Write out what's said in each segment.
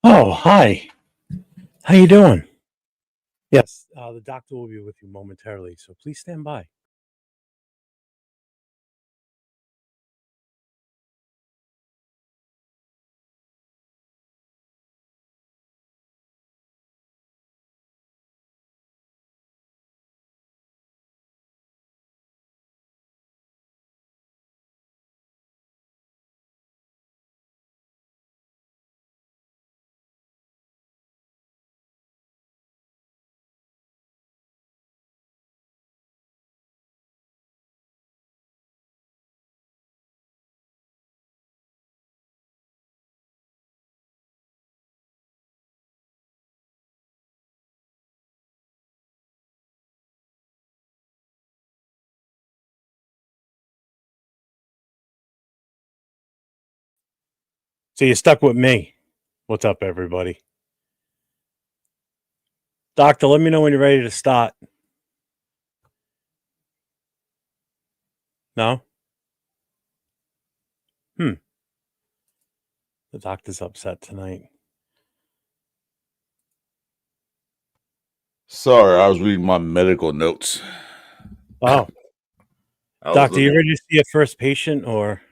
Oh, hi. How you doing? Yes, the doctor will be with you momentarily, so please stand by. So you're stuck with me. What's up, everybody? Doctor, let me know when you're ready to start. No? The doctor's upset tonight. Sorry, I was reading my medical notes. Oh. Doctor, you ready to see a first patient or?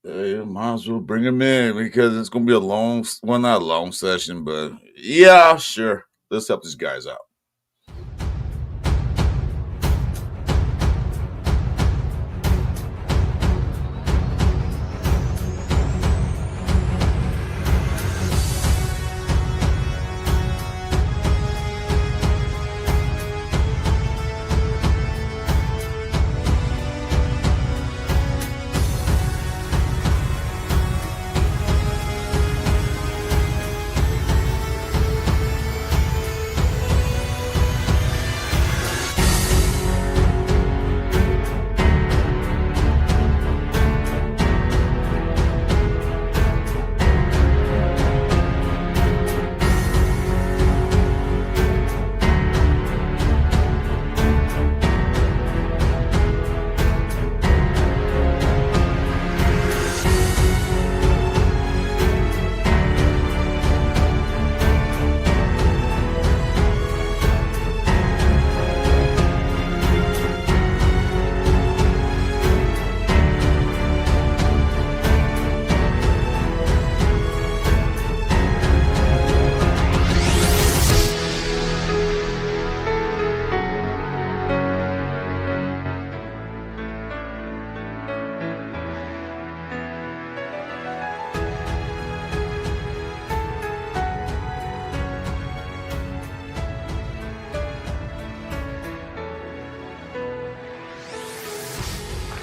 Might as well bring him in because it's going to be a long, well, not a long session, but yeah, sure. Let's help these guys out.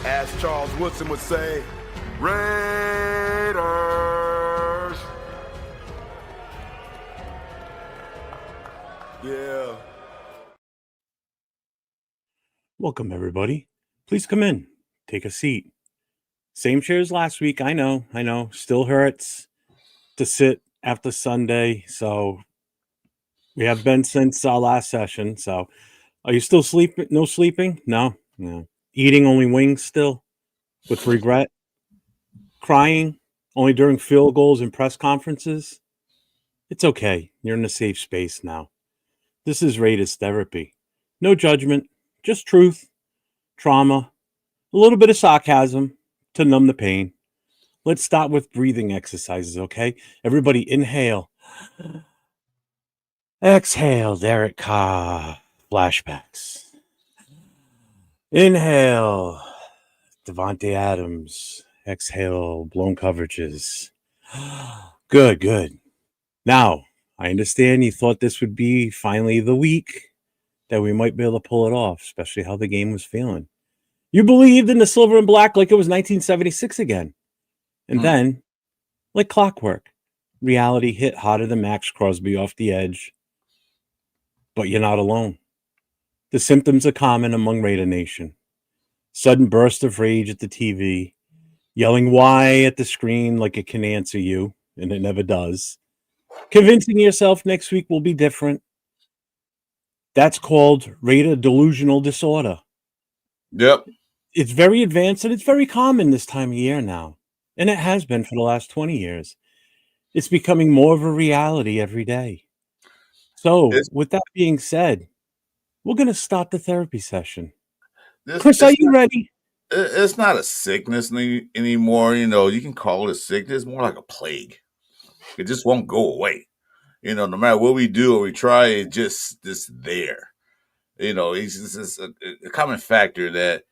As Charles Woodson would say, Raiders! Yeah. Welcome, everybody. Please come in. Take a seat. Same chair as last week. I know. Still hurts to sit after Sunday. So we have been since our last session. So are you still sleeping? No sleeping? No. Eating only wings still with regret? Crying only during field goals and press conferences? It's okay. You're in a safe space now. This is Raiders therapy. No judgment, just truth, trauma, a little bit of sarcasm to numb the pain. Let's start with breathing exercises, okay? Everybody inhale. Exhale, Derek Carr. Flashbacks. Inhale, Devontae Adams. Exhale, blown coverages. Good. Now, I understand you thought this would be finally the week that we might be able to pull it off, especially how the game was feeling. You believed in the silver and black like it was 1976 again. And then, like clockwork, reality hit harder than Max Crosby off the edge. But you're not alone. The symptoms are common among Raider Nation. Sudden burst of rage at the TV, yelling why at the screen like it can answer you, and it never does. Convincing yourself next week will be different. That's called Raider delusional disorder. Yep. It's very advanced and it's very common this time of year now. And it has been for the last 20 years. It's becoming more of a reality every day. So, with that being said, we're going to start the therapy session. Chris, are you ready? It's not a sickness anymore. You know, you can call it a sickness. It's more like a plague. It just won't go away. You know, no matter what we do or we try, it's just there. You know, it's just a common factor that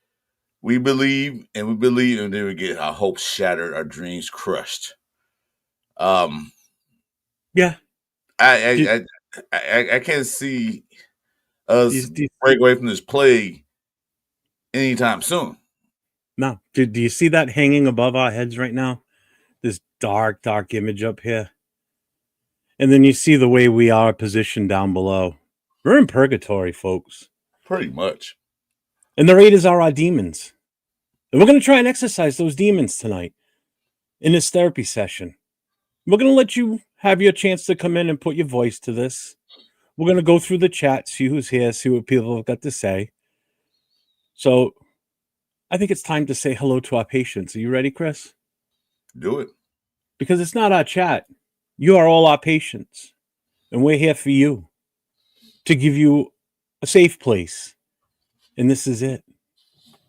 we believe, and then we get our hopes shattered, our dreams crushed. Yeah. I can't see us break away from this plague anytime soon. No. Do you see that hanging above our heads right now? This dark image up here. And then you see the way we are positioned down below. We're in purgatory, folks. Pretty much. And the Raiders are our demons. And we're going to try and exercise those demons tonight in this therapy session. We're going to let you have your chance to come in and put your voice to this. We're going to go through the chat, see who's here, see what people have got to say. So I think it's time to say hello to our patients. Are you ready, Chris? Do it. Because it's not our chat. You are all our patients. And we're here for you to give you a safe place. And this is it.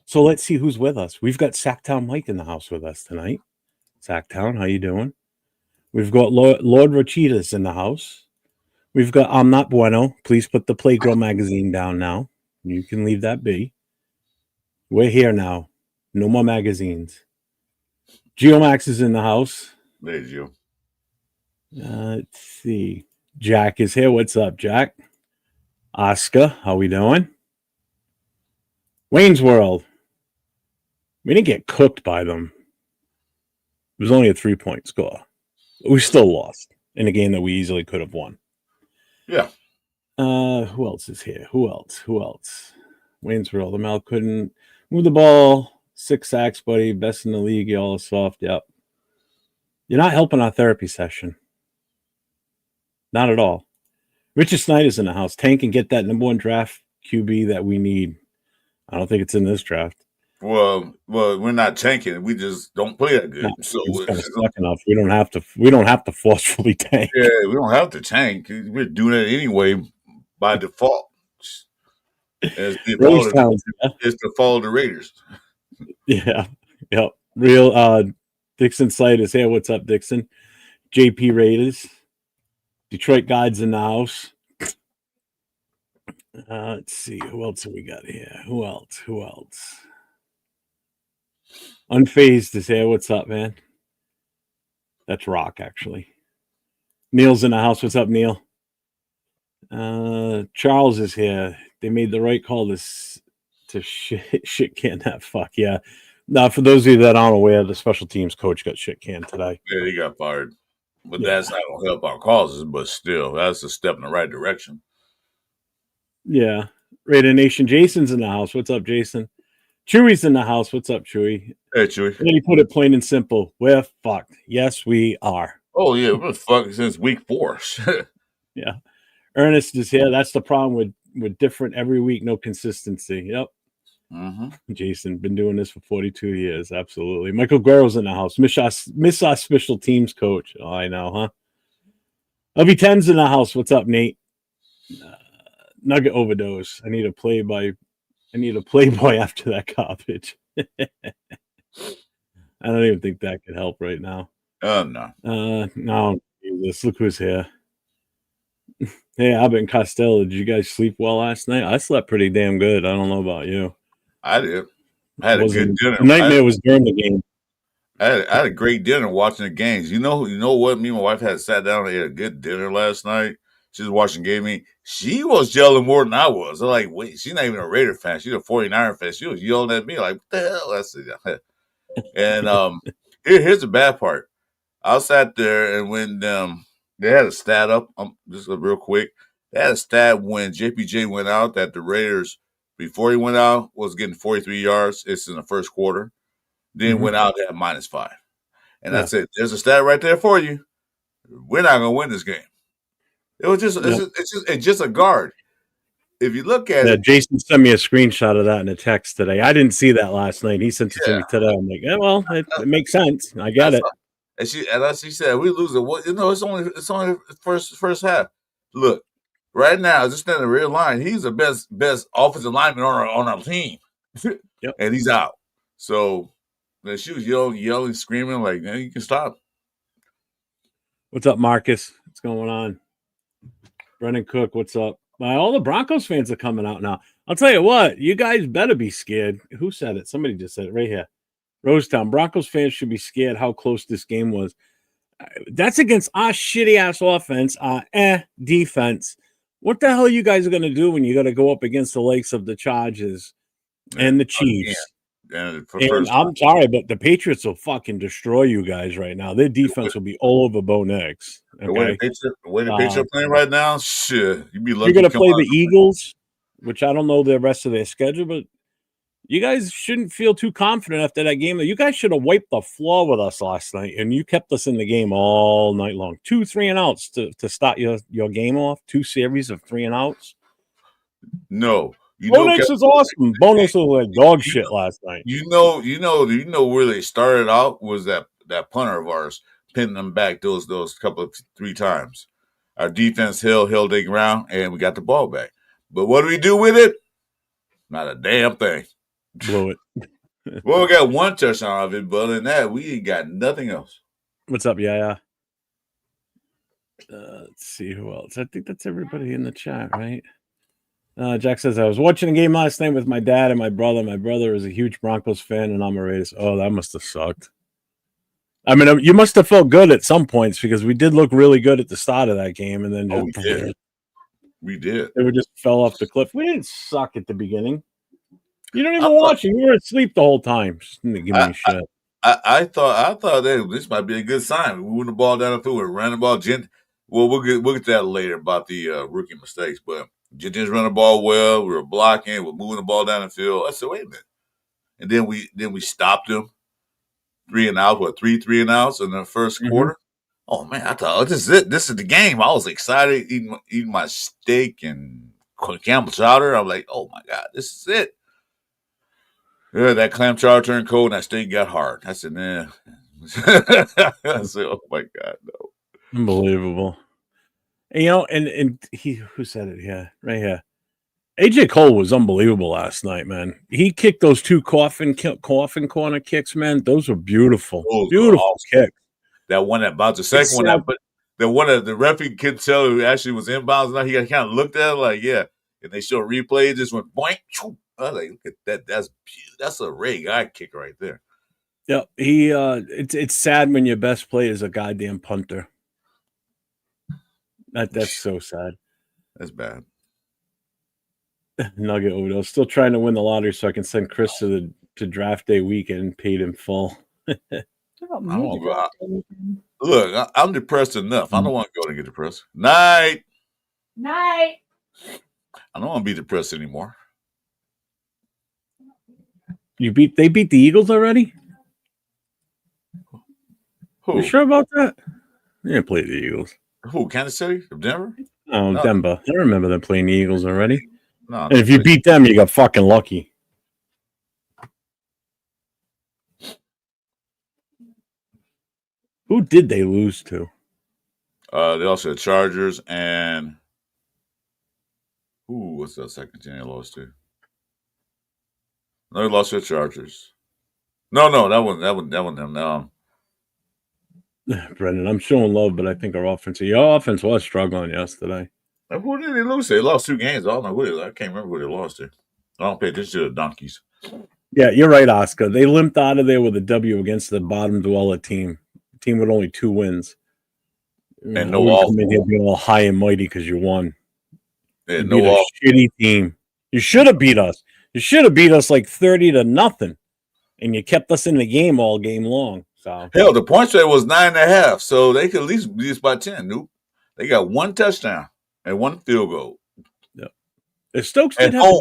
So let's see who's with us. We've got Sacktown Mike in the house with us tonight. Sacktown, how you doing? We've got Lord Rochitas in the house. We've got I'm Not Bueno. Please put the Playgirl magazine down now. You can leave that be. We're here now. No more magazines. Geomax is in the house. There's you. Let's see. Jack is here. What's up, Jack? Oscar, how we doing? Wayne's World. We didn't get cooked by them. It was only a 3-point score. We still lost in a game that we easily could have won. Yeah. Who else is here? Who else? Wayne's World. Amal couldn't move the ball. 6 sacks, buddy. Best in the league. Y'all are soft. Yep. You're not helping our therapy session. Not at all. Richard Snyder's in the house. Tank and get that number 1 draft QB that we need. I don't think it's in this draft. Well, we're not tanking. We just don't play that good. No, so it's kind of stuck enough. We don't have to forcefully tank. Yeah, we don't have to tank. We're doing it anyway by default. It's the fall of the Raiders. Yeah. Yep. Real Dixon Sight is here. What's up, Dixon? JP Raiders. Detroit Guides in the house. Let's see. Who else have we got here? Who else? Unfazed is here. What's up, man? That's Rock, actually. Neil's in the house. What's up, Neil? Charles is here. They made the right call to shit can that fuck. Yeah. Now, for those of you that aren't aware, the special teams coach got shit canned today. Yeah, he got fired. But that's not going to help our causes, but still, that's a step in the right direction. Yeah. Raider Nation. Jason's in the house. What's up, Jason? Chewy's in the house. What's up, Chewy? Hey, Chewy. And he put it plain and simple. We're fucked. Yes, we are. Oh, yeah. We've been fucking since week 4. Yeah. Ernest is here. That's the problem with different every week, no consistency. Yep. Jason, been doing this for 42 years. Absolutely. Michael Guerrero's in the house. Miss our special teams coach. Oh, I know, huh? LV10's in the house. What's up, Nate? Nugget overdose. I need a Playboy after that garbage. I don't even think that could help right now. No. No. Jesus, look who's here. Hey, Albert and Costello, did you guys sleep well last night? I slept pretty damn good. I don't know about you. I did. I had a good dinner. The nightmare was during the game. I had a great dinner watching the games. You know what? Me and my wife had sat down and ate a good dinner last night. She was watching the game. She was yelling more than I was. I'm like, wait, she's not even a Raider fan. She's a 49er fan. She was yelling at me like, what the hell? That's it. And here's the bad part. I sat there and when they had a stat up, just real quick. They had a stat when JPJ went out that the Raiders, before he went out, was getting 43 yards. It's in the first quarter. Then went out at -5. And that's it. There's a stat right there for you. We're not going to win this game. It was it's just a guard. If you look at it. Jason sent me a screenshot of that in a text today. I didn't see that last night. He sent it to me today. I'm like, yeah, well, it makes sense. I get it. And she said, we lose it. Well, it's only first half. Look, right now, just in the real line, he's the best offensive lineman on our team. Yep. And he's out. So she was yelling, screaming, like, man, you can stop. What's up, Marcus? What's going on? Brennan Cook, what's up? All the Broncos fans are coming out now. I'll tell you what, you guys better be scared. Who said it? Somebody just said it right here. Rosetown, Broncos fans should be scared how close this game was. That's against our shitty-ass offense, our defense. What the hell are you guys going to do when you got to go up against the likes of the Chargers and the Chiefs? And I'm sorry, but the Patriots will fucking destroy you guys right now. Their defense will be all over Bo Nix. Okay? The way the Patriots are playing right now, shit, you'd be lucky. You're going to play the Eagles, which I don't know the rest of their schedule, but you guys shouldn't feel too confident after that game. You guys should have wiped the floor with us last night, and you kept us in the game all night long. 2 3-and-outs to start your game off. 2 series of 3-and-outs. No. Bonus is awesome. Bonus was like dog shit last night. You know where they started out was that punter of ours pinning them back those couple of 3 times. Our defense held their ground and we got the ball back. But what do we do with it? Not a damn thing. Blew it. Well, we got 1 touchdown out of it, but other than that, we ain't got nothing else. What's up, yeah? Let's see who else. I think that's everybody in the chat, right? Jack says, I was watching a game last night with my dad and my brother. My brother is a huge Broncos fan, and I'm a Raiders. Oh, that must have sucked. I mean, you must have felt good at some points because we did look really good at the start of that game, and then we did. It just fell off the cliff. We didn't suck at the beginning. You don't even watch it. You were asleep the whole time. Just give me shit. I thought that this might be a good sign. We won the ball down the field. We ran the ball. Well, we'll get to that later about the rookie mistakes, but just run the ball well. We were blocking. We're moving the ball down the field. I said, wait a minute. And then we stopped them. 3-and-out, 3 3-and-outs in the first quarter. Oh man, I thought this is it. This is the game. I was excited eating my steak and clam chowder. I'm like, oh my God, this is it. Yeah, that clam chowder turned cold and that steak got hard. I said, nah. I said, oh my God, no. Unbelievable. And, and he who said it here, right here. AJ Cole was unbelievable last night, man. He kicked those 2 coffin corner kicks, man. Those were beautiful. Beautiful kicks. That one about the second one, but the one that the referee could tell who actually was inbounds. Now he kind of looked at it like, yeah. And they show replay, it just went boink. I was like, look at that. That's a Ray guy kick right there. Yeah, it's sad when your best player is a goddamn punter. That's so sad. That's bad. Nugget overdose. Still trying to win the lottery so I can send Chris to draft day weekend paid in full. Look, I'm depressed enough. I don't want to go and get depressed. Night. I don't want to be depressed anymore. They beat the Eagles already? Who? You sure about that? They didn't play the Eagles. Who? Kansas City? Denver? Oh, No. Denver. I remember them playing the Eagles already. No. And if you beat them, you got fucking lucky. Who did they lose to? They also had Chargers and what's that second team they lost to? No, they lost to the Chargers. No, that wasn't them. No. Brendan, I'm showing love, but I think your offense was struggling yesterday. Who did they lose to? They lost 2 games. I don't know who I can't remember who they lost to. I don't pay attention to the donkeys. Yeah, you're right, Oscar. They limped out of there with a W against the bottom dweller team. Team with only 2 wins. And no off. Come in here being all high and mighty because you won. Yeah, you no beat off. a shitty team. You should have beat us. You should have beat us like 30-0, and you kept us in the game all game long. So hell, the point spread was 9.5, so they could at least beat us by 10. Nope, they got 1 touchdown and 1 field goal. Yeah, if Stokes did have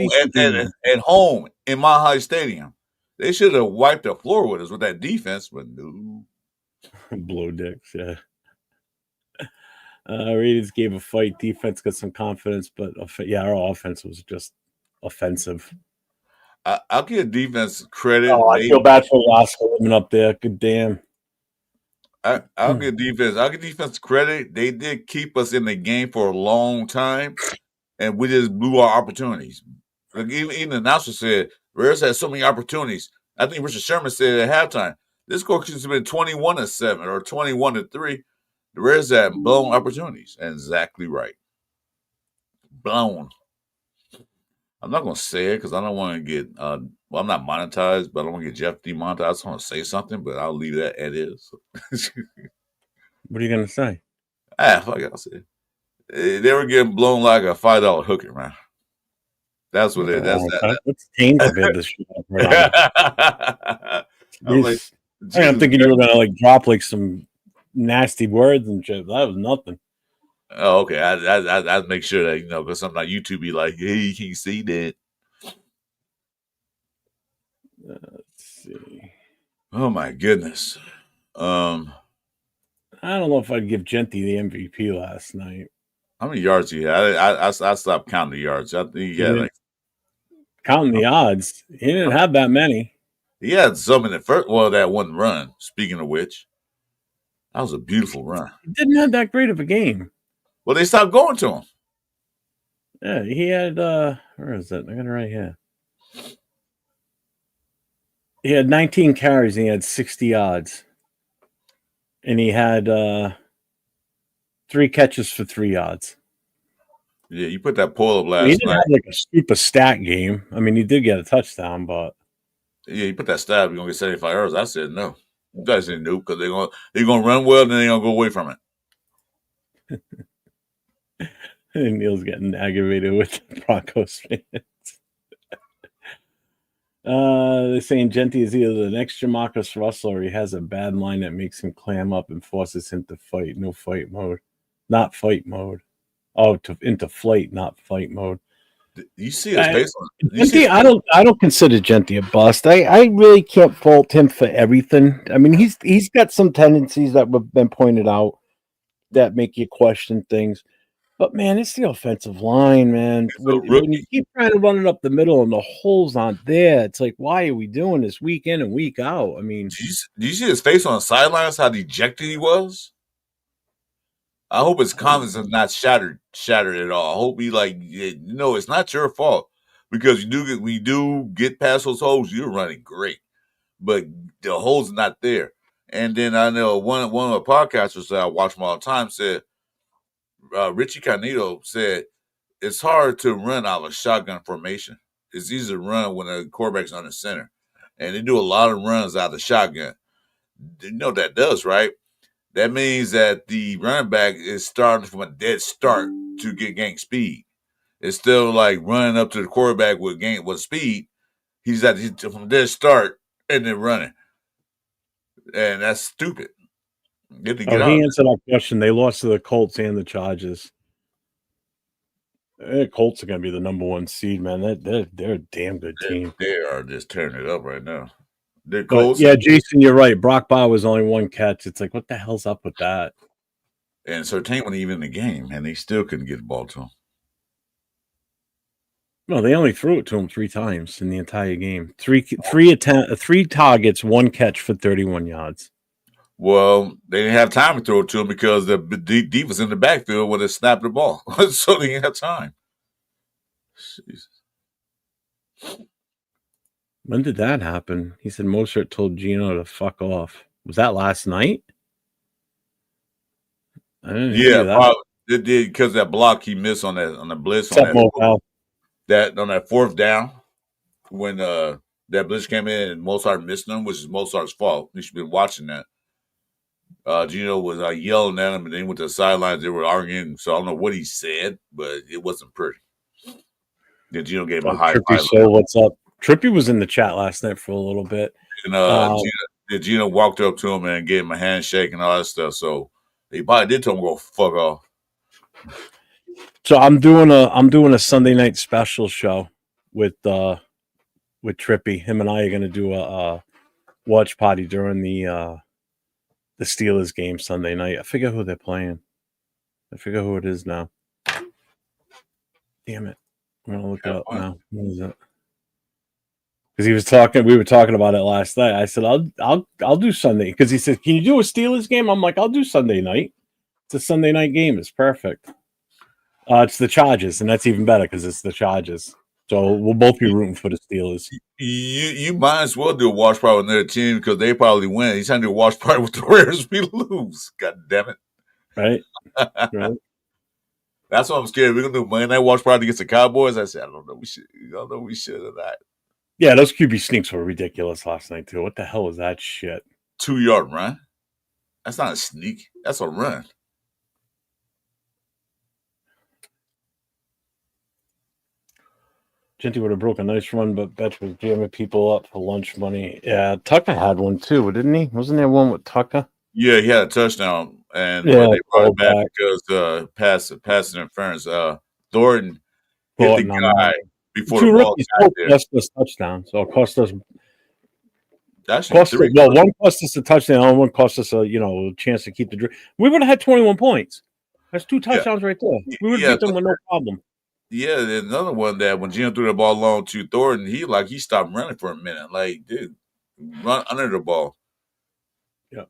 at home in Mile High Stadium, they should have wiped the floor with us with that defense, but no. Blow dicks, yeah. Raiders gave a fight. Defense got some confidence, but our offense was just offensive. I'll give defense credit. Oh, I feel bad for Oscar living up there. Good damn. I'll give defense credit. They did keep us in the game for a long time, and we just blew our opportunities. Like even the announcer said, Raiders had so many opportunities. I think Richard Sherman said at halftime, this score should have been 21-7 or 21-3. The Raiders had blown opportunities. And exactly right. Blown. I'm not going to say it because I don't want to get, I'm not monetized, but I don't want to get Jeff demonetized. I just want to say something, but I'll leave that as is. What are you going to say? Fuck it, I'll say it. They were getting blown like a $5 hooker, man. That's what it is. Let's change a bit this shit. I'm thinking you were going to like drop like some nasty words and shit. That was nothing. Oh, okay. I'd make sure that, because something like YouTube be like, hey, you can't see that. Let's see. Oh, my goodness. I don't know if I'd give Genty the MVP last night. How many yards he had? I stopped counting the yards. I think he had counting the odds. He didn't have that many. He had some in the first. Well, that one run. Speaking of which, that was a beautiful run. He didn't have that great of a game. Well, they stopped going to him. Yeah, he had. Where is it? I got it right here. He had 19 carries and he had 60 yards. And he had 3 catches for 3 yards. Yeah, you put that poll up last night. He didn't have like a super stat game. I mean, he did get a touchdown, but yeah, you put that stat. You're gonna get 75 yards. I said no. You guys said no because they're gonna run well, and then they're gonna go away from it. And Neil's getting aggravated with the Broncos fans. They're saying Genty is either the next Jamarcus Russell or he has a bad line that makes him clam up and forces him to fight. No fight mode. Not fight mode. Oh, into flight, not fight mode. You see his face on Genty, I don't consider Genty a bust. I really can't fault him for everything. I mean, he's got some tendencies that have been pointed out that make you question things. But, man, it's the offensive line, man. When you keep trying to run it up the middle and the holes aren't there, it's like, why are we doing this week in and week out? I mean, do you see his face on the sidelines, how dejected he was? I hope his confidence is not shattered at all. I hope he it's not your fault because we do get past those holes. You're running great, but the holes are not there. And then I know one of the podcasters that I watch them all the time said, Richie Canito said, it's hard to run out of shotgun formation. It's easy to run when the quarterback's on the center. And they do a lot of runs out of shotgun. You know what that does, right? That means that the running back is starting from a dead start to gain speed. It's still like running up to the quarterback with speed. He's from dead start and then running. And that's stupid. He answered our question. They lost to the Colts and the Chargers. Colts are going to be the number 1 seed, man. They're a damn good team. They are just tearing it up right now. The But Colts, yeah, Jason, you're right. Brock Bauer was only 1 catch. It's like, what the hell's up with that? and Surtain wasn't even in the game, and they still couldn't get the ball to him. No, they only threw it to him 3 times in the entire game. Three targets, 1 catch for 31 yards. Well, they didn't have time to throw it to him because the defense in the backfield would have snapped the ball, so they didn't have time. Jeez. When did that happen? He said Mostert told Gino to fuck off. Was that last night? I didn't hear that. It did because that block he missed on the blitz on that 4th down when that blitz came in and Mozart missed them, which is Mozart's fault. You should have been watching that. Gino was yelling at him, and then went to the sidelines. They were arguing, so I don't know what he said, but it wasn't pretty. Then Gino gave him a high Trippy five. Soul, what's up? Trippy was in the chat last night for a little bit. And Gino walked up to him and gave him a handshake and all that stuff. So he probably did tell him to go fuck off. So I'm doing a Sunday night special show with Trippy. Him and I are going to do a watch party during the Steelers game Sunday night. I forget who they're playing. I forget who it is now. Damn it! I'm gonna look it up now. What is it? Because we were talking about it last night. I said I'll do Sunday because he said, "Can you do a Steelers game?" I'm like, "I'll do Sunday night. It's a Sunday night game. It's perfect." It's the Chargers, and that's even better because it's the Chargers. So we'll both be rooting for the Steelers. You might as well do a watch party with their team because they probably win. He's trying to do a watch party with the Raiders. We lose. God damn it! Right. Right. That's what I'm scared. We're gonna do Monday night watch party against the Cowboys. I said, I don't know. We should or not. Yeah, those QB sneaks were ridiculous last night too. What the hell was that shit? 2-yard run. That's not a sneak. That's a run. Genty would have broke a nice run, but Betch was jamming people up for lunch money. Yeah, Tucker had one too, didn't he? Wasn't there one with Tucker? Yeah, he had a touchdown, and they brought it back because pass interference. Thornton hit the guy before the ball got there. Cost us touchdown, so it cost us. Actually, one cost us a touchdown, and one cost us a chance to keep the. We would have had 21 points. That's 2 touchdowns right there. We would have beat them with no problem. Yeah, there's another one that when Gino threw the ball long to Thornton, he stopped running for a minute. Like, dude, run under the ball. Yeah.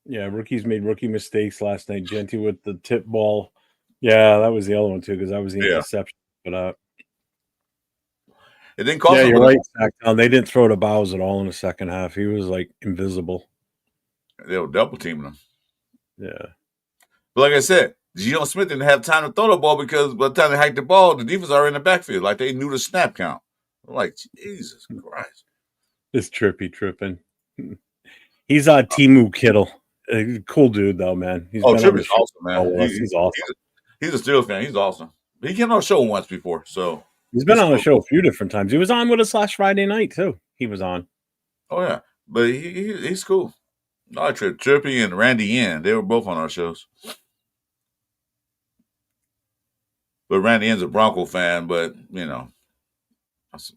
Yeah, rookies made rookie mistakes last night. Genty with the tip ball. Yeah, that was the other one too, because that was the interception. But it didn't cost. Yeah, you're right. They didn't throw to Bowers at all in the second half. He was like invisible. They were double teaming him. Yeah. But like I said, Geno Smith didn't have time to throw the ball because by the time they hiked the ball, the defense already in the backfield. Like they knew the snap count. I'm like, Jesus Christ. It's tripping. He's Timu Kittle. Cool dude though, man. Trippy's awesome, man. He's awesome. He's a Steelers fan. He's awesome. He came on a show once before, so he's been on the show a few different times. He was on with us last Friday night too. He was on. Oh yeah, but he's cool. I like Trippy and Randy Yen. They were both on our shows. But Randy Yen's a Bronco fan, but let's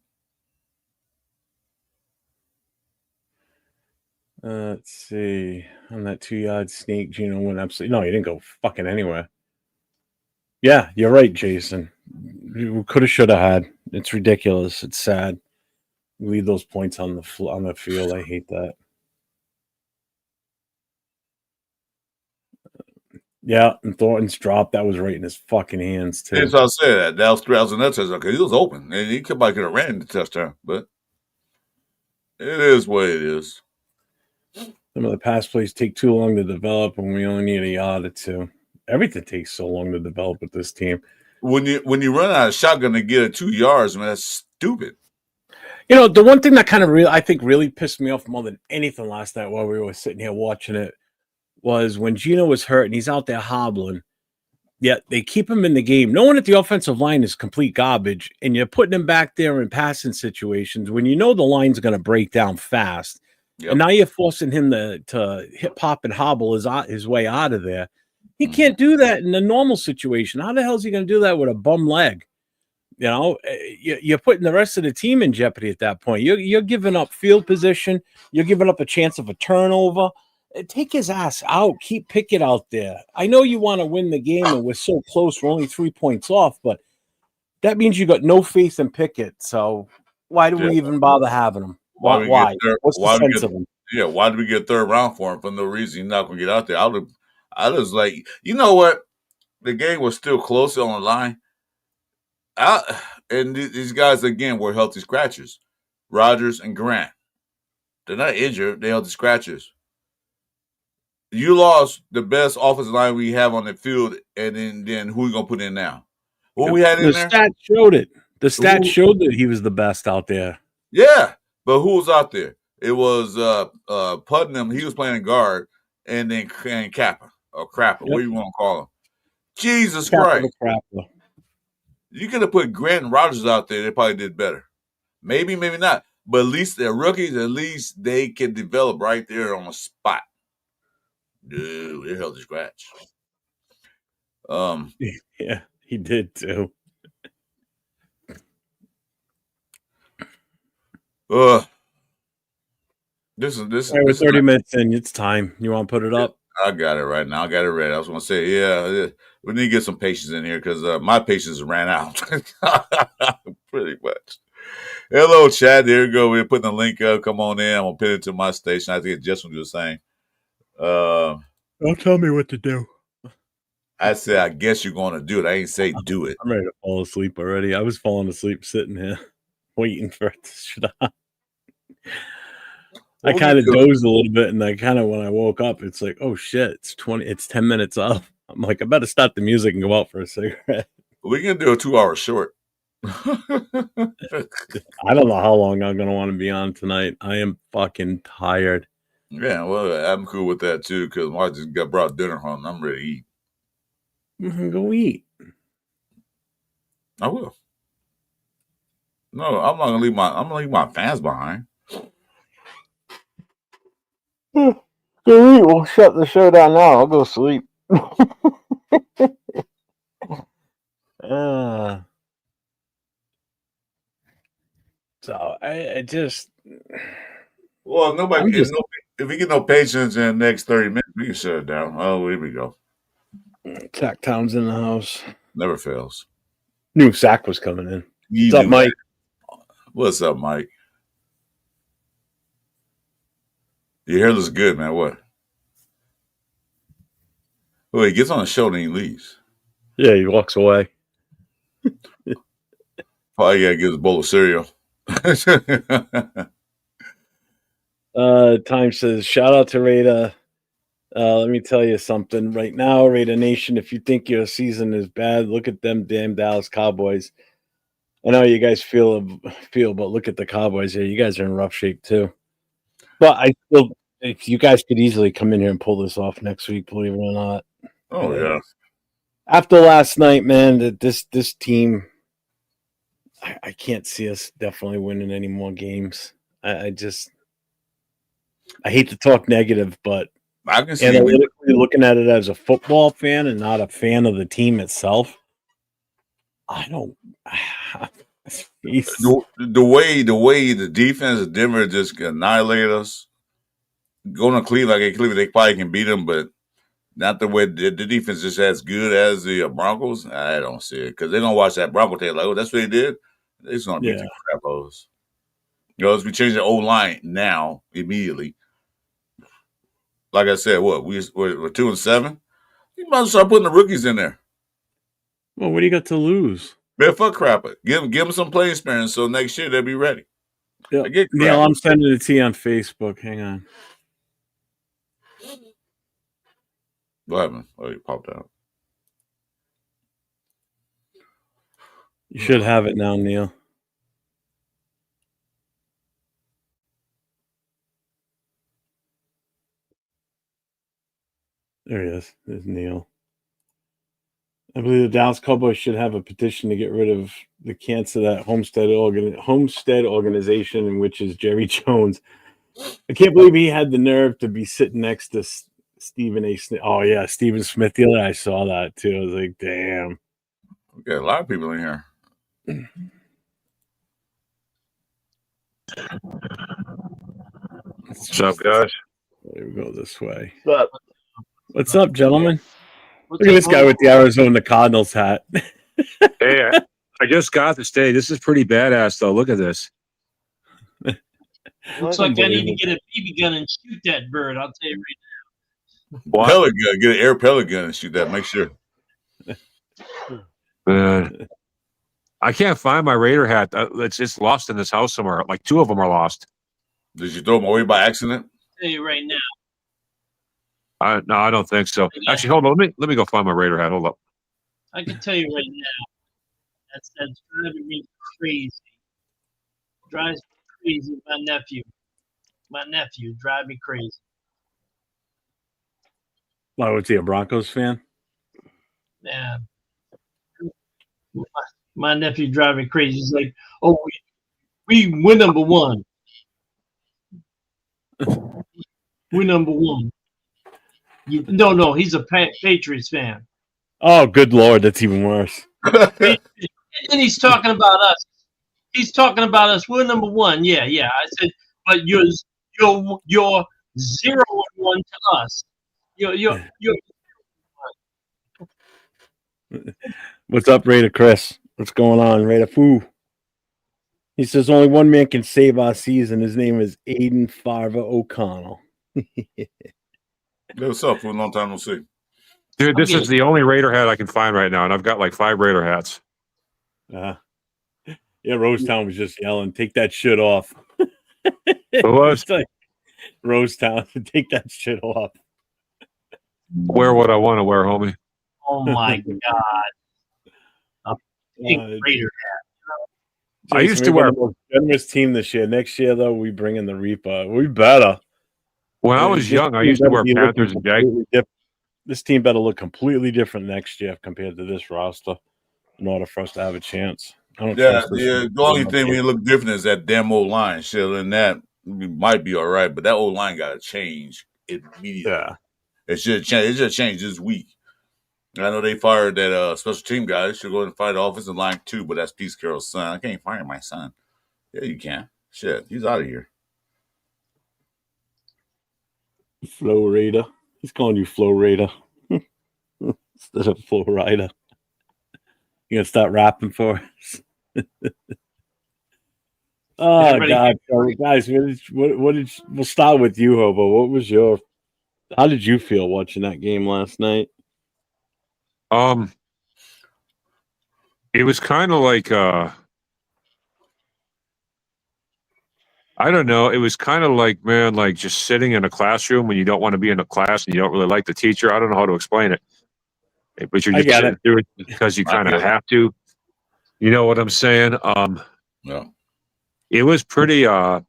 see. On that 2-yard sneak, Gino went absolutely. No, he didn't go fucking anywhere. Yeah, you're right, Jason. You could have, should have had. It's ridiculous. It's sad. Leave those points on the field. I hate that. Yeah, and Thornton's drop, that was right in his fucking hands, too. That's what I said. That was 3,000 that touchdown because he was open. And he could have ran the touchdown. But it is what it is. Some of the pass plays take too long to develop, and we only need a yard or two. Everything takes so long to develop with this team. When you run out of shotgun to get 2 yards, man, that's stupid. The one thing that kind of really pissed me off more than anything last night while we were sitting here watching it was when Gino was hurt and he's out there hobbling, yet they keep him in the game. No one at the offensive line is complete garbage, and you're putting him back there in passing situations when you know the line's going to break down fast. Yep. And now you're forcing him to hip hop and hobble his way out of there. He can't do that in a normal situation. How the hell is he going to do that with a bum leg? You know, you're putting the rest of the team in jeopardy at that point. You're giving up field position. You're giving up a chance of a turnover. Take his ass out. Keep Pickett out there. I know you want to win the game, and we're so close. We're only 3 points off, but that means you got no faith in Pickett. So why do we even bother having him? Why we get Why? third? What's the Why we sense get? of him? Yeah, why did we get third round for him for no reason? He's not gonna get out there. I was like, you know what? The game was still close on the line. And these guys again were healthy scratchers, Rodgers and Grant. They're not injured; they healthy scratchers. You lost the best offensive line we have on the field, and then who are you gonna put in now? What we had in The there? stats showed it. The stats Who- showed that he was the best out there. Yeah, but who was out there? It was Putnam. He was playing guard, and then Kappa or Crapper, Yep. what do you want to call him? Jesus Capital Christ! crapper. You could have put Grant and Rodgers out there. They probably did better. Maybe, maybe not. But at least they're rookies. At least they can develop right there on the spot. Dude, it held the scratch. Yeah, he did too. This All right, we're 30 minutes in. It's time. You want to put it up? I got it right now. I got it ready. I was going to say, yeah, we need to get some patience in here because my patience ran out pretty much. Hello, chat. There you go. We're putting the link up. Come on in. I'm going to pin it to my station. I think Justin will do the same. Don't tell me what to do. I said, I guess you're going to do it. I ain't say do it. I'm ready to fall asleep already. I was falling asleep sitting here waiting for it to stop. I kind of dozed a little bit, and I kind of, when I woke up, it's like, oh shit, it's 10 minutes up. I'm like, I better stop the music and go out for a cigarette. We can do a 2-hour short. I don't know how long I'm going to want to be on tonight. I am fucking tired. Yeah, well, I'm cool with that too because I just got brought dinner home. I'm ready to eat. Go eat. I will. No, I'm not gonna leave my fans behind. Go eat. We'll shut the show down now. I'll go sleep. So I just. Well, if we get no patience in the next 30 minutes, we can shut it down. Oh, here we go. Zach Towns in the house. Never fails. Knew Zach was coming in. What's up, Mike? What's up, Mike? Your hair looks good, man. What? Well, he gets on the show and he leaves. Yeah, he walks away. Probably gotta get a bowl of cereal. Time says, shout out to Raider. Let me tell you something right now, Raider Nation. If you think your season is bad, look at them damn Dallas Cowboys. I know you guys feel, but look at the Cowboys here. You guys are in rough shape too. But I still, if you guys could easily come in here and pull this off next week, believe it or not. Oh yeah. After last night, man, this team, I can't see us definitely winning any more games. I hate to talk negative, but I can see analytically looking at it as a football fan and not a fan of the team itself. I don't. the way the defense of Denver just annihilated us. Going to Cleveland, they probably can beat them, but not the way the defense is as good as the Broncos. I don't see it because they're gonna watch that Bronco tape like, oh, that's what they did. They're just gonna beat the crap out of us. You know, as we change the old line now immediately. Like I said, we're 2-7. You might start putting the rookies in there. Well, what do you got to lose? Man, fuck Crapper. Give them some playing experience so next year they'll be ready. Yeah. Neil, I'm sending it to you on Facebook. Hang on. What happened? Oh, you popped out. You should have it now, Neil. There he is. There's Neil. I believe the Dallas Cowboys should have a petition to get rid of the cancer that Homestead organization, which is Jerry Jones. I can't believe he had the nerve to be sitting next to Stephen A. Smith. Oh yeah, Stephen Smith. The other I saw that too. I was like, damn. We got a lot of people in here. What's up, guys? There we go this way. But What's up, gentlemen? what's Look at up, this guy Mo? with the Arizona Cardinals hat. Hey, I just got this day. This is pretty badass, though. Look at this. What? Looks like I need to get a BB gun and shoot that bird. I'll tell you right What? Pellet gun. Get an air pellet gun and shoot that. Make sure. Man, I can't find my Raider hat. It's just lost in this house somewhere. Like 2 of them are lost. Did you throw them away by accident? I'll tell you right now. No, I don't think so. Yeah. Actually, hold on. Let me go find my Raider hat. Hold up. I can tell you right now. That's driving me crazy. Drives me crazy. My nephew drive me crazy. Why was he a Broncos fan? Man, my nephew drive me crazy. He's like, "Oh, we're number one. We're number one." No, he's a Patriots fan. Oh, good lord, that's even worse. And he's talking about us. He's talking about us. We're number one. Yeah. I said, but you're 0-1 to us. You're What's up, Raider Chris? What's going on, Raider Foo? He says only one man can save our season. His name is Aiden Farva O'Connell. Hey, what's up? For a long time no see. Dude, this is the only Raider hat I can find right now, and I've got like 5 Raider hats. Yeah, Rosetown was just yelling, "Take that shit off." Who was? It's like, Rosetown, take that shit off. Wear what I want to wear, homie. oh my god. A big Raider I used to wear. the most generous team this year. Next year, though, we bring in the Reaper. We better. When I was young, I used to wear Panthers and Jags. This team better look completely different next year compared to this roster in order for us to have a chance. I don't Yeah, trust this yeah. team. The only thing we look different is that damn old line. Shit, and that we might be all right, but that old line got to change immediately. Yeah. It should change. It should change this week. I know they fired that special team guy. They should go and fire the offensive line too, but that's Pete Carroll's son. I can't fire my son. Yeah, you can. Shit, he's out of here. Flow Raider. He's calling you Flow Raider instead of Flow Rider. You gonna start rapping for us? Oh Everybody- God, so, guys! We'll start with you, Hobo. What was your? How did you feel watching that game last night? It was kind of like I don't know. It was kind of like, man, like just sitting in a classroom when you don't want to be in a class and you don't really like the teacher. I don't know how to explain it, but you're I just get sitting through it because you I kind get of it. have to. You know what I'm saying? Yeah. It was pretty. I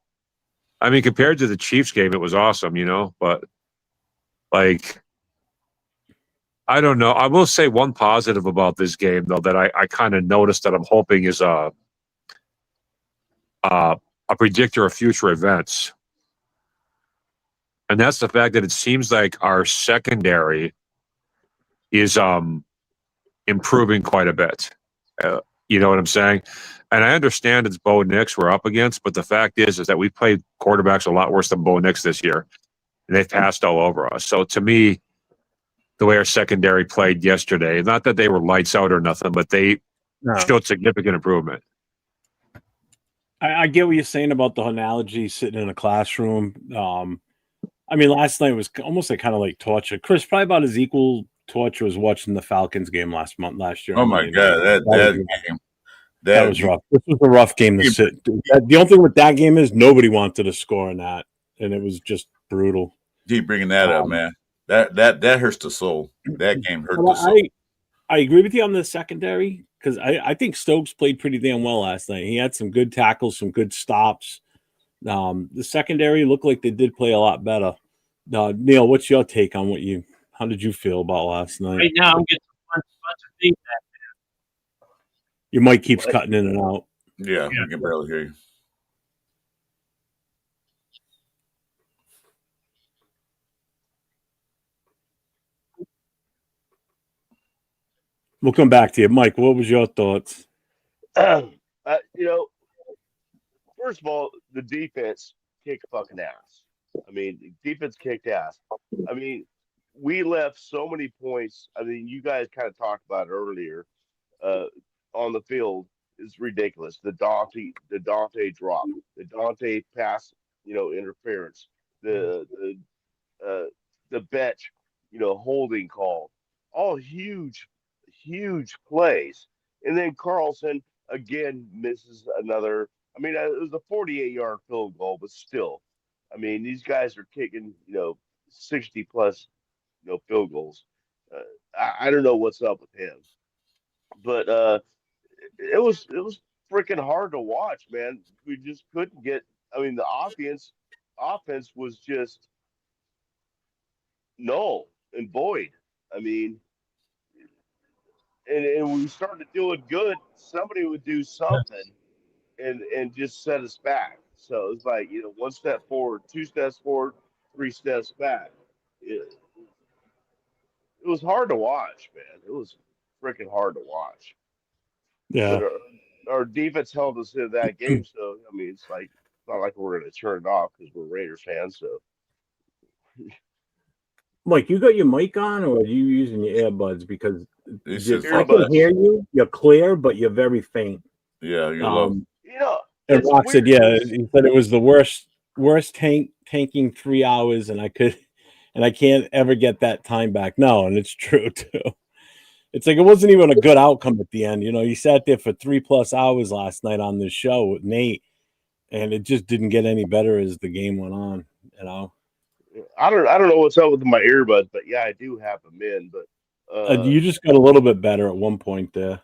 mean, compared to the Chiefs game, it was awesome. You know, but like, I don't know. I will say one positive about this game, though, that I kind of noticed that I'm hoping is a predictor of future events. And that's the fact that it seems like our secondary is improving quite a bit. You know what I'm saying? And I understand it's Bo Nix we're up against, but the fact is that we played quarterbacks a lot worse than Bo Nix this year, and they've passed all over us. So to me, the way our secondary played yesterday, not that they were lights out or nothing, but they showed significant improvement. I get what you're saying about the analogy sitting in a classroom. I mean, last night was almost like kind of like torture. Chris, probably about as equal torture as watching the Falcons game last year. Oh my God, that game. That was rough. This was a rough game to sit. The only thing with that game is nobody wanted to score in that, and it was just brutal. Keep bringing that up, man. That hurts the soul. That game hurt the soul. I agree with you on the secondary because I think Stokes played pretty damn well last night. He had some good tackles, some good stops. The secondary looked like they did play a lot better. Neil, what's your take on how did you feel about last night? Right now, I'm getting a bunch of feedback. Your mic keeps cutting in and out. Yeah, we can barely hear you. We'll come back to you, Mike. What was your thoughts? You know, first of all, the defense kicked fucking ass. I mean, defense kicked ass. I mean, we left so many points. I mean, you guys kind of talked about it earlier. Uh, on the field is ridiculous. The Dante drop, the Dante pass, interference, uh, the Betch, holding call, all huge plays. And then Carlson again misses another. I mean, it was a 48-yard field goal, but still, I mean, these guys are kicking, 60 plus, field goals. Uh, I don't know what's up with him, but it was freaking hard to watch, man. We just couldn't get. I mean, the offense was just null and void. I mean, and we started doing good, somebody would do something and just set us back. So it's like, one step forward, two steps forward, three steps back. It was hard to watch, man. It was freaking hard to watch. But Yeah, our defense held us in that game, so I mean, it's not like we're going to turn it off because we're Raiders fans. So Mike, you got your mic on, or are you using your earbuds? Because It's just I earbuds. can hear you. You're clear, but you're very faint. yeah, you're low. you know, And it's Rock said, weird yeah, 'cause- he said it was the worst tanking 3 hours, and I can't ever get that time back. No, and it's true too. It's like it wasn't even a good outcome at the end. You sat there for 3+ hours last night on this show with Nate, and it just didn't get any better as the game went on. I don't know what's up with my earbuds, but yeah, I do have them in. But You just got a little bit better at one point there.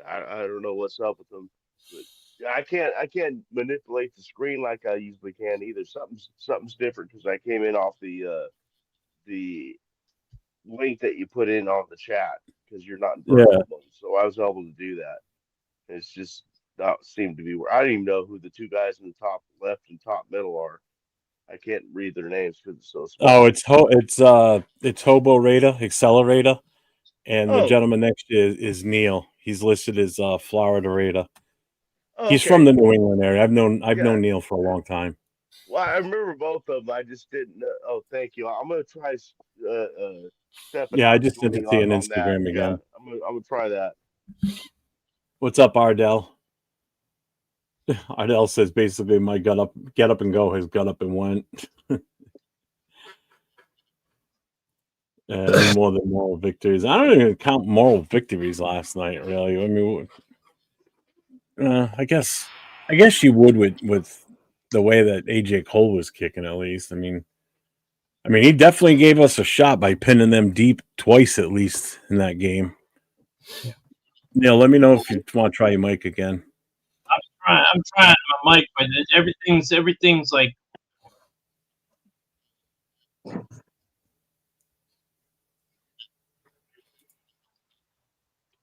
I don't know what's up with them. But yeah, I can't manipulate the screen like I usually can either. Something's different because I came in off the link that you put in on the chat because you're not in Yeah. vertical mode. So I was able to do that. It's just not seemed to be where I don't even know who the two guys in the top left and top middle are. I can't read their names because it's so small. Oh, it's Hobo Raider Accelerator, and the Oh, gentleman next to you is Neil. He's listed as Florida Raider. oh, He's okay. from the New England area. I've known Yeah. Neil for a long time. Well, I remember both of them. I just didn't know. Oh, thank you. I'm gonna try stepping Yeah, I up, just sent it joining to you on on that. Instagram Yeah, again. I'm gonna try that. What's up, Ardell? Ardell says basically my get up and go has got up and went. Any more than moral victories. I don't even count moral victories last night, really. I mean, I guess you would with the way that AJ Cole was kicking, at least. I mean, he definitely gave us a shot by pinning them deep twice at least in that game. Neil, let me know if you want to try your mic again. I'm trying my mic, but everything's like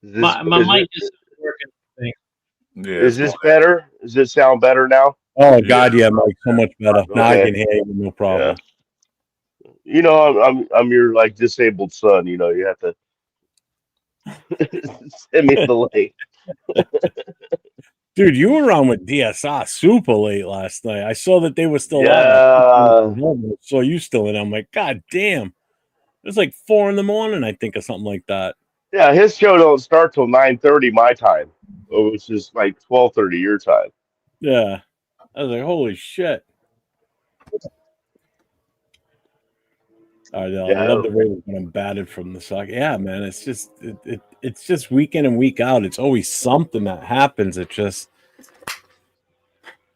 my mic is working. Yeah, Is this better? Does this sound better now? Oh God, yeah, Mike, so much better. Now I Okay. can hear you, no problem. Yeah. I'm your like disabled son. You have to send me the link. Dude, you were on with DSR super late last night. I saw that they were still Yeah. on. I saw you still in. I'm like, God damn. It was like 4 a.m, I think, or something like that. Yeah, his show don't start till 9:30 my time, which is like 12:30 your time. Yeah. I was like, holy shit. I love the Raiders when I'm batted from the sock. Yeah, man. It's just it's just week in and week out. It's always something that happens. It just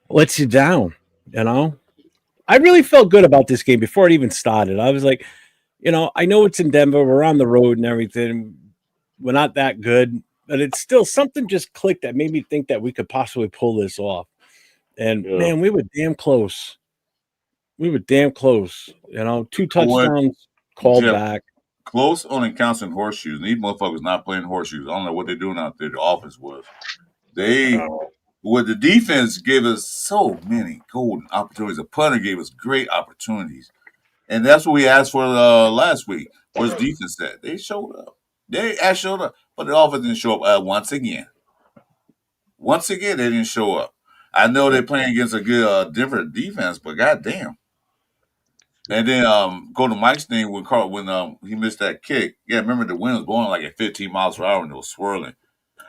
lets you down, I really felt good about this game before it even started. I was like, I know it's in Denver. We're on the road and everything. We're not that good, but it's still something just clicked that made me think that we could possibly pull this off. And man, we were damn close. We were damn close. 2 touchdowns called back. Close only counts in horseshoes. And these motherfuckers not playing horseshoes. I don't know what they're doing out there. The offense was. The defense gave us so many golden opportunities. The punter gave us great opportunities. And that's what we asked for last week. Where's defense at? They showed up. They actually showed up, but the offense didn't show up once again. Once again, they didn't show up. I know they're playing against a good different defense, but goddamn. And then go to Mike's thing when he missed that kick. Yeah, remember the wind was blowing like at 15 miles per hour and it was swirling.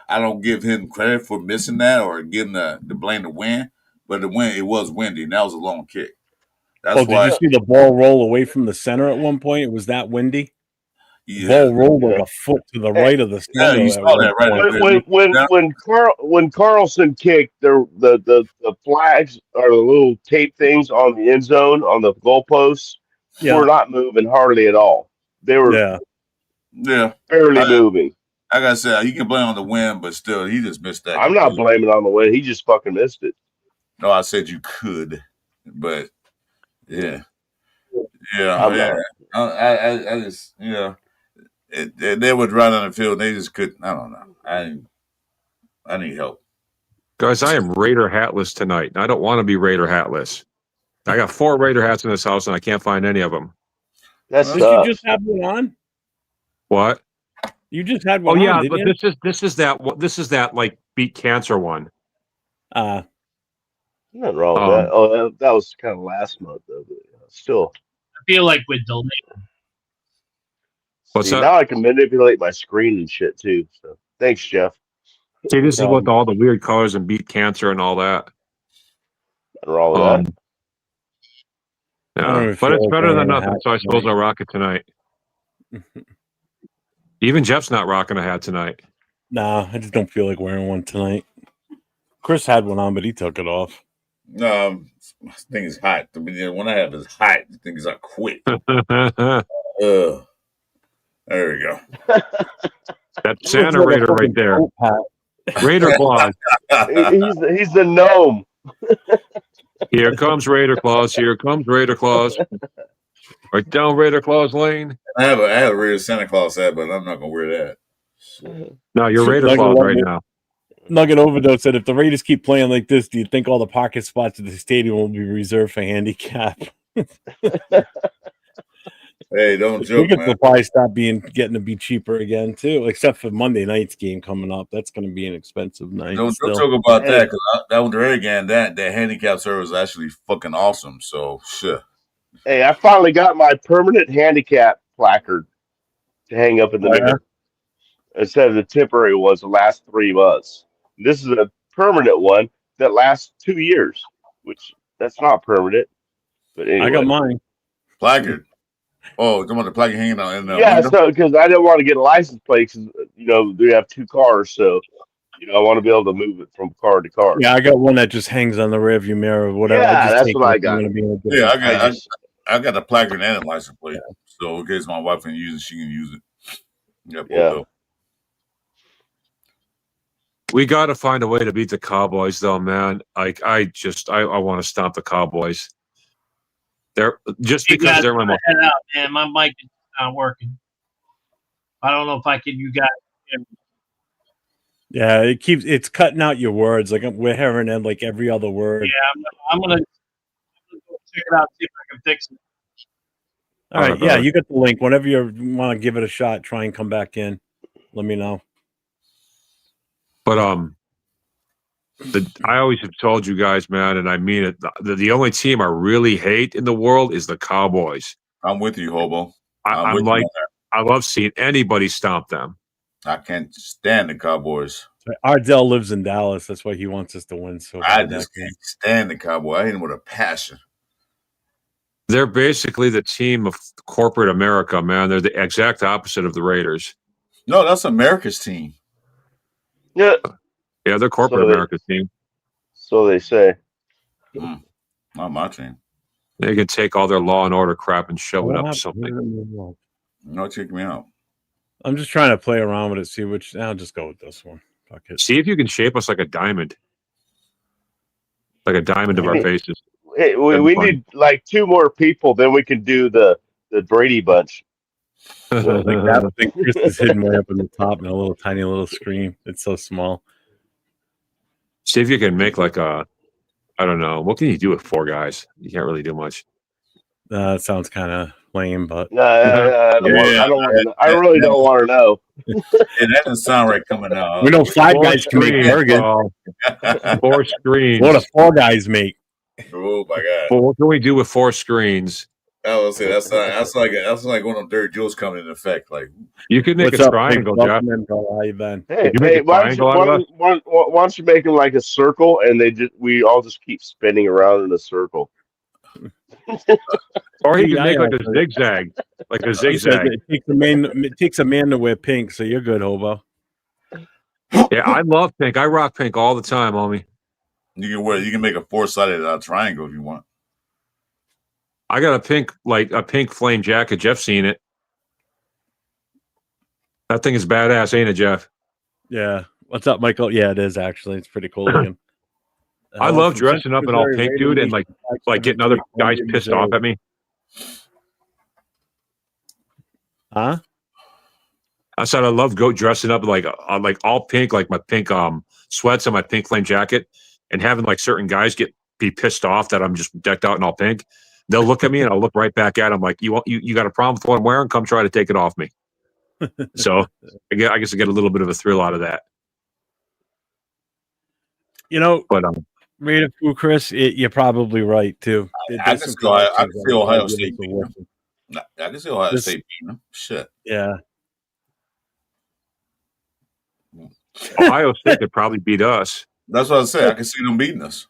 I don't give him credit for missing that or giving the blame the wind, but the wind, it was windy and that was a long kick. That's Did you see the ball roll away from the center at one point? It was that windy. Yeah. Ball rolled like a foot to the right of the center. Yeah, you saw that right. When Carlson kicked, the flags or the little tape things on the end zone on the goalposts were not moving hardly at all. They were barely moving. Like I said, he can blame on the wind, but still, he just missed that. I'm not blaming on the wind. He just fucking missed it. No, I said you could, but yeah. I just they would run on the field. They just couldn't. I don't know. I need help, guys. I am Raider hatless tonight. I don't want to be Raider hatless. I got 4 Raider hats in this house, and I can't find any of them. Did you just have one on? What? You just had one. Oh yeah, on, but this is that like beat cancer one. Nothing wrong with that. Oh, that was kind of last month though. But still, I feel like we're delayed. What's that? Now I can manipulate my screen and shit too. So thanks, Jeff. See, this is with all the weird colors and beat cancer and all that. Nothing wrong with that. Yeah, but it's better than nothing. So I suppose I'll rock it tonight. Even Jeff's not rocking a hat tonight. Nah, I just don't feel like wearing one tonight. Chris had one on, but he took it off. No, this thing is hot. I mean, when I have this hot, the thing is quit. There we go. That's Santa Raider right there. Raider Claus. He's the gnome. Here comes Raider Claus. Here comes Raider Claus. Right down Raider Claus Lane. I have a Raider Santa Claus hat, but I'm not gonna wear that. No, you're Raider Claus right now. Nugget Overdose said, if the Raiders keep playing like this, do you think all the pocket spots at the stadium will be reserved for handicap? Hey, don't joke, Tickets will probably stop getting to be cheaper again too, except for Monday night's game coming up. That's going to be an expensive night. Don't talk about that because that one there again. That handicap service is actually fucking awesome. So shit. Hey, I finally got my permanent handicap placard to hang up in the mirror instead of the temporary ones the last 3 months. This is a permanent one that lasts 2 years, which that's not permanent. But anyway. I got mine. Placard. Oh, you want the placard hanging out in the window? So because I didn't want to get a license plate because we have 2 cars, so I want to be able to move it from car to car. Yeah, I got one that just hangs on the rearview mirror or whatever. Yeah, that's what I got. Yeah, I got the placard and a license plate, so in case my wife can use it, she can use it. Yeah. We got to find a way to beat the Cowboys, though, man. Like I want to stomp the Cowboys. They're just because they're my head out, man. My mic is not working. I don't know if I can. You guys. Yeah, it's cutting out your words. Like we're hearing it like every other word. Yeah, I'm gonna go check it out, see if I can fix it. All right, yeah, you got the link. Whenever you want to give it a shot, try and come back in. Let me know. But I always have told you guys, man, and I mean it. The only team I really hate in the world is the Cowboys. I'm with you, Hobo. I love seeing anybody stomp them. I can't stand the Cowboys. Ardell lives in Dallas. That's why he wants us to win. So I just can't stand the Cowboys. I hate them with a passion. They're basically the team of corporate America, man. They're the exact opposite of the Raiders. No, that's America's team. Yeah, they're corporate America's team. So they say. Not my team. They can take all their law and order crap and shove it up something. No, check me out. I'm just trying to play around with it, see which. I'll just go with this one. Fuck it. See if you can shape us like a diamond. Like a diamond of our faces. Hey, we need like 2 more people, then we can do the Brady Bunch. Like that thing Chris is hidden way up in the top in a little tiny little screen. It's so small. See if you can make like I don't know. What can you do with 4 guys? You can't really do much. It sounds kind of flame, but I don't want. I don't want to know. I really don't want to know. Yeah, that doesn't sound right coming out. we know five Four guys can make screens, burgers. bro. 4 screens. What do 4 guys make? Oh my god! Well, what can we do with 4 screens? I was say that's like one of them Dirty Joes coming into effect. Like You could make What's a up, triangle, Big Jeff. Buckman, brother? How you been? Hey, you make a why don't you triangle out of why don't you make them like a circle, and we all just keep spinning around in a circle. Or he Yeah, could make yeah, like a so- zigzag. Like a He said zigzag. it takes a man to wear pink, so you're good, hobo. Yeah, I love pink. I rock pink all the time, homie. you can make a 4-sided triangle if you want. I got a pink flame jacket. Jeff's seen it. That thing is badass, ain't it, Jeff? Yeah. What's up, Michael? Yeah, it is actually. It's pretty cool looking. I love dressing up in all pink, dude, and like getting other guys pissed off at me. Huh? I said I love dressing up like all pink, like my pink sweats and my pink flame jacket, and having like certain guys be pissed off that I'm just decked out in all pink. They'll look at me and I'll look right back at them like, you got a problem with what I'm wearing? Come try to take it off me. So I guess I get a little bit of a thrill out of that. You know, But Raider Foo, Chris, you're probably right too. I can see Ohio State beating them. I can see Ohio State beating them. Shit. Yeah. Ohio State could probably beat us. That's what I said. I can see them beating us.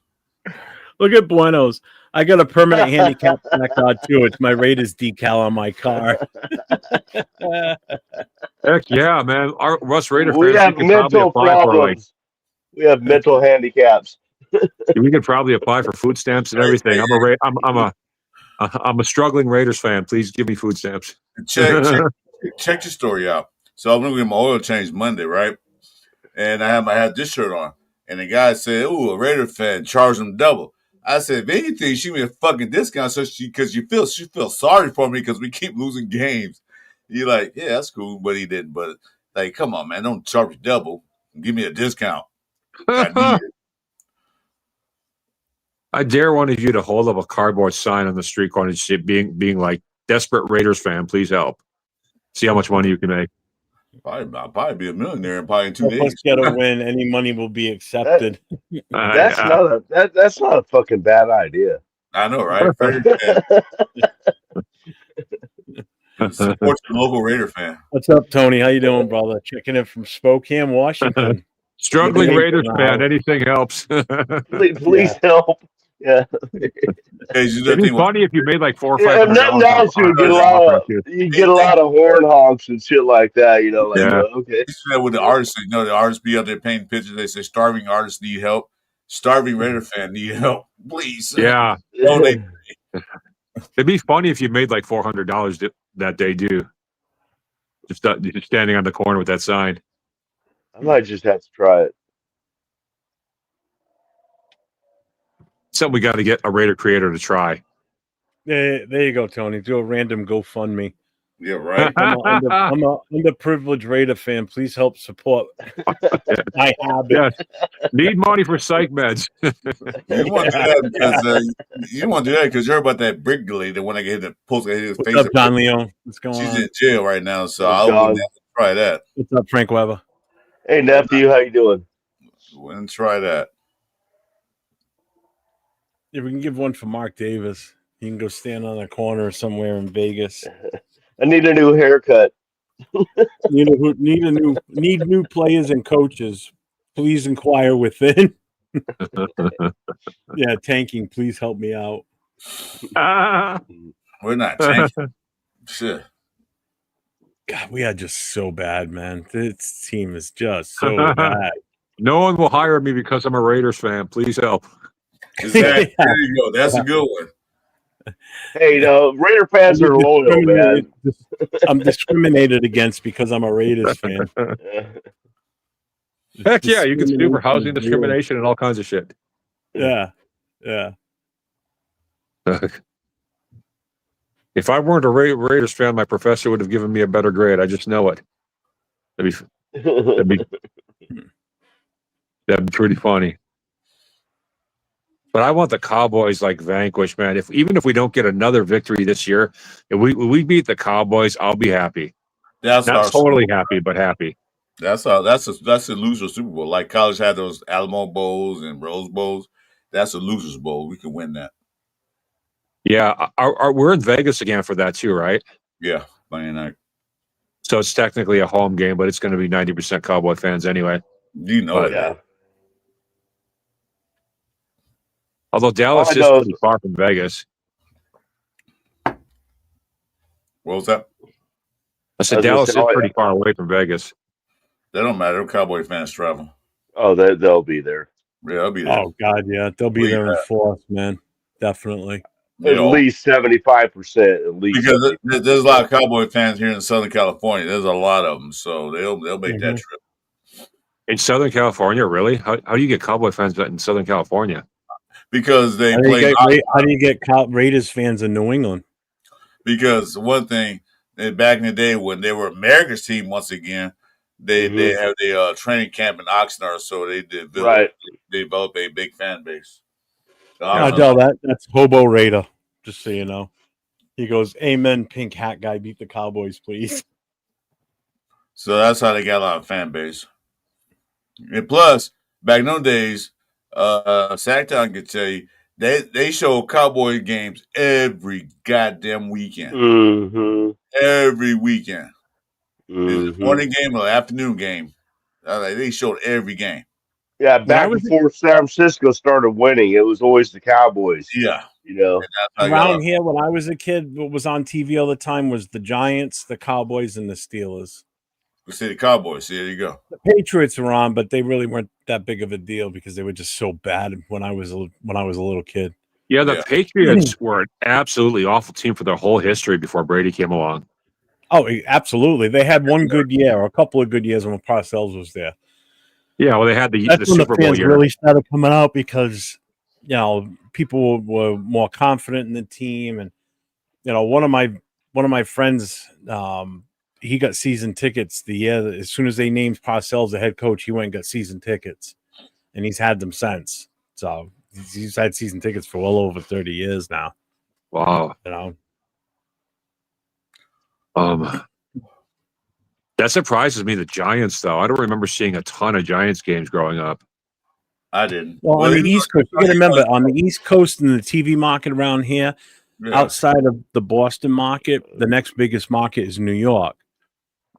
Look at Buenos. I got a permanent handicap placard too. It's my Raiders decal on my car. Heck yeah, man! Our Russ Raider fans, We have mental problems. We have mental handicaps. We could probably apply for food stamps and everything. I'm a struggling Raiders fan. Please give me food stamps. Check your story out. So I'm gonna get my oil change Monday, right? And I had this shirt on, and the guy said, "Ooh, a Raider fan, charge them double." I said, "If anything, she me a fucking discount, so she feels sorry for me because we keep losing games." You're like, "Yeah, that's cool," but he didn't. But like, come on, man, don't charge me double. Give me a discount. I need it. I dare one of you to hold up a cardboard sign on the street corner, being like, "Desperate Raiders fan, please help." See how much money you can make. I'll probably be a millionaire in probably in 2 Help days. us get a win. Any money will be accepted. That's not a fucking bad idea. I know, right? Support your local Raider fan. What's up, Tony? How you doing, brother? Checking in from Spokane, Washington. Struggling Raiders fan, anything helps. Please help. Yeah. It'd be funny if you made like $400 or If $500. nothing else, you get a lot of horn honks and shit like that. You know, like okay. With the artists, the artists be out there painting pictures. They say starving artists need help. Starving Raider fan need help. Please. Yeah. Donate. It'd be funny if you made like $400 that day, too. Just standing on the corner with that sign. I might just have to try it. Something we got to get a Raider creator to try. There you go, Tony. Do a random GoFundMe. Yeah, right. I'm a underprivileged Raider fan. Please help support my habit. Yes. Need money for psych meds. You want to do that because you heard about that brick lady that when I get the post, his What's face. up, John Leon? What's going She's on? in jail right now, so I wouldn't have to try that. What's up, Frank Weber? Hey, nephew, how you doing? Wouldn't try that. If we can give one for Mark Davis, he can go stand on a corner somewhere in Vegas. I need a new haircut. Need new players and coaches. Please inquire within. Yeah, tanking. Please help me out. We're not tanking. Shit. God, we are just so bad, man. This team is just so bad. No one will hire me because I'm a Raiders fan. Please help. Exactly. There you go. That's a good one. Hey, Raider fans are loyal, man. I'm discriminated against because I'm a Raiders fan. Heck yeah, you can sue for housing discrimination and all kinds of shit. Yeah. If I weren't a Raiders fan, my professor would have given me a better grade. I just know it. That'd be pretty funny. But I want the Cowboys like vanquished, man. Even if we don't get another victory this year, if we beat the Cowboys, I'll be happy. That's Not our Super totally Bowl. happy, but happy. That's a loser Super Bowl. Like college had those Alamo Bowls and Rose Bowls. That's a losers bowl. We can win that. Yeah, we're in Vegas again for that too, right? Yeah, Monday night. So it's technically a home game, but it's going to be 90% Cowboy fans anyway. You know But it. Yeah. although Dallas All I is know pretty far from Vegas. What was that? I I said was gonna Dallas say, is pretty far away from Vegas. That don't matter. Cowboy fans travel. they'll be there. Yeah, I'll be there. Oh God, yeah, they'll be Where you there in at? force, man. Definitely. At least 75%. At least Because 75%. there's a lot of Cowboy fans here in Southern California. There's a lot of them, so they'll make that Mhm. trip. In Southern California, really? How do you get Cowboy fans in Southern California? Because they How do you play. get Raiders fans in New England? Because one thing, back in the day when they were America's team, once again, they Mhm. have the training camp in Oxnard, so they Right. develop a big fan base. The Yeah. Oxnard- That's Hobo Raider. Just so you know, he goes, "Amen." Pink hat guy, beat the Cowboys, please. So that's how they got a lot of fan base. And plus, back in those days, Sacktown could tell you they show Cowboy games every goddamn weekend. Mm-hmm. Every weekend. Is it Mm-hmm. morning game or afternoon game? They showed every game. Yeah, When I back was before San Francisco started winning, it was always the Cowboys. Yeah. You know. And that's how you got Around here, when I was a kid, what was on TV all the time was the Giants, the Cowboys, and the Steelers. the City Cowboys. See, there you go. The Patriots were on, but they really weren't that big of a deal because they were just so bad when I was a little kid. Yeah, the Yeah. Patriots were an absolutely awful team for their whole history before Brady came along. Oh, absolutely. They had one good year, or a couple of good years when Parcells was there. Yeah, well, they had the That's when the Super Bowl fans year. really started coming out because, people were more confident in the team. And, one of my friends, he got season tickets the year as soon as they named Parcells the head coach, he went and got season tickets, and he's had them since. So he's had season tickets for well over 30 years now. Wow. That surprises me, the Giants, though. I don't remember seeing a ton of Giants games growing up. I didn't. Well, on the East Coast, you got to remember, on the East Coast and the TV market around here, outside of the Boston market, the next biggest market is New York.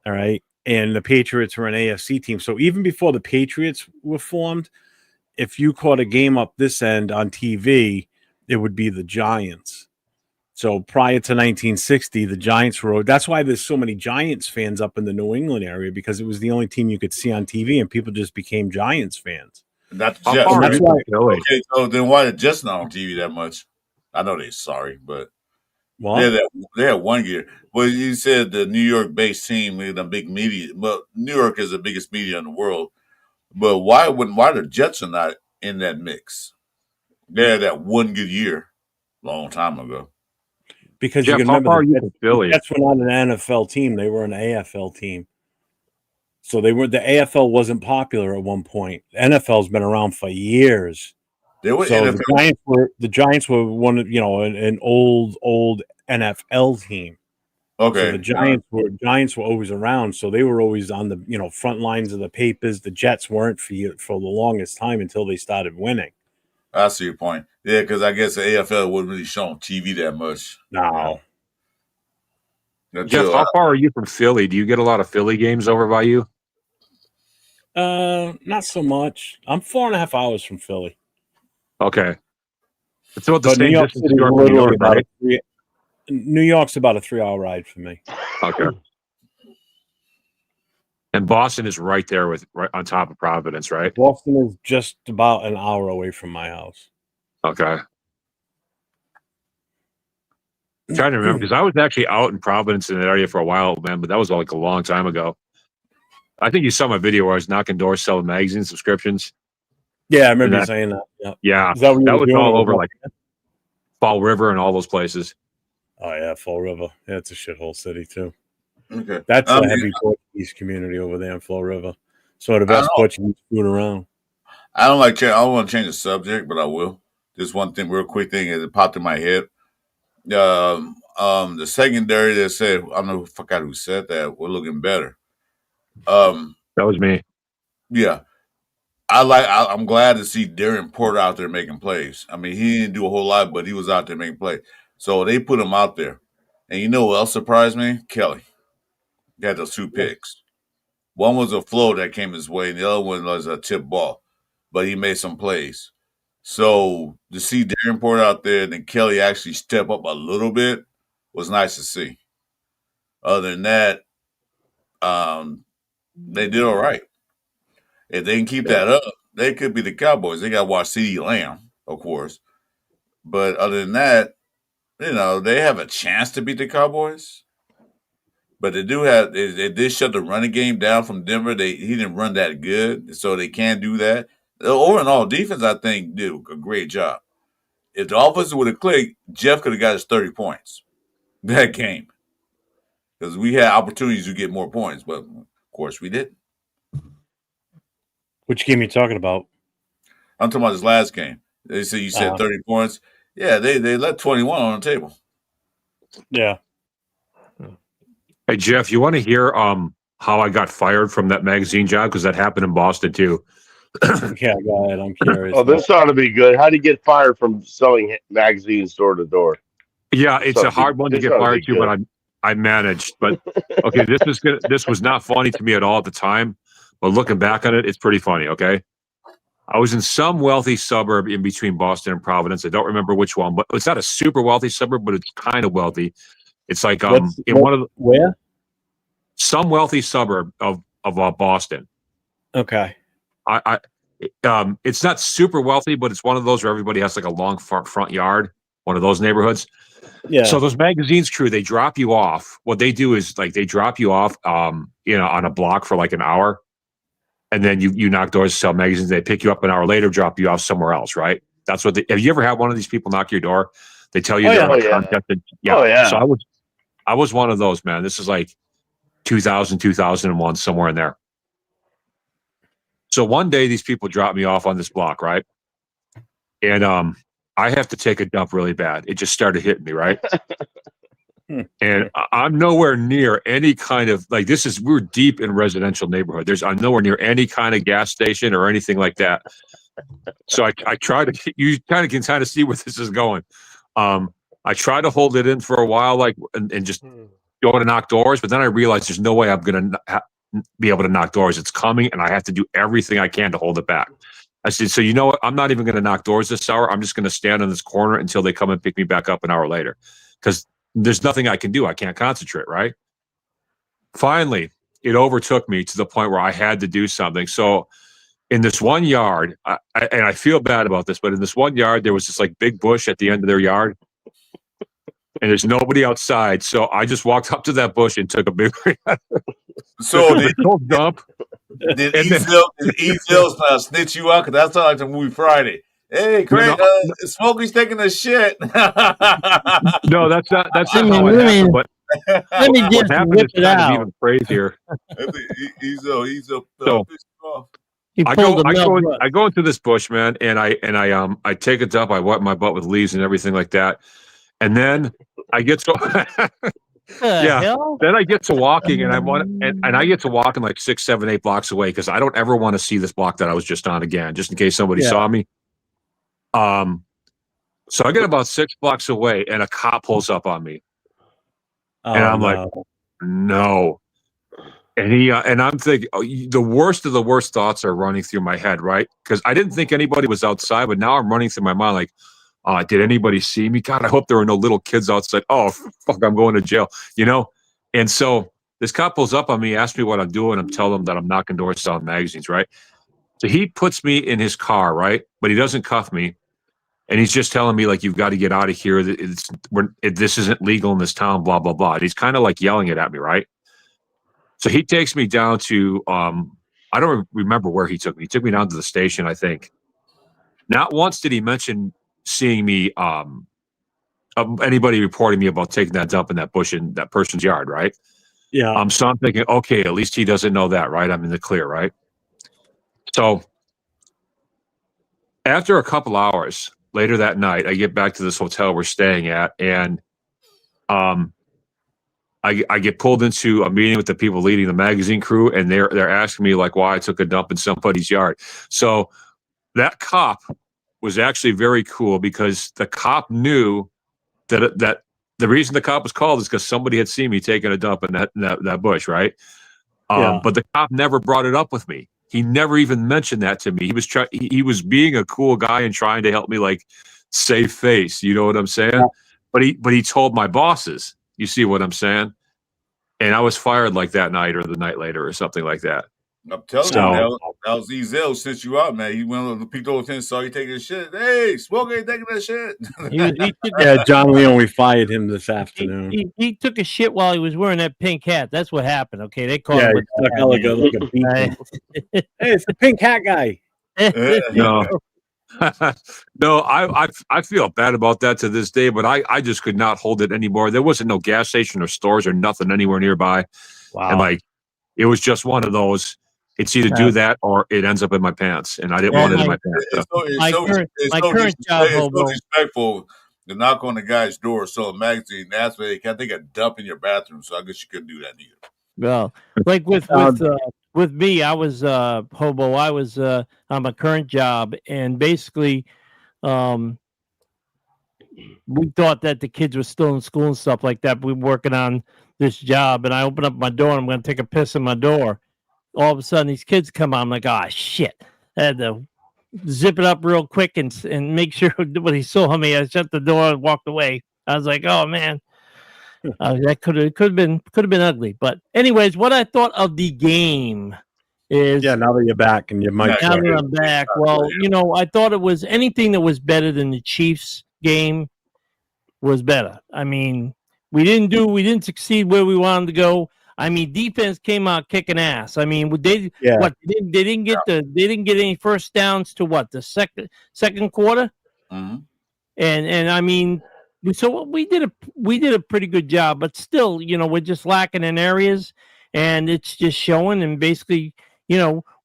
All right. And the Patriots were an AFC team. So even before the Patriots were formed, if you caught a game up this end on TV, it would be the Giants. So prior to 1960, the Giants were. That's why there's so many Giants fans up in the New England area, because it was the only team you could see on TV, and people just became Giants fans. Not the How Jets. far And that's are you why. from Philly? Okay, so then why the Jets not on TV that much? I know they're sorry, but Well, they had one year. Well, you said the New York-based team with a big media. Well, New York is the biggest media in the world. But why the Jets are not in that mix? They had that one good year long time ago. because Jeff, you can how remember far are you the from Philly? Jets were not an NFL team; they were an AFL team. So the AFL wasn't popular at one point. The NFL's been around for years. They were So NFL. the Giants were one of an old NFL team. Okay. So the Giants were always around. So they were always on the front lines of the papers. The Jets weren't for the longest time until they started winning. I see your point. Yeah, because I guess the AFL wasn't really shown on TV that much. No. Jeff, how far are you from Philly? Do you get a lot of Philly games over by you? Not so much. I'm 4.5 hours from Philly. Okay. It's about the But same New York distance City you are is from New literally York, about right? New York's about a 3-hour ride for me. Okay. And Boston is right there right on top of Providence, right? Boston is just about an hour away from my house. Okay. I'm trying to remember because I was actually out in Providence in that area for a while, man, but that was like a long time ago. I think you saw my video where I was knocking doors selling magazine subscriptions. Yeah, I remember you saying that. Yeah. Yeah. Is that what you were was doing? all over like Fall River and all those places. Oh yeah, Fall River. Yeah, it's a shithole city too. Okay. That's a heavy Portuguese community over there in Fall River. So the best Portuguese food around. I don't want to change the subject, but I will. Just one thing, real quick thing, that popped in my head. The secondary that said, I don't know, forgot who said that. We're looking better. That was me. Yeah, I'm glad to see Darren Porter out there making plays. I mean, he didn't do a whole lot, but he was out there making plays. So they put him out there. And you know what else surprised me? Kelly. He had those 2 picks. One was a flow that came his way, and the other one was a tip ball. But he made some plays. So to see Darren Porter out there and then Kelly actually step up a little bit was nice to see. Other than that, they did all right. If they can keep that up, they could be the Cowboys. They got to watch CeeDee Lamb, of course. But other than that, they have a chance to beat the Cowboys. But they did shut the running game down from Denver. He didn't run that good, so they can do that. Overall, defense, I think, did a great job. If the offense would have clicked, Jeff could have got his 30 points that game. Because we had opportunities to get more points, but of course we didn't. Which game are you talking about? I'm talking about this last game. They said you said 30 points. Yeah, they let 21 on the table. Yeah. Hey, Jeff, you want to hear how I got fired from that magazine job? Because that happened in Boston, too. Yeah, go ahead. I'm curious. Oh, this ought to be good. How do you get fired from selling magazines door to door? Yeah, it's a hard one to get fired to, but I managed. But okay, this was not funny to me at all at the time. But looking back on it, it's pretty funny, okay? I was in some wealthy suburb in between Boston and Providence. I don't remember which one, but it's not a super wealthy suburb, but it's kind of wealthy. It's like where? Some wealthy suburb of Boston. Okay. It's not super wealthy, but it's one of those where everybody has like a long front yard, one of those neighborhoods. Yeah. So those magazines crew, they drop you off. What they do is like they drop you off on a block for like an hour. And then you knock doors to sell magazines. They pick you up an hour later, drop you off somewhere else, right? That's what have you ever had one of these people knock your door? They tell you they're on a contest. Yeah. Oh, yeah. So I was one of those, man. This is like 2000, 2001, somewhere in there. So one day these people drop me off on this block, right? And I have to take a dump really bad. It just started hitting me, right? And I'm nowhere near any kind of we're deep in residential neighborhood. I'm nowhere near any kind of gas station or anything like that. So I try to, you kind of can see where this is going. I try to hold it in for a while, and just go to knock doors, but then I realized there's no way I'm going to be able to knock doors. It's coming, and I have to do everything I can to hold it back. I said, so you know what? I'm not even going to knock doors this hour. I'm just going to stand in this corner until they come and pick me back up an hour later, because there's nothing I can do. I can't concentrate, right? Finally, it overtook me to the point where I had to do something. So in this one yard, and I feel bad about this, but in this one yard, there was this like big bush at the end of their yard, and there's nobody outside. So I just walked up to that bush and took a big So did dump. Did Ezel's snitch you out? Because that's like the movie Friday. Hey, Craig, Smokey's taking a shit. No, that's not how it happened. But let me just whip it out. Even crazier. Ezel. I go into this bush, man, and I take a dump. I wipe my butt with leaves and everything like that, and then I get to Then I get to walking, and I get to walking like 6, 7, 8 blocks away because I don't ever want to see this block that I was just on again, just in case somebody saw me. So I get about 6 blocks away, and a cop pulls up on me, and I'm like, no. And and I'm thinking, the worst of the worst thoughts are running through my head, right? Because I didn't think anybody was outside, but now I'm running through my mind like, did anybody see me? God, I hope there were no little kids outside. Oh, fuck, I'm going to jail, And so this cop pulls up on me, asks me what I'm doing. I'm telling him that I'm knocking doors, selling magazines, right? So he puts me in his car, right? But he doesn't cuff me. And he's just telling me, like, you've got to get out of here. This isn't legal in this town, blah, blah, blah. And he's kind of like yelling it at me, right? So he takes me down to, I don't remember where he took me. He took me down to the station, I think. Not once did he mention seeing me, anybody reporting me about taking that dump in that bush in that person's yard, right? Yeah. So I'm thinking, okay, at least he doesn't know that, right? I'm in the clear, right? So after a couple hours, later that night, I get back to this hotel we're staying at, and I get pulled into a meeting with the people leading the magazine crew, and they're asking me like why I took a dump in somebody's yard. So that cop was actually very cool because the cop knew that the reason the cop was called is because somebody had seen me taking a dump in that bush, right? But the cop never brought it up with me. He never even mentioned that to me. He was being a cool guy and trying to help me like save face. You know what I'm saying? Yeah. But he told my bosses. You see what I'm saying? And I was fired like that night or the night later or something like that. I'm telling you, that was Ezel sent you out, man. He went on the peeked over and saw you taking the shit. Hey, Smoke ain't taking that shit. Yeah, John Leon, we fired him this afternoon. He took a shit while he was wearing that pink hat. That's what happened. Okay, they called him. Like a beacon. Hey, it's the pink hat guy. No. No, I feel bad about that to this day, but I just could not hold it anymore. There wasn't no gas station or stores or nothing anywhere nearby. Wow. And like it was just one of those. It's either do that or it ends up in my pants, and I didn't want it in my pants. It's so disrespectful to knock on the guy's door, sell a magazine, and ask me, "Can I take a dump in your bathroom?" So I guess you couldn't do that either. Well, like with me, I was hobo. I was on my current job, and basically, we thought that the kids were still in school and stuff like that. We were working on this job, and I open up my door, and I'm going to take a piss in my door. All of a sudden, these kids come out. I'm like, oh, shit. I had to zip it up real quick and make sure nobody saw me. I shut the door and walked away. I was like, oh, man. That could have been ugly. But anyways, what I thought of the game is... Yeah, now that you're back and you might... Now that I'm back, well, I thought it was anything that was better than the Chiefs game was better. I mean, we didn't succeed where we wanted to go. I mean, defense came out kicking ass. I mean, they didn't get any first downs to what, the second quarter, and I mean, so we did a pretty good job, but still, we're just lacking in areas, and it's just showing. And basically,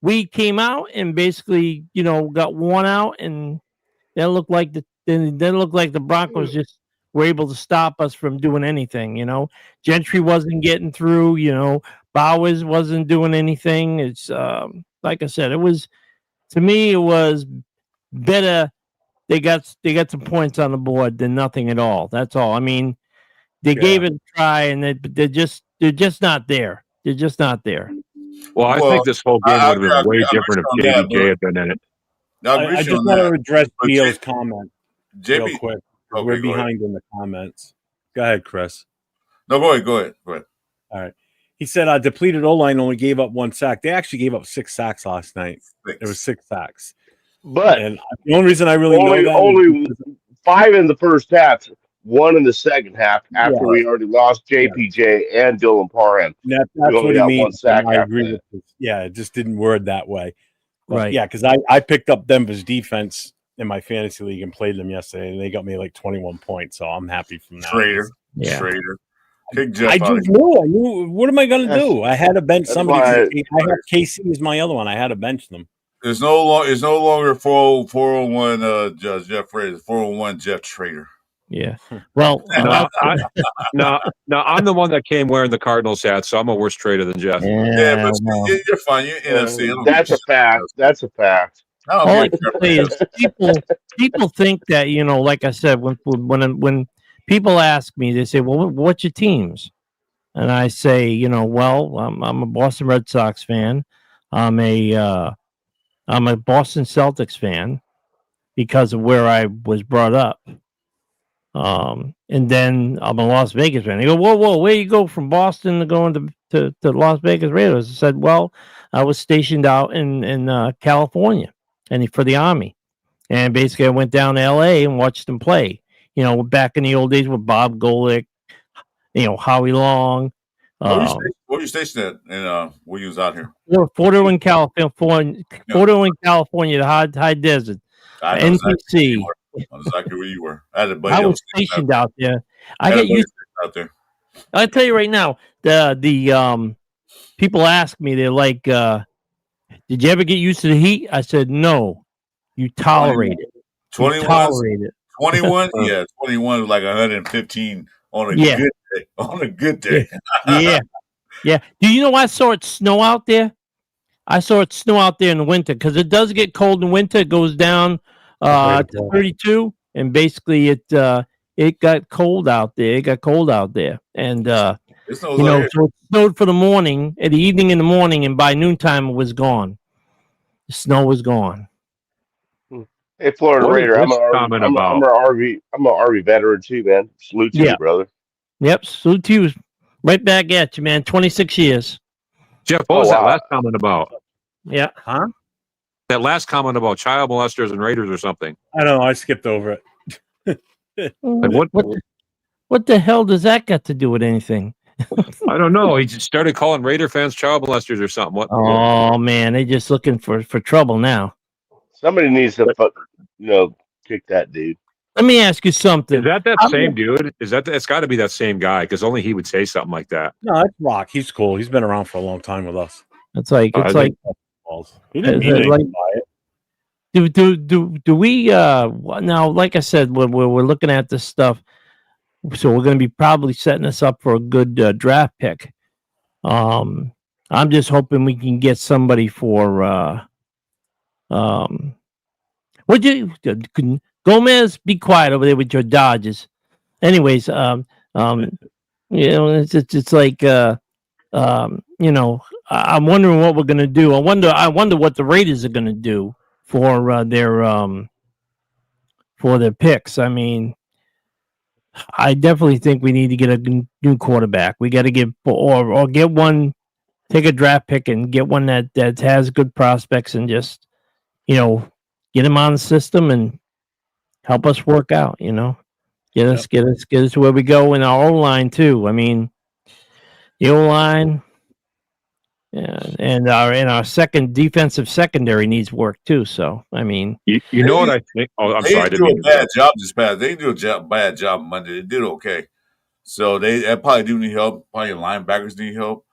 we came out and basically, got worn out, and that looked like the Broncos just were able to stop us from doing anything. Gentry wasn't getting through. Bowers wasn't doing anything. It's like I said, to me it was better. They got some points on the board than nothing at all. That's all. I mean, they gave it a try, and they're just not there. They're just not there. Well, I think this whole game would have been way different if JBJ had been in it. I just want to address Beal's comment real quick. Okay, we're behind in the comments. Go ahead, Chris. No, go ahead. All right. He said depleted O-line only gave up 1 sack. They actually gave up 6 sacks last night. There was 6 sacks. But the only reason I really know that only 5 in the first half, 1 in the second half after we already lost JPJ and Dylan Parham. That's what he means. I agree with this. Yeah, it just didn't word that way. But, right. Yeah, because I picked up Denver's defense in my fantasy league and played them yesterday, and they got me like 21 points, so I'm happy from that. Traitor. I just knew. What am I going to do? I had to bench somebody. I have KC as my other one. I had to bench them. It's no longer 401 Jeff Fraser. 401 Jeff Trader. Yeah. Well, no, I'm the one that came wearing the Cardinals hat, so I'm a worse trader than Jeff. Yeah, but you're fine. You're NFC. That's a fact. That's a fact. All I can say is people think that, like I said, when people ask me, they say, well, what's your teams? And I say, well, I'm a Boston Red Sox fan. I'm a Boston Celtics fan because of where I was brought up. And then I'm a Las Vegas fan. They go, whoa, where you go from Boston to going to Las Vegas Raiders? I said, well, I was stationed out in California and for the Army. And basically I went down to LA and watched them play. Back in the old days with Bob Golick, Howie Long. Where were you stationed at? And where you was out here? Fort Irwin, California. The high desert. NBC. Exactly where you were. I was stationed out there. I get used out there. I'll tell you right now, the people ask me, they're like, did you ever get used to the heat? I said, no, you tolerate it. 21, tolerate it. 21, yeah, 21 was like 115 on a Yeah. good day. On a good Yeah. day. Yeah. Yeah. Do you know I saw it snow out there? I saw it snow out there in the winter because it does get cold in winter. It goes down to 32, and basically it got cold out there. It got cold out there, and It snows you out know, here. so it snowed for the morning, at the evening in the morning, and by noontime it was gone. The snow was gone. Hey, Florida What is Raider, this comment about? I'm an RV veteran too, man. Salute to Yeah. you, brother. Yep. Salute to you. Right back at you, man. 26 years. Jeff, what was that last comment about? Yeah. Huh? That last comment about child molesters and raiders or something. I don't know. I skipped over it. Like What the hell does that got to do with anything? I don't know. He just started calling Raider fans child molesters or something. What? Oh man, they just looking for trouble now. Somebody needs to, kick that dude. Let me ask you something. Is that same dude? Is that it's got to be that same guy because only he would say something like that. No, it's Rock. He's cool. He's been around for a long time with us. It's like He didn't mean anything by it. do we now? Like I said, we're looking at this stuff, so we're going to be probably setting us up for a good draft pick. I'm just hoping we can get somebody for would you Gomez, be quiet over there with your Dodgers. Anyways, you know, it's like you know, I'm wondering what we're gonna do. I wonder what the Raiders are gonna do for their picks. I mean, I definitely think we need to get a new quarterback. We got to get or get one, take a draft pick and get one that has good prospects and just, you know, get him on the system and help us work out. You know, get us to where we go in our O line too. I mean, the O line. Yeah, and our second defensive secondary needs work too. So I mean, you know what I think? Oh, I'm They sorry. didn't do a bad job this past. They didn't do a bad job Monday. They did okay. So they probably do need help. Probably linebackers need help.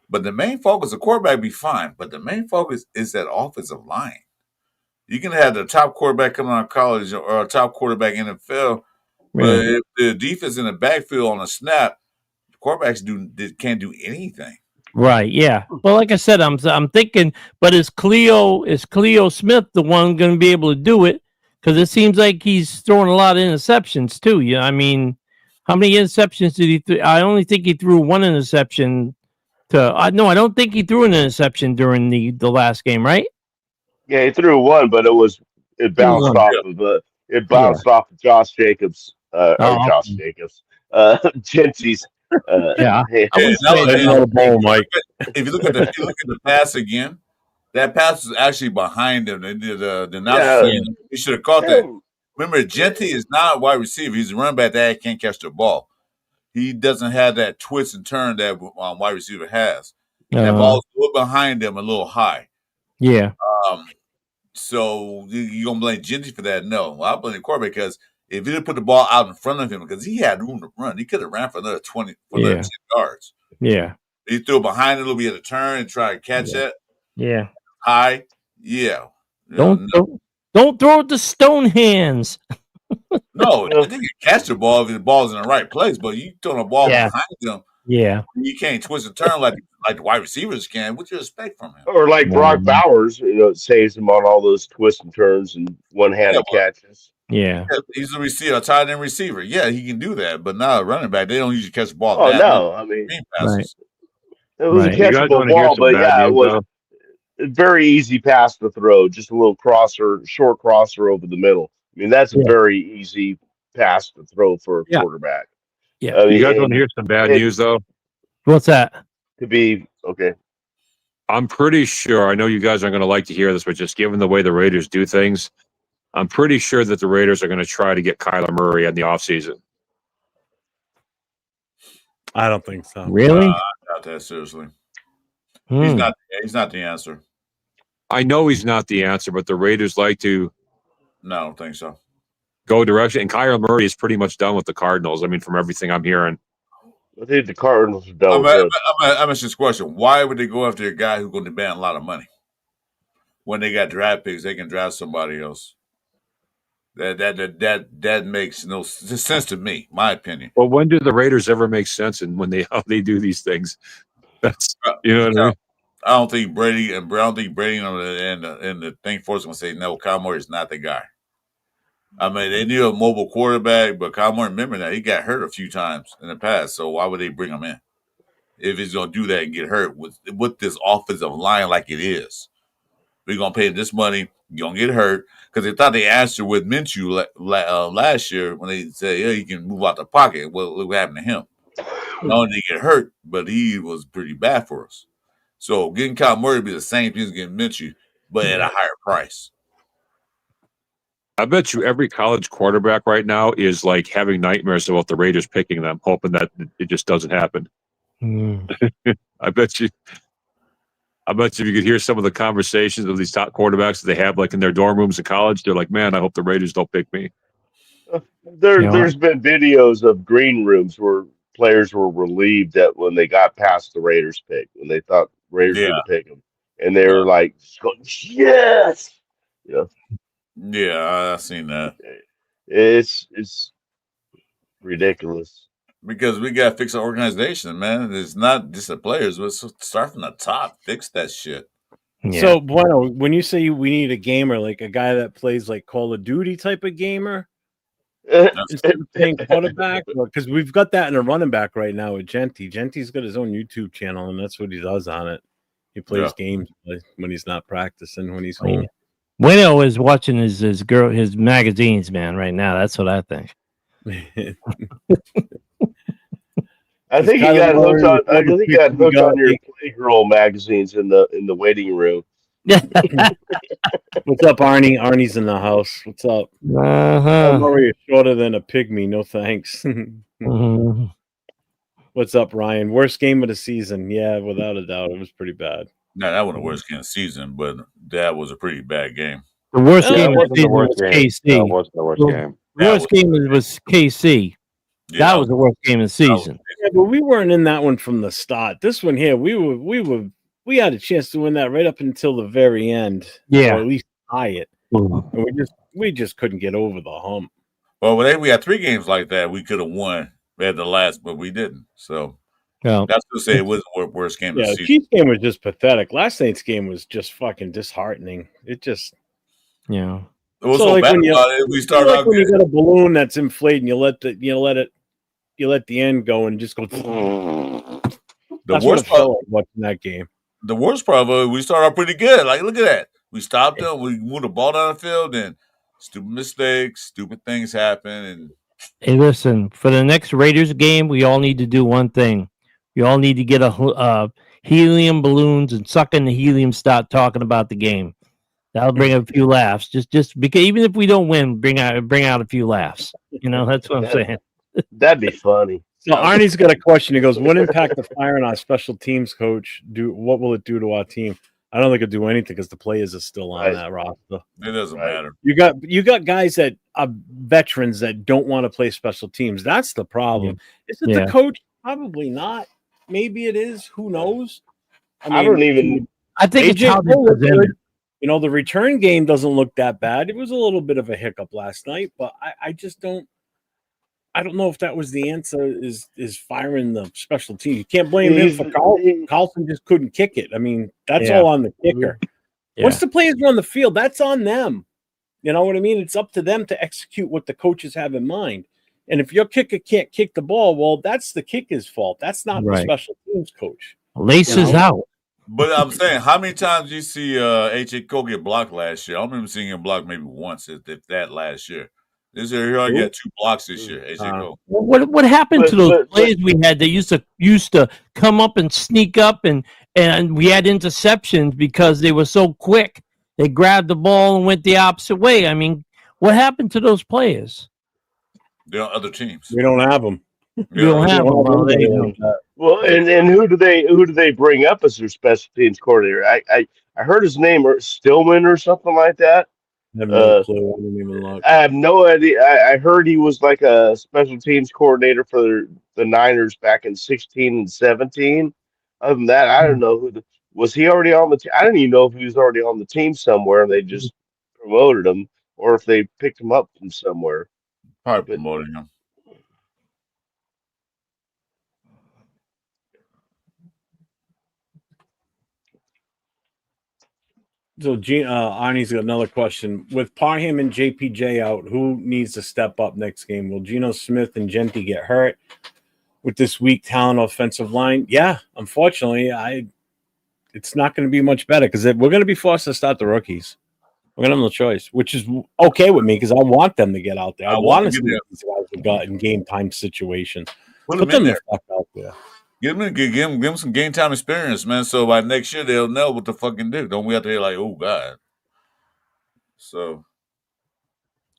But the main focus, the quarterback be fine. But the main focus is that offensive line. You can have the top quarterback coming out of college or a top quarterback in the NFL, but if the defense in the backfield on a snap, quarterbacks can't do anything. right? Yeah. Well, like I said, I'm thinking, but is Cleo Smith the one going to be able to do it? Because it seems like he's throwing a lot of interceptions too. Yeah. I mean, how many interceptions did he throw? I only think he threw one interception. No, I don't think he threw an interception during the last game, right? Yeah, he threw one, but it bounced off of Josh Jacobs, Josh Jacobs, Genty's. Yeah. If you look at the pass again, that pass was actually behind him. They did not see him. He should have caught that. Remember, Genty is not a wide receiver. He's a running back that can't catch the ball. He doesn't have that twist and turn that wide receiver has. That ball's a little behind him, a little high. Yeah. So you gonna blame Genty for that? No, well, I blame the quarterback because if he didn't put the ball out in front of him, because he had room to run, he could have ran for another 10 yards. Yeah. He threw behind a little bit of a turn and try to catch that. Yeah. High. Yeah. Don't throw it to stone hands. No, I think you catch the ball if the ball's in the right place, but you throw the ball behind him. Yeah. You can't twist and turn like the wide receivers can. What you expect from him? Or like Brock Bowers, saves him on all those twists and turns and one-handed catches. Yeah. He's a receiver, a tight end receiver. Yeah, he can do that, but not a running back. They don't usually catch the ball. Oh, no. I mean, passes. It was a catchable ball, but it was a very easy pass to throw. Just a little short crosser over the middle. I mean, that's a very easy pass to throw for a quarterback. Yeah. You guys want to hear some bad news, though? What's that? To be okay. I'm pretty sure. I know you guys aren't going to like to hear this, but just given the way the Raiders do things, I'm pretty sure that the Raiders are going to try to get Kyler Murray in the offseason. I don't think so. Really? I doubt that seriously. He's not the answer. I know he's not the answer, but the Raiders like to. No, I don't think so. Go direction, and Kyler Murray is pretty much done with the Cardinals. I mean, from everything I'm hearing. I think the Cardinals are done. I'm asking this question: why would they go after a guy who's going to demand a lot of money? When they got draft picks, they can draft somebody else. That makes no sense to me. My opinion. Well, when do the Raiders ever make sense, and when how they do these things? That's you know what I mean. I don't think Brady and the thing force gonna say no. Kyle Murray is not the guy. I mean, they need a mobile quarterback, but Kyle Murray, remember that he got hurt a few times in the past. So why would they bring him in if he's gonna do that and get hurt with this offensive line like it is? We're gonna pay him this money. You're gonna get hurt because they thought they answered with Minshew last year when they said, "Yeah, he can move out the pocket." Well, look what happened to him. Not only did he get hurt, but he was pretty bad for us. So getting Kyle Murray would be the same thing as getting Minshew, but at a higher price. I bet you every college quarterback right now is like having nightmares about the Raiders picking them, hoping that it just doesn't happen. I bet you if you could hear some of the conversations of these top quarterbacks that they have like in their dorm rooms in college, they're like, man, I hope the Raiders don't pick me. There's been videos of green rooms where players were relieved that when they got past the Raiders pick, when they thought Raiders Yeah. were to pick them, and they were like, yes, Yeah, I've seen that. It's ridiculous. Because we got to fix our organization, man. It's not just the players. Let's start from the top. Fix that shit. Yeah. So, Bueno, when you say we need a gamer, like a guy that plays like Call of Duty type of gamer, instead of playing quarterback, because we've got that in a running back right now with Genty. Genty's got his own YouTube channel, and that's what he does on it. He plays games when he's not practicing, when he's home. Bueno is watching his magazines, man, right now. That's what I think. I think he got hooked on. I think he got hooked on your Playgirl magazines in the waiting room. What's up, Arnie? Arnie's in the house. What's up? I'm already shorter than a pygmy. No thanks. What's up, Ryan? Worst game of the season? Yeah, without a doubt, it was pretty bad. No, that wasn't the worst game of the season, but that was a pretty bad game. The worst game of the season was KC. That wasn't the worst game. The worst game was KC. That was the worst game of the season. Yeah, but we weren't in that one from the start. This one here, we had a chance to win that right up until the very end. Yeah, or at least tie it. And we just couldn't get over the hump. Well, we had 3 games like that. We could have won at the last, but we didn't. So that's to say it wasn't the worst game of the season. The Chiefs game was just pathetic. Last night's game was just fucking disheartening. It just It was so bad about it. We started out when you got a balloon that's inflated and you let the end go and just go. That's what it felt like watching that game. The worst part of it, we started out pretty good. Like, look at that. We stopped them. We moved the ball down the field, and stupid mistakes, stupid things happen. And hey, listen, for the next Raiders game, we all need to do one thing. We all need to get a helium balloons and suck in the helium. Start talking about the game. That'll bring a few laughs. Just because even if we don't win, bring out a few laughs. You know, that's what I'm saying. That'd be funny. So Arnie's got a question. He goes, "What impact the firing our special teams coach do? What will it do to our team?" I don't think it'll do anything because the players are still on that roster. It doesn't matter. You got guys that are veterans that don't want to play special teams. That's the problem. Is it the coach? Probably not. Maybe it is. Who knows? I think it's how they present it. You know, the return game doesn't look that bad. It was a little bit of a hiccup last night, but I just don't. I don't know if that was the answer. Is firing the special team? You can't blame him for Carlson. Carlson just couldn't kick it. I mean, that's all on the kicker. Once the players are on the field, that's on them. You know what I mean? It's up to them to execute what the coaches have in mind. And if your kicker can't kick the ball, well, that's the kicker's fault. That's not the special teams coach. Laces out. But I'm saying, how many times you see AJ Cole get blocked last year? I remember seeing him blocked maybe once, if that last year. This year, he got 2 blocks this year. AJ Cole. What happened to those players we had that used to come up and sneak up and we had interceptions because they were so quick. They grabbed the ball and went the opposite way. I mean, what happened to those players? They're on other teams. We don't have them. We don't have them. Well, and who do they bring up as their special teams coordinator? I heard his name, or Stillman or something like that. I have no clue. I didn't even look. I have no idea. I heard he was like a special teams coordinator for the Niners back in 16 and 17. Other than that, I don't know was he already on the team? I didn't even know if he was already on the team somewhere and they just promoted him. or if they picked him up from somewhere. Probably But promoting him. So, Arnie's got another question. With Parham and JPJ out, who needs to step up next game? Will Geno Smith and Genty get hurt with this weak talent offensive line? Yeah, unfortunately, it's not going to be much better because we're going to be forced to start the rookies. We're going to have no choice, which is okay with me because I want them to get out there. I want to see these guys who got in game time situations. Put them in there. The fuck out there. Give them some game time experience, man. So by next year they'll know what to fucking do. Don't we have to hear like, oh God. So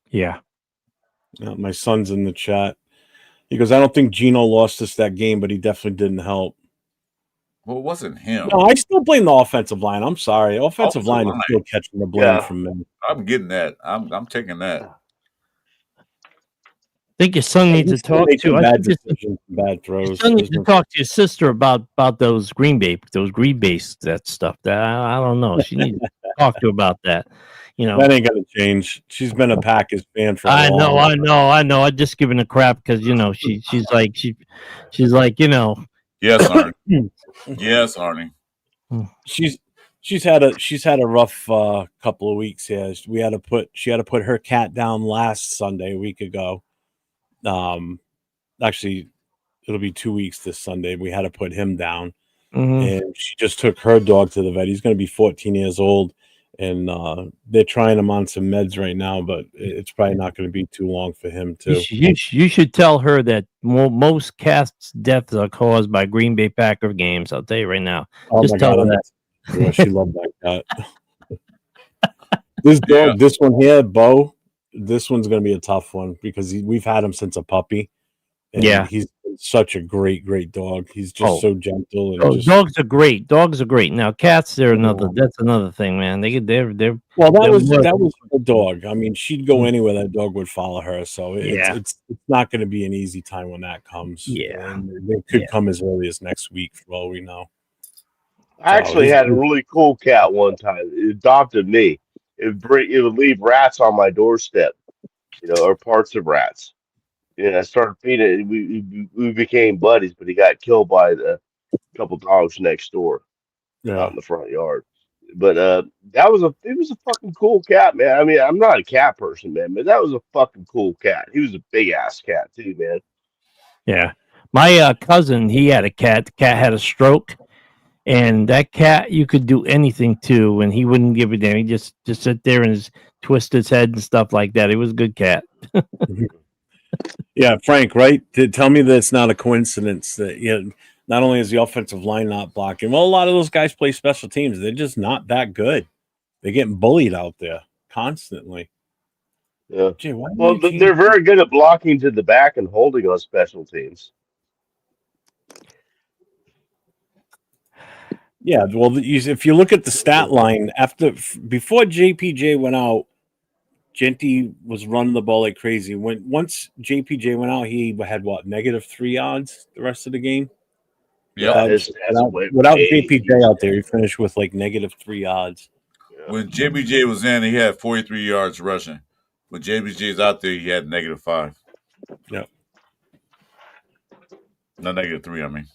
yeah. My son's in the chat. He goes, I don't think Geno lost us that game, but he definitely didn't help. Well, it wasn't him. No, I still blame the offensive line. I'm sorry. Offensive line is still catching the blame from me. I'm getting that. I'm taking that. I think your son needs to talk to bad decisions, bad throws. Your son needs to talk to your sister about those Green Bay that stuff. That I don't know. She needs to talk to about that. You know, that ain't gonna change. She's been a Packers fan for. I know. I'm just giving a crap because she's like you know. Yes, Arnie. Yes, Arnie. She's had a rough couple of weeks here. She had to put her cat down last Sunday, a week ago. Actually, it'll be 2 weeks this Sunday. We had to put him down, and she just took her dog to the vet. He's going to be 14 years old, and they're trying him on some meds right now, but it's probably not going to be too long for him too. You should tell her that most cats' deaths are caused by Green Bay Packer games. I'll tell you right now. Oh just my tell God, her that. Yeah, she loved that cat. This dog, this one here, Bo. This one's going to be a tough one because we've had him since a puppy. And he's such a great dog. He's just so gentle. And dogs are great. Dogs are great. Now cats, that's another thing, man. They're well. That was the dog. I mean, she'd go anywhere that dog would follow her. So it's not going to be an easy time when that comes. Yeah, and it could come as early as next week for all we know. I actually had a really cool cat one time. It adopted me. It would leave rats on my doorstep, or parts of rats. I started feeding it. We became buddies, but he got killed by a couple dogs next door out in the front yard. But it was a fucking cool cat, man. I mean, I'm not a cat person, man, but that was a fucking cool cat. He was a big ass cat too, man. Yeah, my cousin, he had a cat. The cat had a stroke. And that cat, you could do anything to, and he wouldn't give a damn. He just sit there and twist his head and stuff like that. He was a good cat. Yeah, Frank, right? Tell me that it's not a coincidence that not only is the offensive line not blocking, well, a lot of those guys play special teams. They're just not that good. They're getting bullied out there constantly. Yeah. Gee, they're very good at blocking to the back and holding on special teams. Yeah, well, if you look at the stat line before JPJ went out, Genty was running the ball like crazy. Once JPJ went out, he had -3 yards the rest of the game. Yeah, without JPJ out there, he finished with like -3 yards. When JPJ was in, he had 43 yards rushing. When JPJ's out there, he had -5. Yeah, not -3. I mean.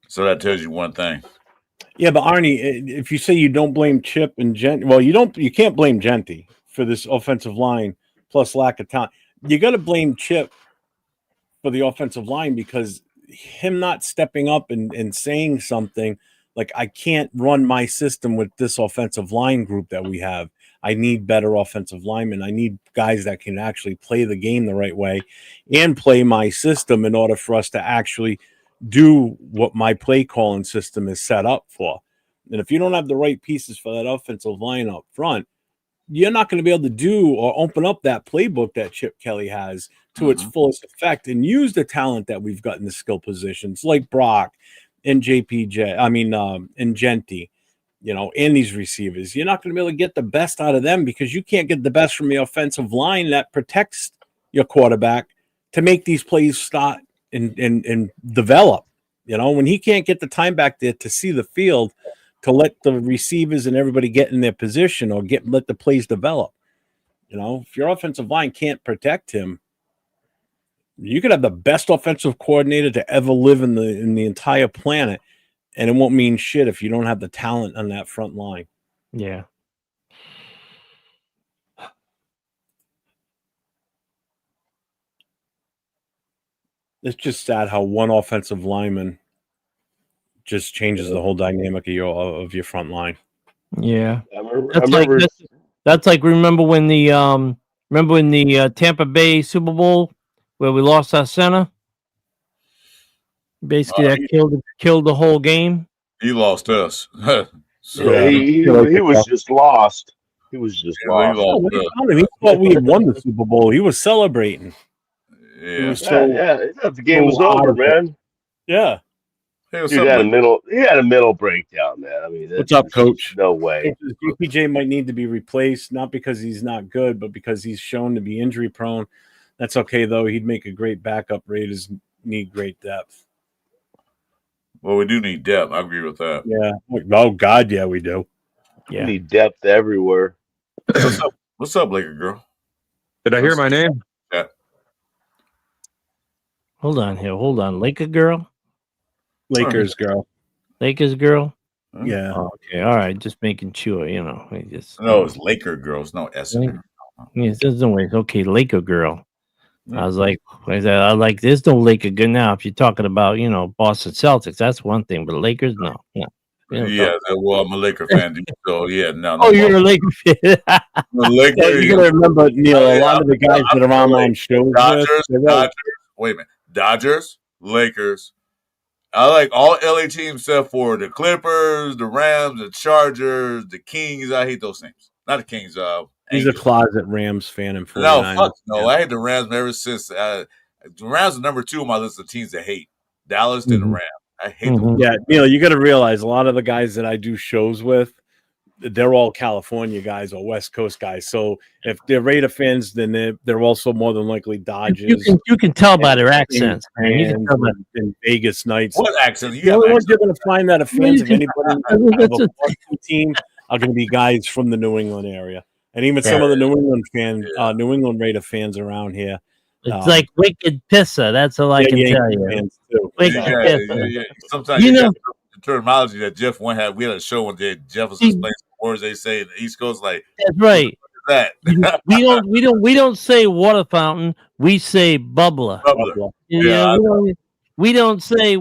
So that tells you one thing. Yeah, but Arnie, if you say you don't blame Chip and Genty, well, you can't blame Genty for this offensive line plus lack of talent. You got to blame Chip for the offensive line because him not stepping up and saying something like, I can't run my system with this offensive line group that we have. I need better offensive linemen. I need guys that can actually play the game the right way and play my system in order for us to actually do what my play calling system is set up for. And if you don't have the right pieces for that offensive line up front, you're not going to be able to do or open up that playbook that Chip Kelly has to its fullest effect and use the talent that we've got in the skill positions like Brock and JPJ. I mean, and Genty, and these receivers. You're not going to be able to get the best out of them because you can't get the best from the offensive line that protects your quarterback to make these plays start and develop. When he can't get the time back there to see the field, to let the receivers and everybody get in their position or let the plays develop. You know, if your offensive line can't protect him, you could have the best offensive coordinator to ever live in the entire planet, and it won't mean shit if you don't have the talent on that front line. Yeah. It's just sad how one offensive lineman just changes the whole dynamic of your front line. Yeah. I remember. That's like remember when the Tampa Bay Super Bowl where we lost our center? Basically, that killed the whole game. He lost us. So Yeah, he was just lost. He was just lost. He thought we had won the Super Bowl. He was celebrating. Yeah, he was so, the game was over, man. Yeah, dude had a mental breakdown, man. I mean, what's up, Coach? No way. JPJ might need to be replaced, not because he's not good, but because he's shown to be injury prone. That's okay though. He'd make a great backup. Raiders need great depth. Well, we do need depth. I agree with that. Yeah. Oh God, yeah, we do. Yeah. We need depth everywhere. What's up, Laker girl? Did I hear my name? Yeah. Hold on here. Hold on. Laker girl? Lakers girl. Lakers girl? Yeah. Oh, okay. All right. Just making sure, you know. No, it's Laker girls. No S. Yes, there's no way. Okay, Laker girl. I was like, there's no Laker good now. If you're talking about, you know, Boston Celtics, that's one thing, but Lakers, no. Yeah, well, I'm a Laker fan, dude, so yeah, no. Oh, you're a Laker fan. You gotta remember, Neil, a lot of the guys that are on shows. Dodgers, wait a minute. Dodgers, Lakers. I like all LA teams except for the Clippers, the Rams, the Chargers, the Kings. I hate those teams. Not the Kings. He's a closet Rams fan and 49ers. No, fuck no. I hate the Rams ever since. The Rams are number 2 on my list of teams that hate. Dallas and the Rams. I hate them. Yeah, Neil, you got to realize a lot of the guys that I do shows with, they're all California guys or West Coast guys. So if they're Raider fans, then they're also more than likely Dodgers. You can tell by their accents. You can tell by in Vegas nights. What accent? The only ones you're going to find that are fans of anybody of a team are going to be guys from the New England area. And even some of the New England Raider fans around here. It's like wicked pisser. That's all I can tell you. Wicked pisser. Sometimes you know the terminology that Jeff we had a show one day. Jeff was explaining some words they say in the East Coast. Like that's right. That we don't say water fountain. We say bubbler. Yeah. We don't say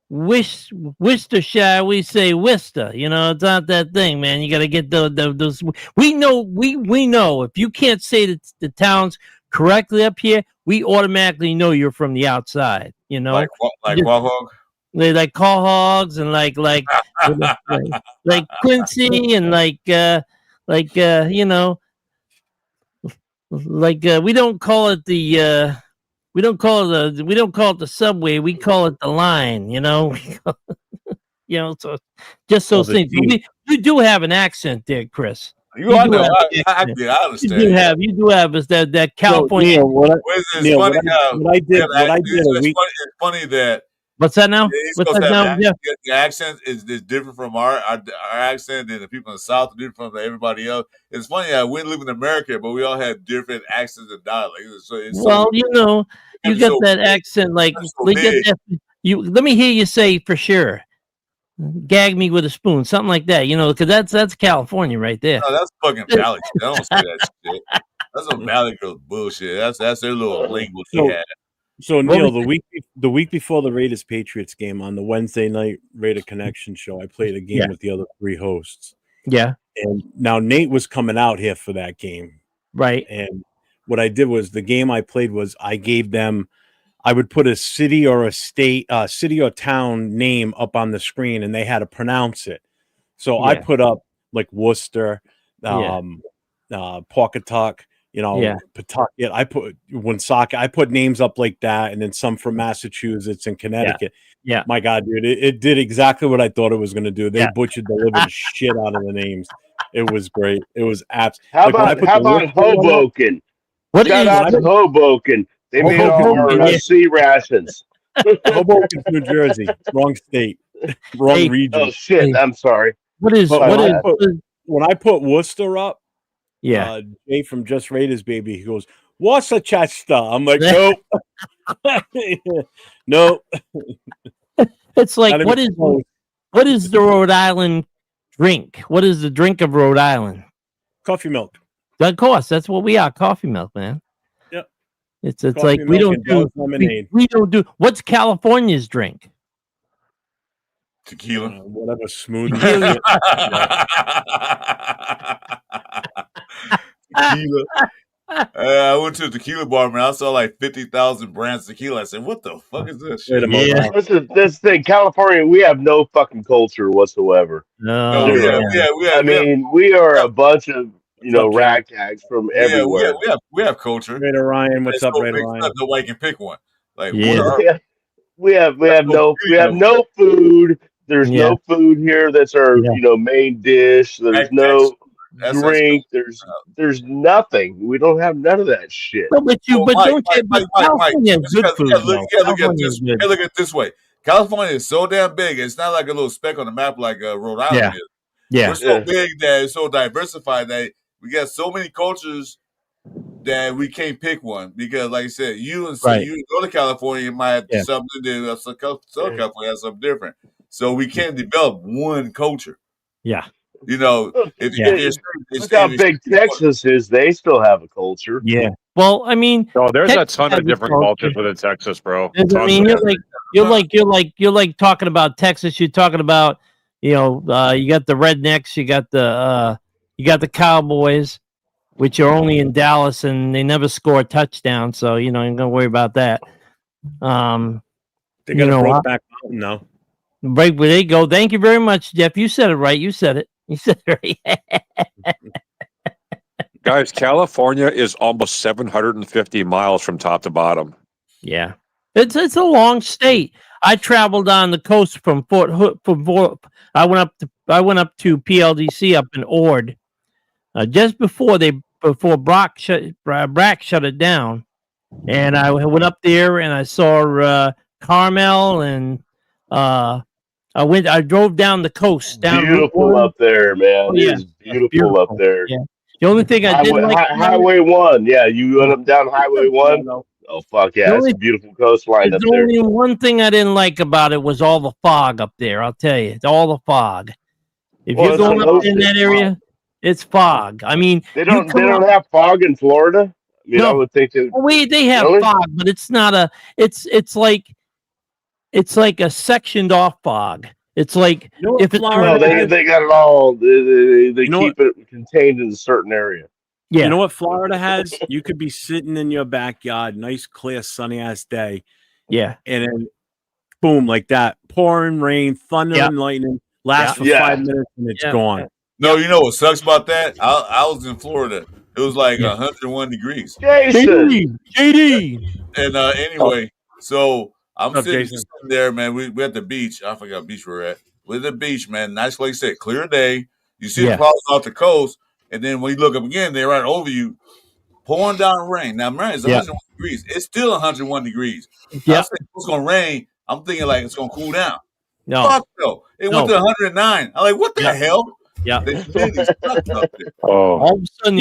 Worcestershire, we say Worcester. You know, it's not that thing, man. You got to get those. We know if you can't say the towns correctly up here, we automatically know you're from the outside. You know, like Quahog, like Quahogs and like Quincy and you know, we don't call it the. We don't call it the subway. We call it the line. You know, you know. So just those things. You do have an accent there, Chris. I understand. You do have that California. It's funny that. What's that now? What's that now? The accent is different from our accent, and the people in the South are different from everybody else. It's funny that we live in America, but we all have different accents and dialects. You know, you got that accent like let me hear you say for sure. Gag me with a spoon, something like that. You know, because that's California right there. No, that's fucking Valley. I don't say that shit. That's a Valley girl bullshit. That's their little lingo he had. So Neil, the week before the Raiders Patriots game on the Wednesday night Raider Connection show, I played a game with the other 3 hosts. Yeah. And now Nate was coming out here for that game. Right. And what I did was the game I played was I gave them, I would put a city or a state, city or town name up on the screen and they had to pronounce it. So I put up like Worcester, Pawcatuck, you know, Pawtucket. I put Woonsocket. I put names up like that, and then some from Massachusetts and Connecticut. Yeah. My God, dude, it did exactly what I thought it was going to do. They butchered the living shit out of the names. It was great. It was absolutely. How about Hoboken? Shout out to Hoboken. They made our sea rations. Hoboken, New Jersey. Wrong state. Wrong region. Oh shit! I'm sorry. What is when I put Worcester up, Yeah. Jay from Just Raiders, baby, he goes, Worcestershire. I'm like, nope. Nope. It's like, Not even close. what is the Rhode Island drink? What is the drink of Rhode Island? Coffee milk. Of course, that's what we are. Coffee milk, man. Yep. It's Coffee like we milk don't and do Bell's lemonade. we don't do. What's California's drink? Tequila. Whatever smoothie. Tequila. Tequila. I went to a tequila bar, man. I saw like 50,000 brands of tequila. I said, "What the fuck is this Wait shit?" a moment. Yeah. This thing, California, we have no fucking culture whatsoever. No, No. Zero. I mean, we are a bunch of What's up, Jay? ragtags from everywhere. we have culture. Raider Ryan, what's It's up, so Raider mixed Ryan? up, nobody can pick one. Like, Yeah. what are Yeah. We have no no food. There's Yeah. no food here. That's our Yeah. main dish. There's no that's drink. There's nothing. We don't have none of that shit. No, but Mike, don't you? Mike, But California has You good food. gotta though. look at California this. is You good. gotta look at it this way. California is so damn big. It's not like a little speck on the map like Rhode Island Yeah. is. Yeah. We're so big that it's so diversified that we got so many cultures that we can't pick one because, like I said, you go to California, you might have something that Southern California has something different. So we can't develop one culture. Yeah. Look how big Texas is. They still have a culture. Yeah. Well, I mean, No, there's Texas a ton has of a different culture. cultures within Texas, bro. I mean, you're like talking about Texas. You're talking about, you got the rednecks, you got the Cowboys, which are only in Dallas and they never score a touchdown. So you're not gonna worry about that. They got a Brokeback Mountain now. Right where they go. Thank you very much, Jeff. You said it right. You said it right. Guys, California is almost 750 miles from top to bottom. Yeah, it's a long state. I traveled on the coast from Fort Hood. I went up to PLDC up in Ord, just before Brack shut it down, and I went up there and I saw Carmel and I drove down the coast. Beautiful up there, man. It is beautiful up there. Yeah. The only thing I didn't like Highway 1. Yeah, you went up down Highway 1. Oh fuck yeah, it's a beautiful coastline up there. The only one thing I didn't like about it was all the fog up there. I'll tell you, it's all the fog. If you're going up in that area, it's fog. I mean, they don't have fog in Florida. I mean, I would think that they have fog, but it's not a. It's like a sectioned off fog. It's like if it's they got it all. They keep it contained in a certain area. Yeah. You know what Florida has? You could be sitting in your backyard, nice, clear, sunny ass day. Yeah. And then boom, like that. Pouring rain, thunder and lightning, lasts for 5 minutes and it's gone. No, you know what sucks about that? I was in Florida. It was like 101 degrees. Jason! JD! And anyway, so I'm sitting there, man. We're at the beach. I forgot what beach we're at. We're at the beach, man. Nice, like I said, clear day. You see the clouds off the coast. And then when you look up again, they're right over you, pouring down rain. Now, man, it's 101 degrees. It's still 101 degrees. Yeah. I'm saying it's going to rain. I'm thinking like it's going to cool down. No. Fuck no. It went to 109. I'm like, what the hell? Yeah. All of a sudden,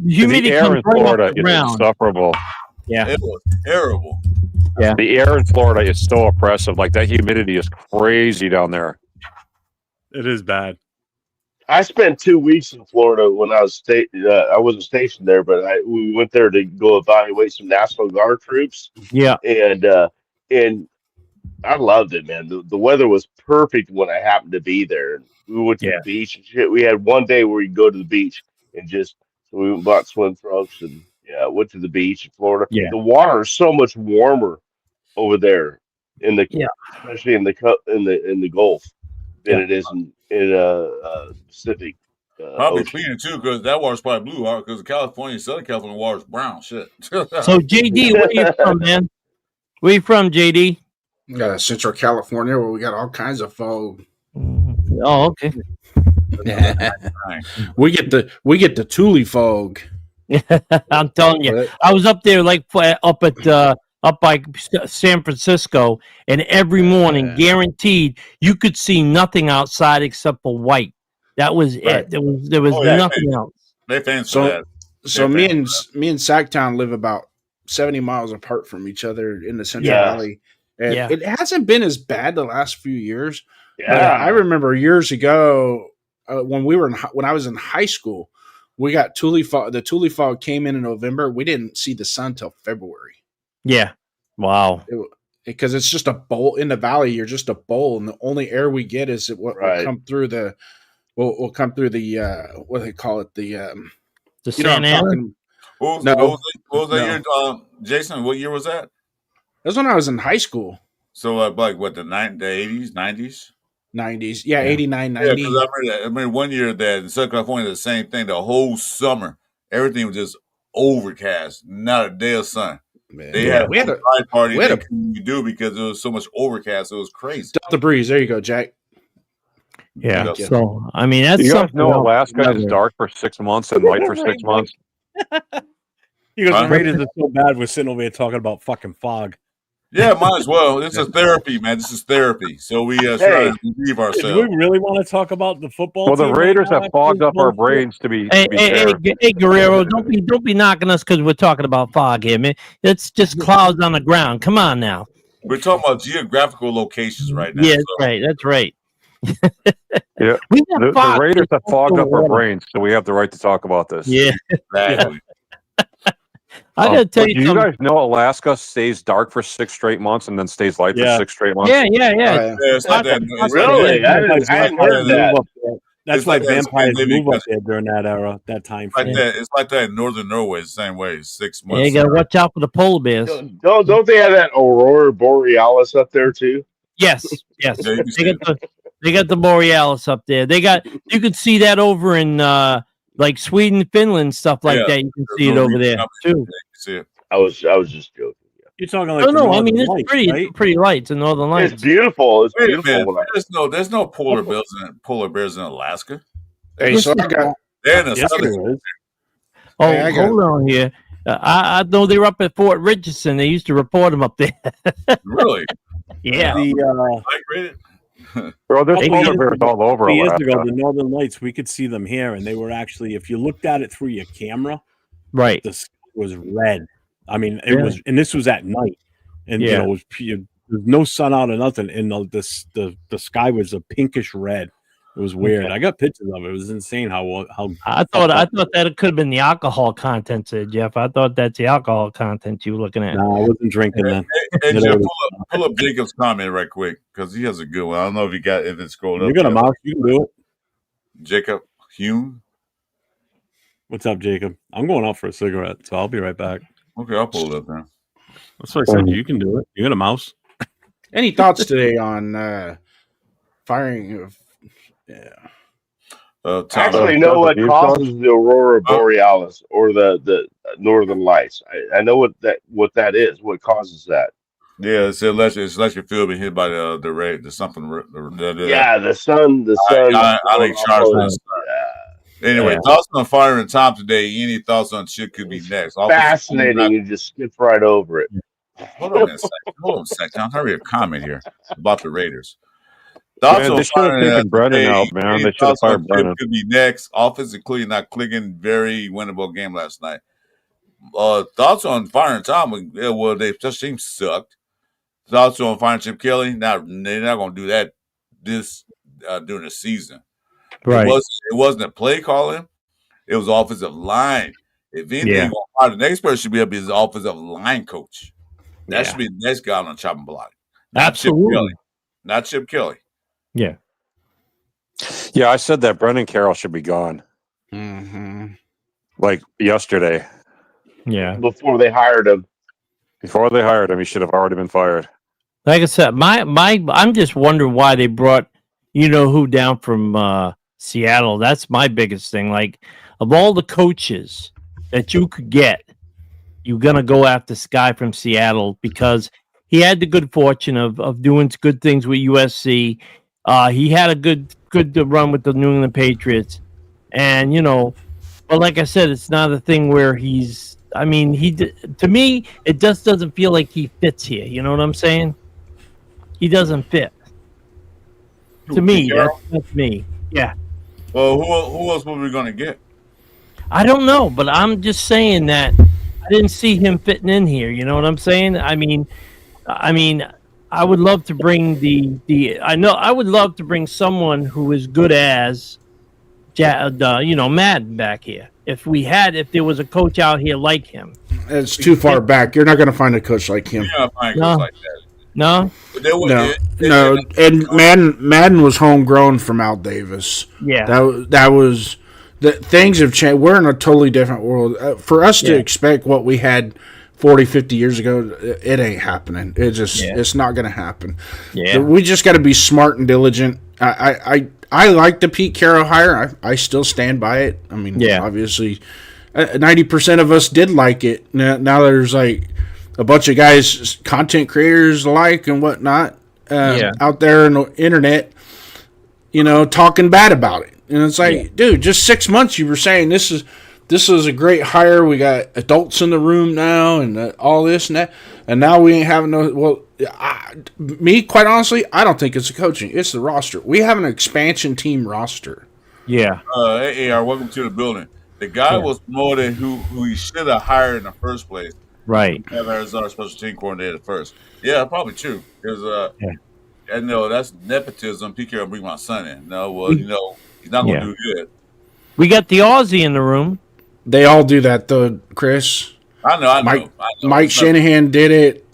humidity the air in Florida is ground. insufferable. Yeah. It was terrible. Yeah. The air in Florida is so oppressive. Like that humidity is crazy down there. It is bad. I spent 2 weeks in Florida when I was I wasn't stationed there, but we went there to go evaluate some National Guard troops. Yeah, and I loved it, man. The weather was perfect when I happened to be there. We went to the beach and shit. We had one day where you go to the beach and we bought swim trunks and went to the beach in Florida. Yeah. The water is so much warmer over there especially in the Gulf than it is in Pacific. Probably cleaner too, because that water's probably blue. Because Southern California water is brown. Shit. So JD, where you from, man? Where you from, JD? Central California, where we got all kinds of fog. Oh, okay. we get the Thule fog. I'm telling you, I was up there like up by San Francisco, and every morning, guaranteed, you could see nothing outside except for white. That was Right. it. There was Oh, yeah, nothing else. They fans for So that. so They're me fans and me and Sacktown live about 70 miles apart from each other in the Central Yeah. Valley. And Yeah. it hasn't been as bad the last few years. But Yeah. I remember years ago when when I was in high school, we got Thule fog. The Thule fog came in November. We didn't see the sun till February. Yeah. Wow. Because it's just a bowl in the valley. You're just a bowl, and the only air we get is what will Right. come through the. Will come through the what do they call it? The The you know what Santa I'm Ana? talking. What No, was that no. year, Jason? What year was that? That's when I was in high school. So like what, the 80s, 90s? 90s. Yeah, Yeah. 89, Yeah, 90. because I remember one year that in Southern California, the same thing. The whole summer, everything was just overcast, not a day of sun. They Yeah, had we had a a pride party we had they a- couldn't do because it was so much overcast. It was crazy. Delta breeze. There you go, Jack. Yeah. Thank you. So I mean, that's You guys something know else Alaska is together. dark for 6 months and light for 6 months. Because Huh? the Raiders are so bad, we're sitting over here talking about fucking fog. Yeah, might as well. This is therapy, man. This is therapy. So we try Hey. to relieve Do ourselves. we really want to talk about the football Well, the team Raiders right now have fogged after up our this bullshit? brains to be Hey, fair. Guerrero, don't be knocking us because we're talking about fog here, man. It's just clouds on the ground. Come on now. We're talking about geographical locations right now. Yeah, so. that's right. Yeah. We got The fog. Raiders have fogged up our water. brains, so we have the right to talk about this. Yeah, Exactly. I gotta tell But you do you something. guys know Alaska stays dark for 6 straight months and then stays light Yeah. for 6 straight months? Yeah. Yeah, it's like that. It's like Really? that. I hadn't heard that. That's It's why like that in vampires Scandinavia move up country. there during that era, that time Like frame. that. It's like that in northern Norway. The same way. 6 Yeah, months. you gotta watch out for the polar bears. Don't they have that Aurora Borealis up there too? Yes. Yeah, you can see They got the Borealis up there. You can see that over in like Sweden, Finland, stuff like Yeah. that. You can There's see it no over reason there not to too. You can see it. I was just joking. You're talking like No, the I mean Northern it's Lights, pretty. right? It's pretty light. It's the Northern Lights. It's beautiful. It's Wait a beautiful. minute. when I- There's no polar bears in Alaska. Hey, so I got They're in the Yes, southern. there is. Oh, Hey, I got- hold on here. I know they were up at Fort Richardson. They used to report them up there. Really? Yeah. The Migrated? Bro, there's Hey, polar years bears ago- all over 3 years Alaska. ago, the Northern Lights, we could see them here, and they were actually, if you looked at it through your camera, Right. the sky was red. I mean, it Really? was, and this was at night, and Yeah. it was there's no sun out or nothing, and the sky was a pinkish red. It was weird. Okay. I got pictures of it. It was insane how I thought that it could have been the alcohol content, Jeff. I thought that's the alcohol content you were looking at. No, I wasn't drinking then. Hey, Yeah, Jeff, they pull up Jacob's comment right quick because he has a good one. I don't know if it's scrolled up. You're gonna yet. mouse. You can do it. Jacob Hume. What's up, Jacob? I'm going out for a cigarette, so I'll be right back. Okay, I'll pull it up now. That's what I said. You can do it. You got a mouse. any thoughts today on firing? Yeah. I Tom, actually know what Steve causes the Aurora Borealis or the Northern Lights. I know what that is. What causes that? yeah, it's unless your field been hit by the ray, the something. Yeah, the sun. I think charged this. Anyway, Yeah. thoughts on firing Tom today? Any thoughts on shit could be next? Fascinating. You just skip right over it. Hold on a second. Hold on a second. Tom, hurry a comment here about the Raiders. Thoughts Man, on they should have firing taken Brennan today? out, man. Any They should have thoughts on fired shit Brennan. could be next. Offense, including not clicking. Very winnable game last night. Thoughts on firing Tom? Yeah, well, they just team sucked. Thoughts on firing Chip Kelly? They're not going to do that this during the season. Right. It wasn't a play calling. It was offensive line. If anything, Yeah. the next person should be up is offensive line coach. That should be the next guy on the chopping block. Not Chip Absolutely. Kelly. Not Chip Kelly. Yeah. Yeah, I said that Brendan Carroll should be gone. Mm-hmm. Like yesterday. Yeah. Before they hired him. Before they hired him, he should have already been fired. Like I said, I'm just wondering why they brought who down from Seattle. That's my biggest thing. Like, of all the coaches that you could get, you're gonna go after this guy from Seattle because he had the good fortune of doing good things with USC. He had a good run with the New England Patriots, and but like I said, it's not a thing where he's. I mean, to me, it just doesn't feel like he fits here. You know what I'm saying? He doesn't fit. To me, that's me. Yeah. Well, who else were we going to get? I don't know, but I'm just saying that I didn't see him fitting in here. You know what I'm saying? I mean, I would love to bring the. I know I would love to bring someone who is good as, Madden back here. If there was a coach out here like him. It's too far back. You're not going to find a coach like him. You're not finding No. coach like that. No. But there was, No. And Madden was homegrown from Al Davis. Yeah. That was things have changed. We're in a totally different world. For us to expect what we had 40, 50 years ago, it ain't happening. It's not going to happen. Yeah. We just got to be smart and diligent. I like the Pete Carroll hire. I still stand by it. I mean, obviously, 90% of us did like it. Now there's like a bunch of guys, content creators alike and whatnot, out there on the internet, talking bad about it. And it's like, dude, just 6 months you were saying this is a great hire. We got adults in the room now and all this and that. And now we ain't having no. Well, quite honestly, I don't think it's the coaching. It's the roster. We have an expansion team roster. Yeah. Hey, AR, welcome to the building. The guy was promoted who he should have hired in the first place. Right. Have Arizona special team coordinator first. Yeah, probably true. Because I know that's nepotism. Pete Carroll bring my son in. No, well, he's not going to do good. We got the Aussie in the room. They all do that though, Chris. I know. Mike Shanahan did it.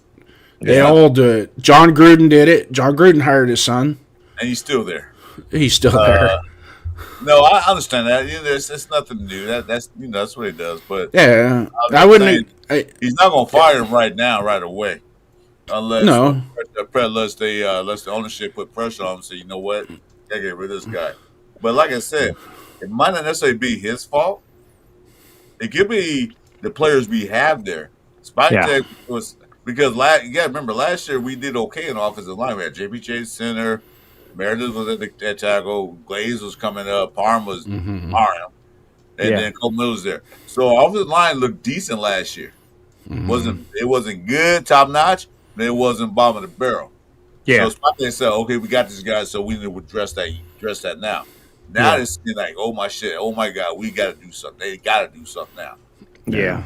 They all do it. John Gruden did it. John Gruden hired his son. And he's still there. He's still there. No, I understand that. It's nothing new. That's what he does. But yeah, I wouldn't. He's not going to fire him right now, right away, unless the ownership put pressure on him. So you know what, gotta get rid of this guy. But like I said, it might not necessarily be his fault. It could be the players we have there. Spike was because you got to remember last year we did okay in offensive line. We had JP Chase center, Meredith was at tackle, Glaze was coming up, Parham was RM, and then Cole Miller was there. So our offensive line looked decent last year. It wasn't good, top notch, but it wasn't bottom of the barrel. Yeah. So Spike said, okay, we got this guy, so we need to address that now. Now it's like, oh my shit, oh my God, we got to do something. They got to do something now. Yeah.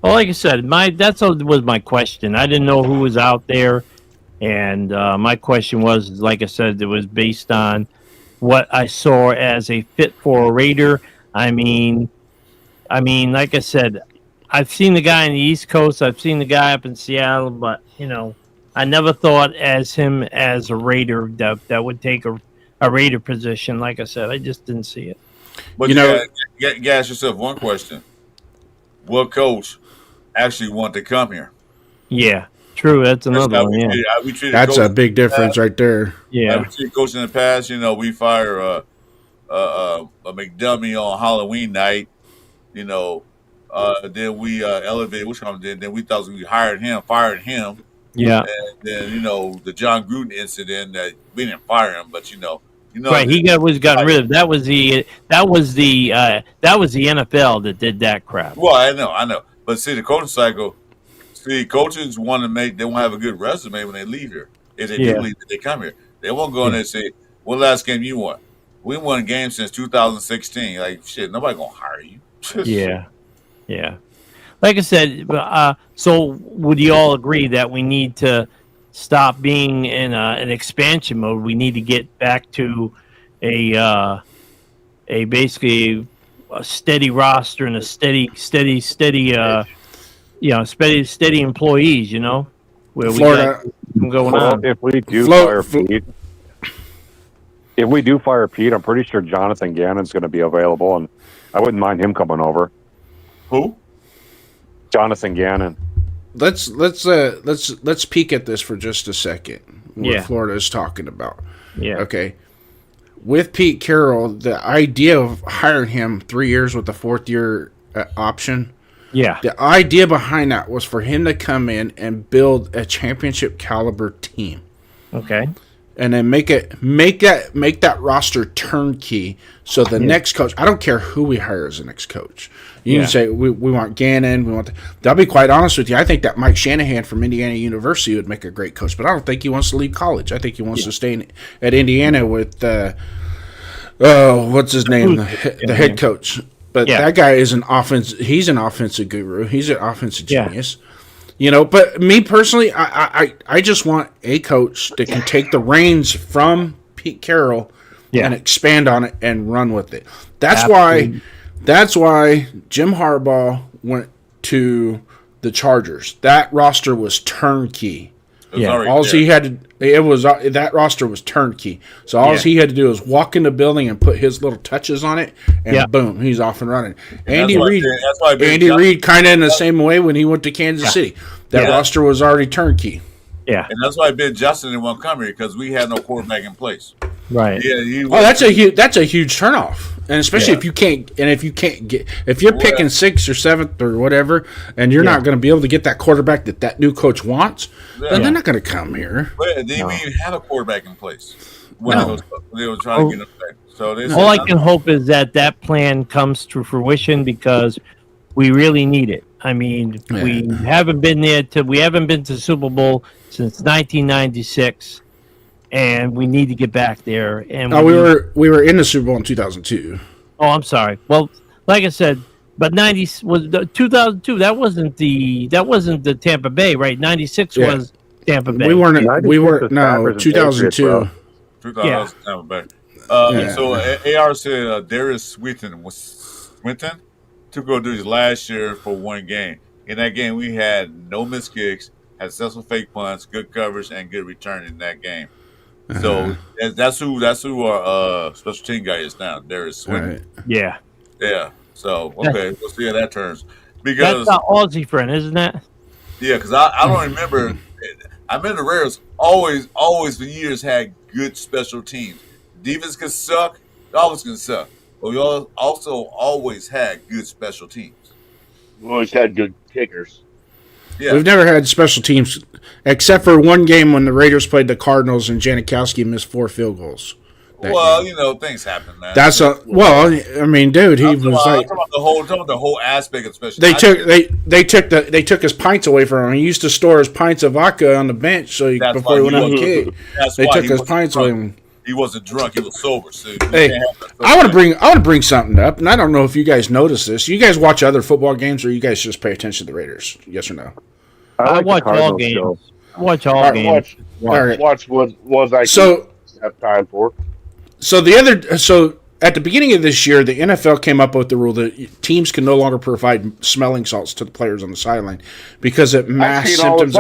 Well, like I said, was my question. I didn't know who was out there, and my question was, like I said, it was based on what I saw as a fit for a Raider. I mean, like I said, I've seen the guy on the East Coast. I've seen the guy up in Seattle, but I never thought as him as a Raider that would take a Raider position. Like I said, I just didn't see it. But you ask yourself one question: what coach actually want to come here? Yeah, true. That's another one. That's a big difference right there. Yeah, we treated coach in the past. We fire a McDummy on Halloween night. Then we elevated. Which one did? Then we thought we fired him. Yeah. And then the John Gruden incident that we didn't fire him, but right, he was gotten rid of. That was the NFL that did that crap. Well, I know. But see, the coaching cycle. See, coaches they want to have a good resume when they leave here. If they do leave, they come here. They won't go in there and say, "What last game you won?" We won games since 2016. Like shit, nobody gonna hire you. Yeah. Like I said, so would you all agree that we need to stop being in an expansion mode? We need to get back to a basically a steady roster and a steady employees. Where Florida, we got going on. If we do fire Pete, I'm pretty sure Jonathan Gannon's going to be available, and I wouldn't mind him coming over. Who? Jonathan Gannon. Let's peek at this for just a second. What Florida is talking about. Yeah. Okay. With Pete Carroll, the idea of hiring him 3 years with the fourth year option. Yeah. The idea behind that was for him to come in and build a championship caliber team. Okay. And then make that roster turnkey. So the next coach, I don't care who we hire as the next coach. You can say we want Gannon. I'll be quite honest with you. I think that Mike Shanahan from Indiana University would make a great coach, but I don't think he wants to leave college. I think he wants to stay at Indiana with what's his name? The head coach. But that guy is an offense. He's an offensive guru. He's an offensive genius. You know, but me personally, I just want a coach that can take the reins from Pete Carroll and expand on it and run with it. That's why Jim Harbaugh went to the Chargers. That roster was turnkey. All he had to, that roster was turnkey. So all he had to do was walk in the building and put his little touches on it, and boom, he's off and running. Andy Reid kind of in the same way when he went to Kansas City. That roster was already turnkey. Yeah, and that's why Ben Johnson didn't want to come here because we had no quarterback in place. Right. Yeah. That's a huge turnoff, and especially if you can't get if you're picking 6th or 7th or whatever, and you're not going to be able to get that quarterback that new coach wants, then they're not going to come here. But they didn't even have a quarterback in place when they were trying to get him back. So all I can hope is that plan comes to fruition because we really need it. I mean, we haven't been to Super Bowl since 1996. And we need to get back there. And we were in the Super Bowl in 2002. Oh, I'm sorry. Well, like I said, but 2002. That wasn't the Tampa Bay, right? 96 was Tampa Bay. We were 2002. 2000 Tampa Bay. So AR said Darius Swinton took over duties last year for one game. In that game, we had no missed kicks, had successful fake punts, good coverage, and good return in that game. So that's who our special team guy is now. Darius Swinton. Right. Yeah. So we'll see how that turns. Because that's our Aussie friend, isn't that? Yeah, because I don't remember. I remember the Raiders always for years had good special teams. Defense can suck, offense can suck, but we also always had good special teams. We always had good kickers. Yeah. We've never had special teams, except for one game when the Raiders played the Cardinals and Janikowski missed 4 field goals. Well, things happen, man. I mean, dude, he was like the whole aspect of special. They took his pints away from him. He used to store his pints of vodka on the bench before he went out and kicked. They took his pints away from him. He wasn't drunk; he was sober. So I want to bring something up, and I don't know if you guys notice this. You guys watch other football games, or you guys just pay attention to the Raiders? Yes or no? I watch all games. Watch all games. Watch what I have time for. So at the beginning of this year, the NFL came up with the rule that teams can no longer provide smelling salts to the players on the sideline because it masks symptoms.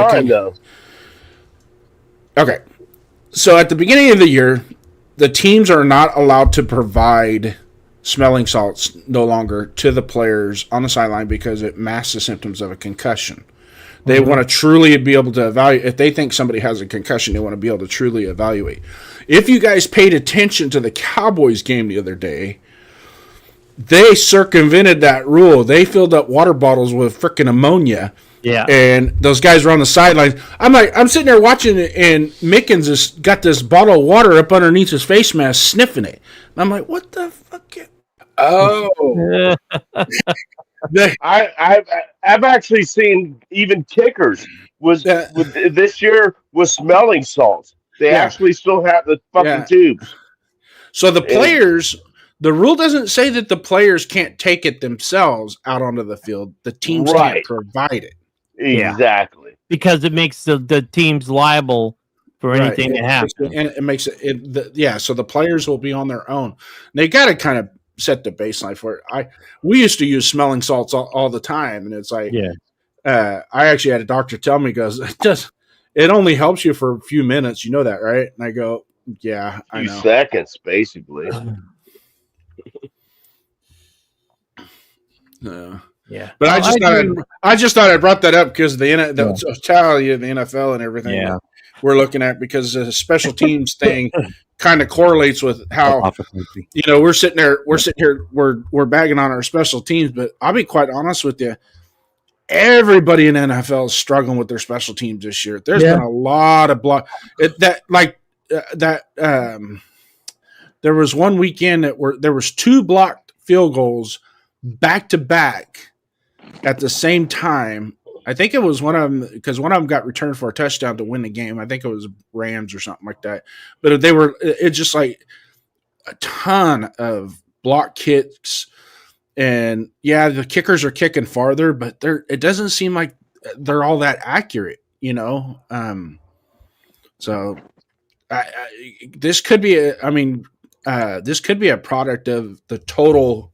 Okay. So at the beginning of the year, the teams are not allowed to provide smelling salts no longer to the players on the sideline because it masks the symptoms of a concussion. They want to truly be able to evaluate. If they think somebody has a concussion, they want to be able to truly evaluate. If you guys paid attention to the Cowboys game the other day, they circumvented that rule. They filled up water bottles with frickin' ammonia. Yeah. And those guys were on the sidelines. I'm sitting there watching it, and Mickens has got this bottle of water up underneath his face mask, sniffing it. And I'm like, what the fuck? Oh. I've actually seen even kickers with this year with smelling salts. They actually still have the fucking tubes. So the players, the rule doesn't say that the players can't take it themselves out onto the field. The teams can't provide it. Exactly. Because it makes the teams liable for anything that happens. And it makes so the players will be on their own. They got to kind of set the baseline for it. We used to use smelling salts all the time, and it's like, I actually had a doctor tell me, goes, it only helps you for a few minutes. You know that, right? And I go, yeah, I know. Seconds, basically. Yeah, but I just thought I brought that up because the totality of the NFL and everything that we're looking at, because the special teams thing kind of correlates with how we're sitting here we're bagging on our special teams, but I'll be quite honest with you. Everybody in NFL is struggling with their special teams this year. There's been a lot of there was one weekend there was 2 blocked field goals back to back at the same time. I think it was one of them, because one of them got returned for a touchdown to win the game. I think it was Rams or something like that. But it's just like a ton of block kicks, and yeah, the kickers are kicking farther, but it doesn't seem like they're all that accurate, you know. So this could be this could be a product of the total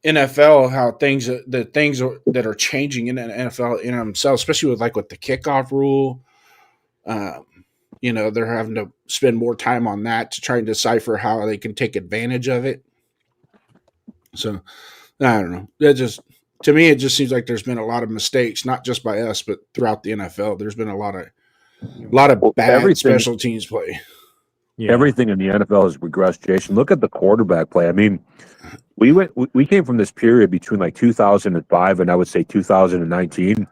NFL, how the things that are changing in the NFL in themselves, especially with the kickoff rule. They're having to spend more time on that to try and decipher how they can take advantage of it. So I don't know. To me, it just seems like there's been a lot of mistakes, not just by us, but throughout the NFL. There's been a lot of bad special teams play. Yeah. Everything in the NFL has regressed, Jason. Look at the quarterback play. I mean, we came from this period between 2005 and I would say 2019,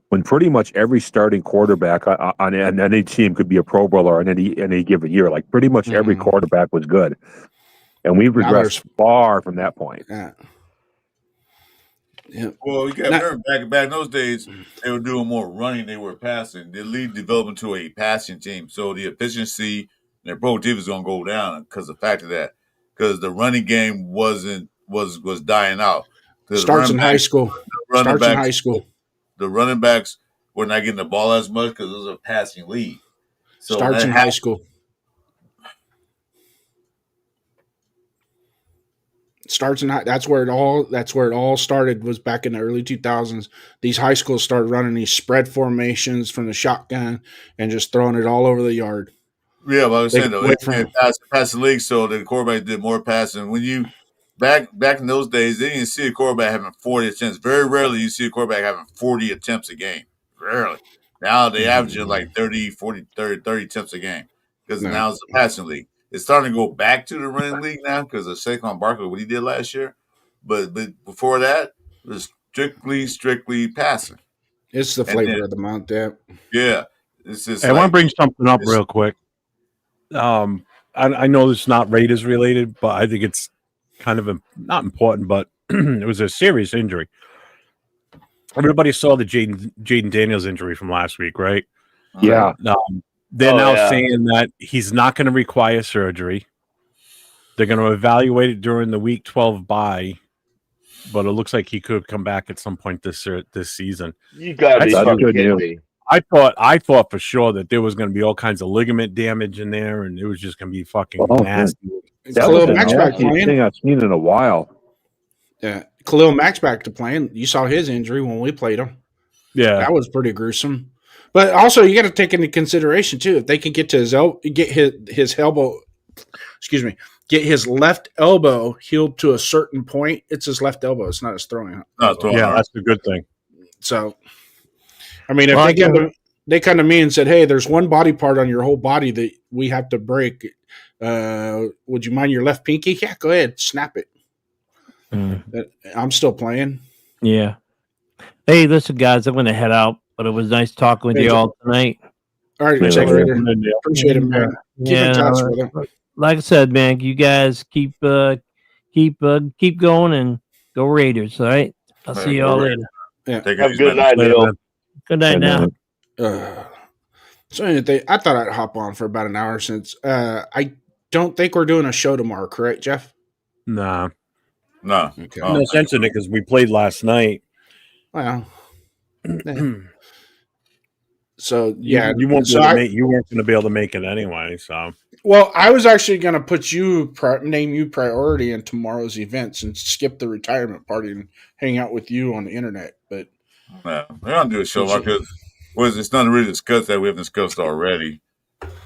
when pretty much every starting quarterback on any team could be a Pro Bowler on any given year. Like pretty much every quarterback was good, and we've regressed far from that point. Yeah. Well, you got to remember back in those days, they were doing more running. They were passing. The league developed into a passing team, so the efficiency and their productivity is going to go down because of the fact of that. Because the running game was dying out. Starts in high school. The running backs were not getting the ball as much because it was a passing league. So starts in high school. That's where it all started, was back in the early 2000s. These high schools started running these spread formations from the shotgun and just throwing it all over the yard. Yeah, but I was saying though, it passed the league, so the quarterback did more passing. When you back in those days, they didn't see a quarterback having 40 attempts. Very rarely you see a quarterback having 40 attempts a game. Rarely. Now they averaging 30 attempts a game because now it's a passing league. It's starting to go back to the running league now because of Saquon Barkley, what he did last year. But before that, it was strictly passing. It's the flavor of the month, yeah. It's just I want to bring something up real quick. I know it's not Raiders related, but I think it's kind of not important, but it was a serious injury. Everybody saw the Jaden Daniels injury from last week, right? Yeah. They're now saying that he's not going to require surgery. They're going to evaluate it during the Week 12 bye, but it looks like he could come back at some point this season. You got to be fucking kidding me. I thought for sure that there was going to be all kinds of ligament damage in there, and it was just going to be fucking nasty. That was the best thing I've seen in a while. Yeah, Khalil Mack's back to playing. You saw his injury when we played him. Yeah, that was pretty gruesome. But also, you got to take into consideration too, if they can get to his elbow, get his left elbow healed to a certain point. It's his left elbow. It's not his throwing. Yeah, that's a good thing. So, I mean, if they come to me and said, "Hey, there's one body part on your whole body that we have to break. Would you mind your left pinky?" Yeah, go ahead, snap it. I'm still playing. Yeah. Hey, listen, guys, I'm going to head out, but it was nice talking with you all tonight. All right, check later. Appreciate it, man. Keep in touch with it. Like I said, man, you guys keep going and go Raiders. All right, I'll see you all later. Yeah. Have a good night, Neil. Good night now. So anything, I thought I'd hop on for about an hour since I don't think we're doing a show tomorrow, correct, Jeff? Nah. No. Okay. No sense in it because we played last night. Well, so yeah, you weren't going to be able to make it anyway. So, well, I was actually going to put name you priority in tomorrow's events and skip the retirement party and hang out with you on the internet. But we're going to do a show because it's not really discussed that we have discussed already.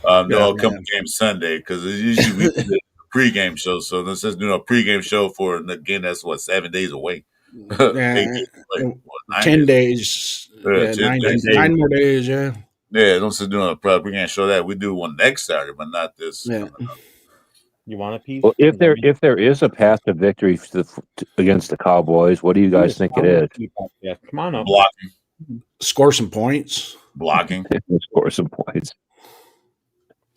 They'll come game Sunday because usually we do a pregame show. So this is doing a pregame show for the game that's 7 days away. 10 days. 9 more days, yeah. Yeah, don't sit doing a pregame show that we do one next Saturday, but not this. Yeah. You want a piece? Well, if there is a path to victory against the Cowboys, what do you guys think it is? Yeah, come on up. Blocking. Score some points. Blocking. Score some points.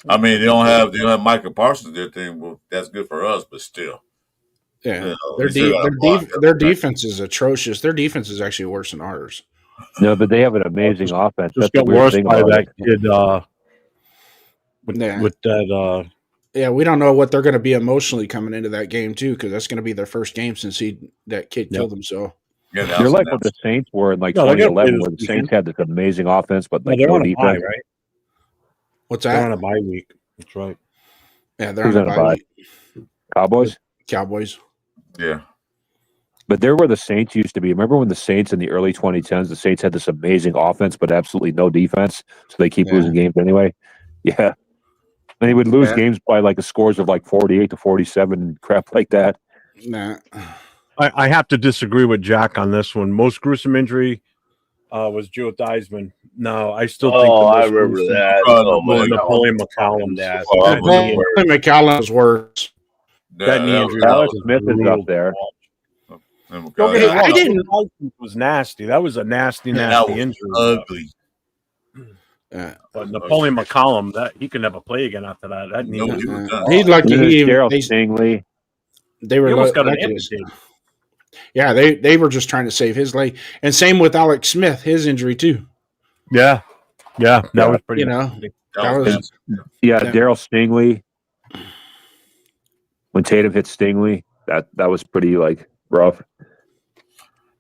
I mean, they don't have Micah Parsons. Their thing. Well, that's good for us, but still. Yeah, their defense is atrocious. Their defense is actually worse than ours. No, but they have an amazing offense. Just got worse by that kid with that Yeah, we don't know what they're going to be emotionally coming into that game too, because that's going to be their first game since that kid killed himself. Yeah, They're like what the Saints were in like No, they're gonna play 2011, this where the weekend. Saints had this amazing offense, but No, like they're no on a bye, defense. right? What's They're on that? a bye week. That's right. Yeah, they're Who's on a on a bye bye? week. Cowboys. Cowboys. Yeah. But they're where the Saints used to be. Remember when the Saints in the early 2010s, the Saints had this amazing offense, but absolutely no defense, so they keep losing games anyway. Yeah, and they would lose games by like the scores of like 48 to 47, crap like that. Nah. I have to disagree with Jack on this one. Most gruesome injury was Joe Theismann. No, I still think the I most remember gruesome that. Oh, my man. Napoleon God. McCallum. Nasty. McCallum was worse. That knee injury. Alex was Smith is brutal up there. to watch. Oh, Don't get me wrong. I didn't. Theismann was nasty. That was a nasty that was injury. ugly. But Napoleon McCallum, that he could never play again after that. That knee. He's lucky. Daryl Stingley. They were almost got an lucky. amputated. Yeah, they were just trying to save his leg, and same with Alex Smith, his injury too. Yeah, that was pretty. That was Daryl Stingley. When Tatum hit Stingley, that was pretty like rough.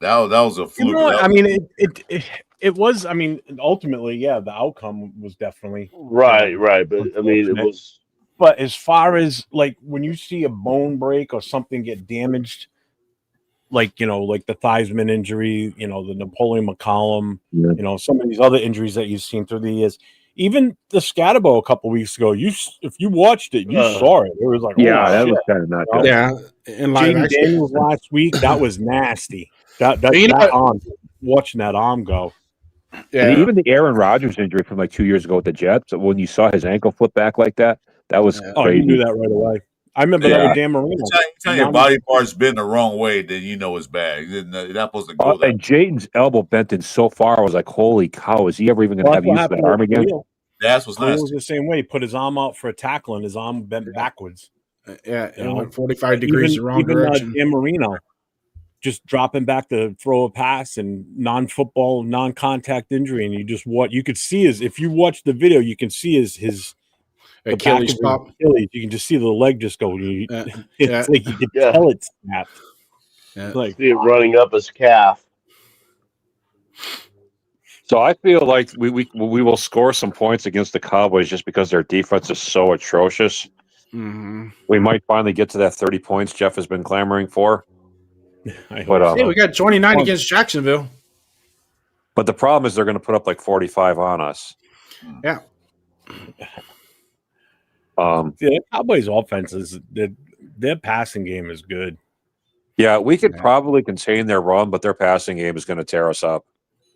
That was a fluke. I mean, it was. I mean, ultimately, yeah, the outcome was definitely right. But I mean, it was. But as far as like when you see a bone break or something get damaged, like the Theismann injury, the Napoleon McCallum, some of these other injuries that you've seen through the years, even the Scatterbo a couple weeks ago. If you watched it, you saw it. It was like, that was kind of not good. Yeah, and Jaden Daniels last week, that was nasty. That arm, watching that arm go. Yeah, and even the Aaron Rodgers injury from like 2 years ago with the Jets, when you saw his ankle flip back like that was crazy. Oh, you knew that right away. I remember that with Dan Marino. Anytime your body part's been the wrong way, then you know it's bad. You're not supposed to go there. And Jaden's elbow bent in so far, I was like, holy cow, is he ever even going to have use of that arm again? That's what's nice. It was the same way. He put his arm out for a tackle, and his arm bent backwards. Yeah, it went 45 degrees the wrong direction. Dan Marino just dropping back to throw a pass and non-football, non-contact injury, and you could see if you watch the video, you can see his Achilles pop. Achilles. You can just see the leg just go. It's like you could tell it snapped. Yeah. Like see it running up his calf. So I feel like we will score some points against the Cowboys just because their defense is so atrocious. Mm-hmm. We might finally get to that 30 points Jeff has been clamoring for. But we got 29 against Jacksonville. But the problem is they're going to put up like 45 on us. Yeah. The Cowboys' offense their passing game is good. Yeah, we could probably contain their run, but their passing game is going to tear us up.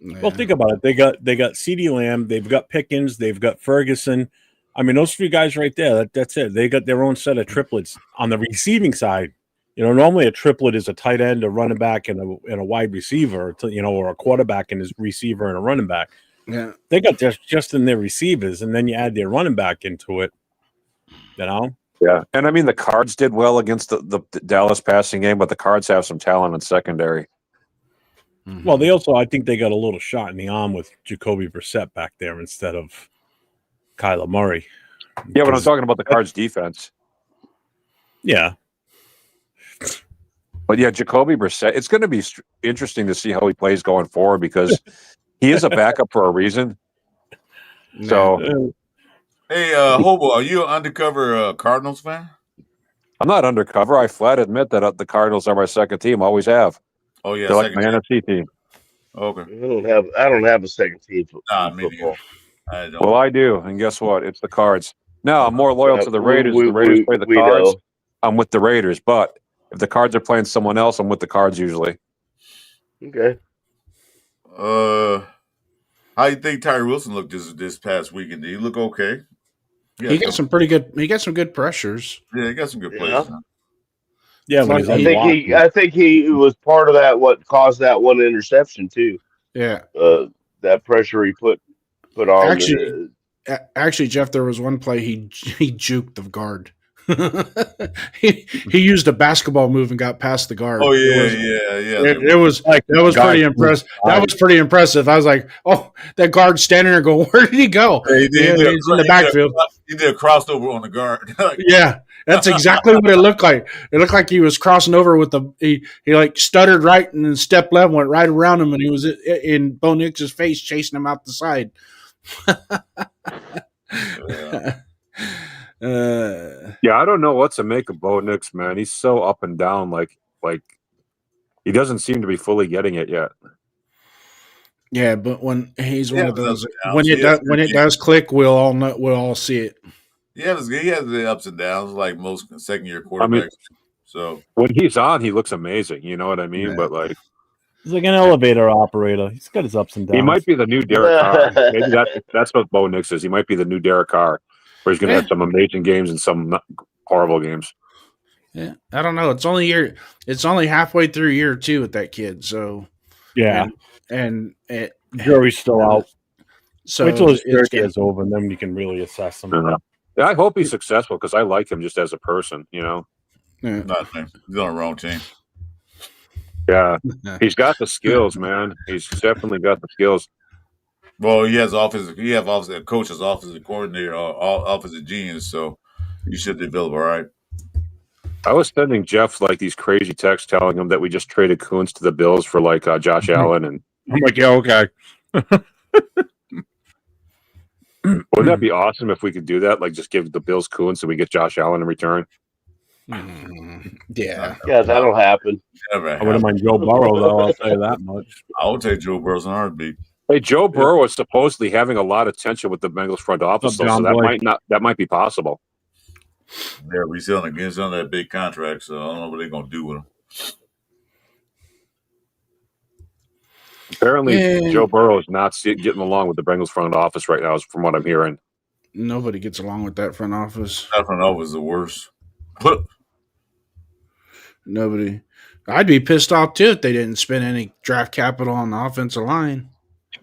Yeah. Well, think about it. They got CeeDee Lamb, they've got Pickens, they've got Ferguson. I mean, those three guys right there. That's it. They got their own set of triplets on the receiving side. Normally a triplet is a tight end, a running back, and a wide receiver. Or a quarterback and his receiver and a running back. Yeah, they got just in their receivers, and then you add their running back into it. Yeah, and I mean the Cards did well against the Dallas passing game, but the Cards have some talent in secondary. Mm-hmm. Well, I think they got a little shot in the arm with Jacoby Brissett back there instead of Kyler Murray. Yeah, but I'm talking about the Cards defense. Yeah. But yeah, Jacoby Brissett, it's going to be interesting to see how he plays going forward because he is a backup for a reason. So, hey, Hobo, are you an undercover Cardinals fan? I'm not undercover. I flat admit that the Cardinals are my second team. Always have. Oh yeah, they're like my NFC team. Okay. I don't have a second team for football. I don't. Well, I do, and guess what? It's the Cards. Now I'm more loyal to the Raiders. The Raiders play the Cards. Know. I'm with the Raiders, but if the Cards are playing someone else, I'm with the Cards usually. Okay. How do you think Tyree Wilson looked this past weekend? Did he look okay? He got some pretty good. He got some good pressures. Yeah, he got some good plays. Yeah, I think he was part of that. What caused that one interception too? Yeah. That pressure he put on. Actually, Jeff, there was one play he juked the guard. he used a basketball move and got past the guard. Oh yeah, It was pretty impressive. That was pretty impressive. I was like, oh, that guard standing there going, where did he go? He did He's in the backfield. He did a crossover on the guard. Yeah, that's exactly what it looked like. It looked like he was crossing over with he like stuttered right and then step left went right around him and he was in Bo Nix's face chasing him out the side. Yeah, I don't know what to make of Bo Nix, man. He's so up and down, like he doesn't seem to be fully getting it yet. Yeah, but when he's one of those, when it does click, we'll all see it. He has the ups and downs like most second-year quarterbacks. I mean, so when he's on, he looks amazing. You know what I mean? Yeah. But like, he's like an elevator operator. He's got his ups and downs. He might be the new Derek Carr. Maybe that's what Bo Nix is. He might be the new Derek Carr, where he's going to have some amazing games and some horrible games. Yeah, I don't know. It's only halfway through year 2 with that kid. So yeah, and jury's still out. So wait till his third year's over, and then you can really assess him. Yeah, I hope he's successful because I like him just as a person. You know, nothing. He's on the wrong team. Yeah, he's got the skills, man. He's definitely got the skills. Well, he has a coach's offensive coordinator, offensive genius, so you should develop all right. I was sending Jeff like these crazy texts telling him that we just traded Kuntz to the Bills for like Josh Allen, and I'm like, yeah, okay. Wouldn't that be awesome if we could do that? Like, just give the Bills Kuntz and we get Josh Allen in return. Yeah, that'll happen. I wouldn't mind Joe Burrow though. I'll tell you that much. I would take Joe Burrow's in a heartbeat. Hey, Joe Burrow is supposedly having a lot of tension with the Bengals front office, so that might be possible. Yeah, he's on that big contract, so I don't know what they're gonna do with him. Apparently, Joe Burrow is not getting along with the Bengals front office right now, from what I'm hearing. Nobody gets along with that front office. That front office is the worst. Nobody. I'd be pissed off too if they didn't spend any draft capital on the offensive line.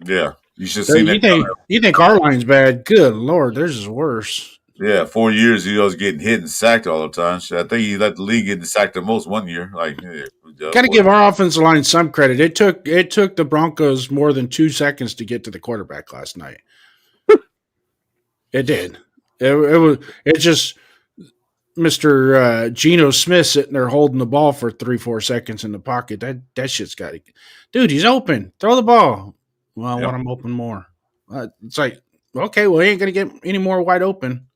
Yeah, you should see that. You think our line's bad? Good Lord, theirs is worse. Yeah, 4 years he was getting hit and sacked all the time. I think he let the league get sacked the most 1 year. Like, got to give our offensive line some credit. It took the Broncos more than 2 seconds to get to the quarterback last night. It did. It just Mr. Geno Smith sitting there holding the ball for 3-4 seconds in the pocket. That shit's got to. Dude, he's open. Throw the ball. Well, I want him open more. It's like, okay, well, he ain't gonna get any more wide open.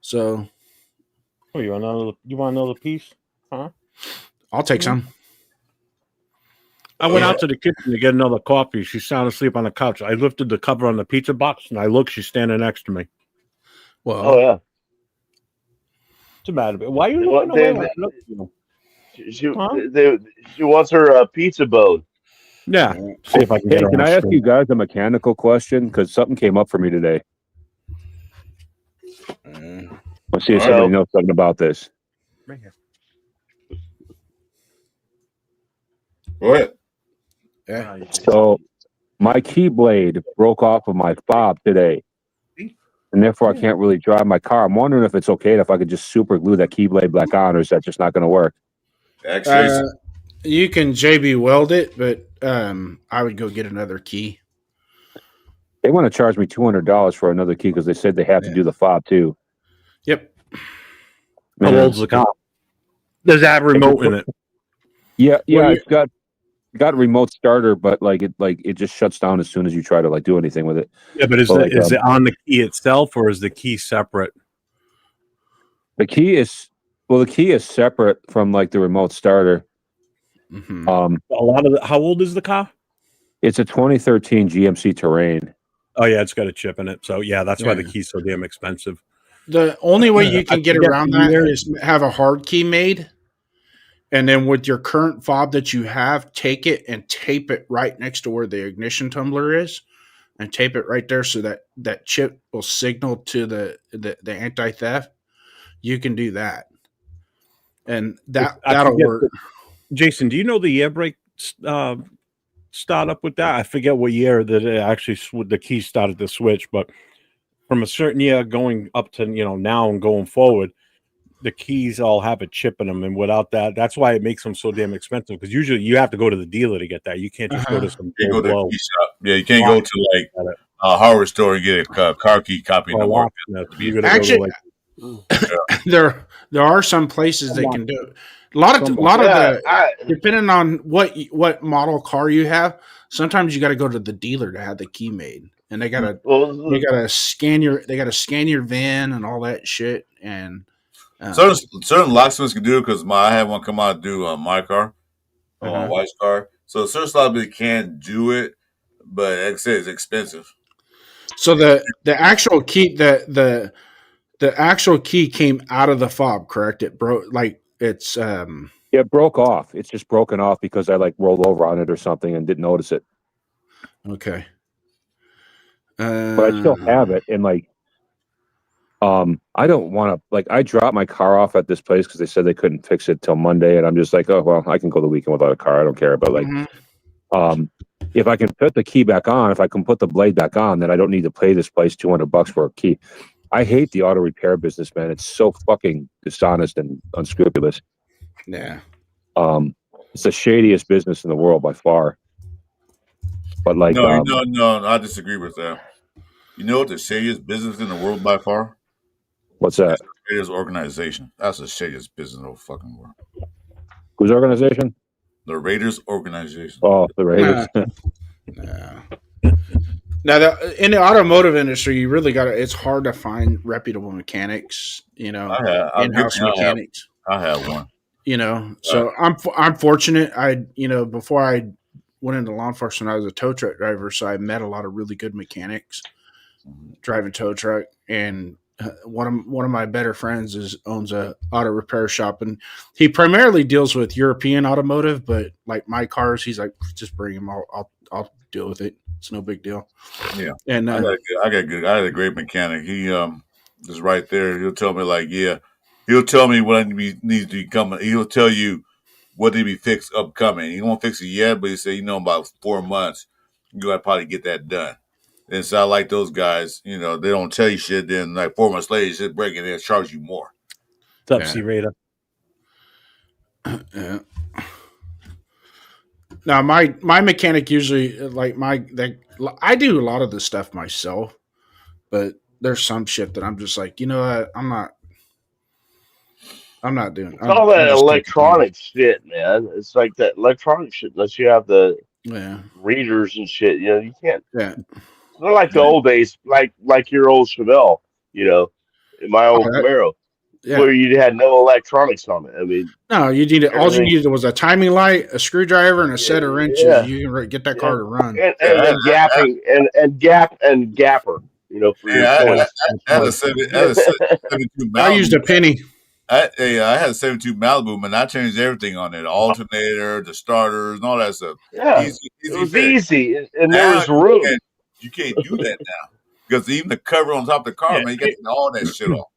So, you want another piece? Huh? I'll take some. I went out to the kitchen to get another coffee. She's sound asleep on the couch. I lifted the cover on the pizza box, and I look. She's standing next to me. Well, oh yeah. What's the matter? Why are you looking away? She wants her pizza bone. Yeah. See if I can get her. Can I ask you guys a mechanical question? Because something came up for me today. Let's see if somebody knows something about this. Right here. Go ahead. Yeah. So my keyblade broke off of my fob today, and therefore I can't really drive my car. I'm wondering if it's okay if I could just super glue that keyblade back on, or is that just not going to work? Actually, you can JB weld it, but I would go get another key. They want to charge me $200 for another key because they said they have to do the fob too. Yep. How old's the car? There's that remote in it. Yeah, it's got a remote starter, but it just shuts down as soon as you try to do anything with it. Yeah, but is it on the key itself, or is the key separate? The key is separate from the remote starter. Mm-hmm. How old is the car? It's a 2013 GMC Terrain. Oh yeah, it's got a chip in it. So yeah, that's why the key's so damn expensive. The only way you can get around that is have a hard key made, and then with your current fob that you have, take it and tape it right next to where the ignition tumbler is, and tape it right there so that chip will signal to the anti-theft. You can do that, and that'll work. Jason, do you know the air brake start up with that? I forget what year that it actually the key started to switch, but from a certain year going up to now and going forward, the keys all have a chip in them, and without that, that's why it makes them so damn expensive. Because usually you have to go to the dealer to get that. You can't just go to some You full go to a blow key shop. Yeah, you can't go to like a hardware store and get a car key copy or no a more. locksmith. You got to go to Actually, like there are some places they can do it. A lot of the depending on what model car you have, sometimes you got to go to the dealer to have the key made, and they gotta scan your VIN and all that shit. And certain locksmiths can do it because I had one come out and do my car, my wife's car. So certain locksmiths can do it, but like I said, it's expensive. So the actual key the actual key came out of the fob, correct? It broke like it's it broke off. It's just broken off because I like rolled over on it or something and didn't notice it. Okay. But I still have it, and like I don't want to, like, I dropped my car off at this place because they said they couldn't fix it till Monday, and I'm just like, oh well, I can go the weekend without a car. I don't care. But like, if I can put the key back on, if I can put the blade back on, then I don't need to pay this place $200 for a key. I hate the auto repair business, man. It's so fucking dishonest and unscrupulous. Yeah. It's the shadiest business in the world by far. But like, no, I disagree with that. You know what the shadiest business in the world by far? What's that? That's the Raiders organization. That's the shadiest business in the fucking world. Whose organization? The Raiders organization. Oh, the Raiders. Yeah. Now, in the automotive industry, you really got to. It's hard to find reputable mechanics. You know, in-house mechanics. I have one. You know, so I'm fortunate. Before I went into law enforcement, I was a tow truck driver, so I met a lot of really good mechanics driving tow truck. And one of my better friends owns a auto repair shop, and he primarily deals with European automotive. But like my cars, he's like, just bring them. I'll deal with it. It's no big deal. Yeah, and I had a great mechanic. He is right there. He'll tell me he'll tell me what needs to be coming. He'll tell you what to be fixed upcoming. He won't fix it yet, but he said, about 4 months, you gotta probably get that done. And so I like those guys. They don't tell you shit. Then like 4 months later, you just break it and charge you more. What's up, C-Raider? Yeah. Now my mechanic usually I do a lot of this stuff myself, but there's some shit that I'm just like, you know what, I'm not doing. It's all that electronic shit, man. It's like that electronic shit. Unless you have the readers and shit, you can't. Yeah. It's not like the old days, like your old Chevelle, in my old Camaro. Yeah. Where you had no electronics on it. I mean, no, you needed all you needed was a timing light, a screwdriver, and a set of wrenches. Yeah. You can get that car to run. And gapping and gapper, for your points. I had a 72 Malibu. I used a penny. I had a 72 Malibu, and I changed everything on it: the alternator, the starters, and all that stuff. Yeah, it was easy, and there was room. You can't do that now because even the cover on top of the car, man, you got to get all that shit off.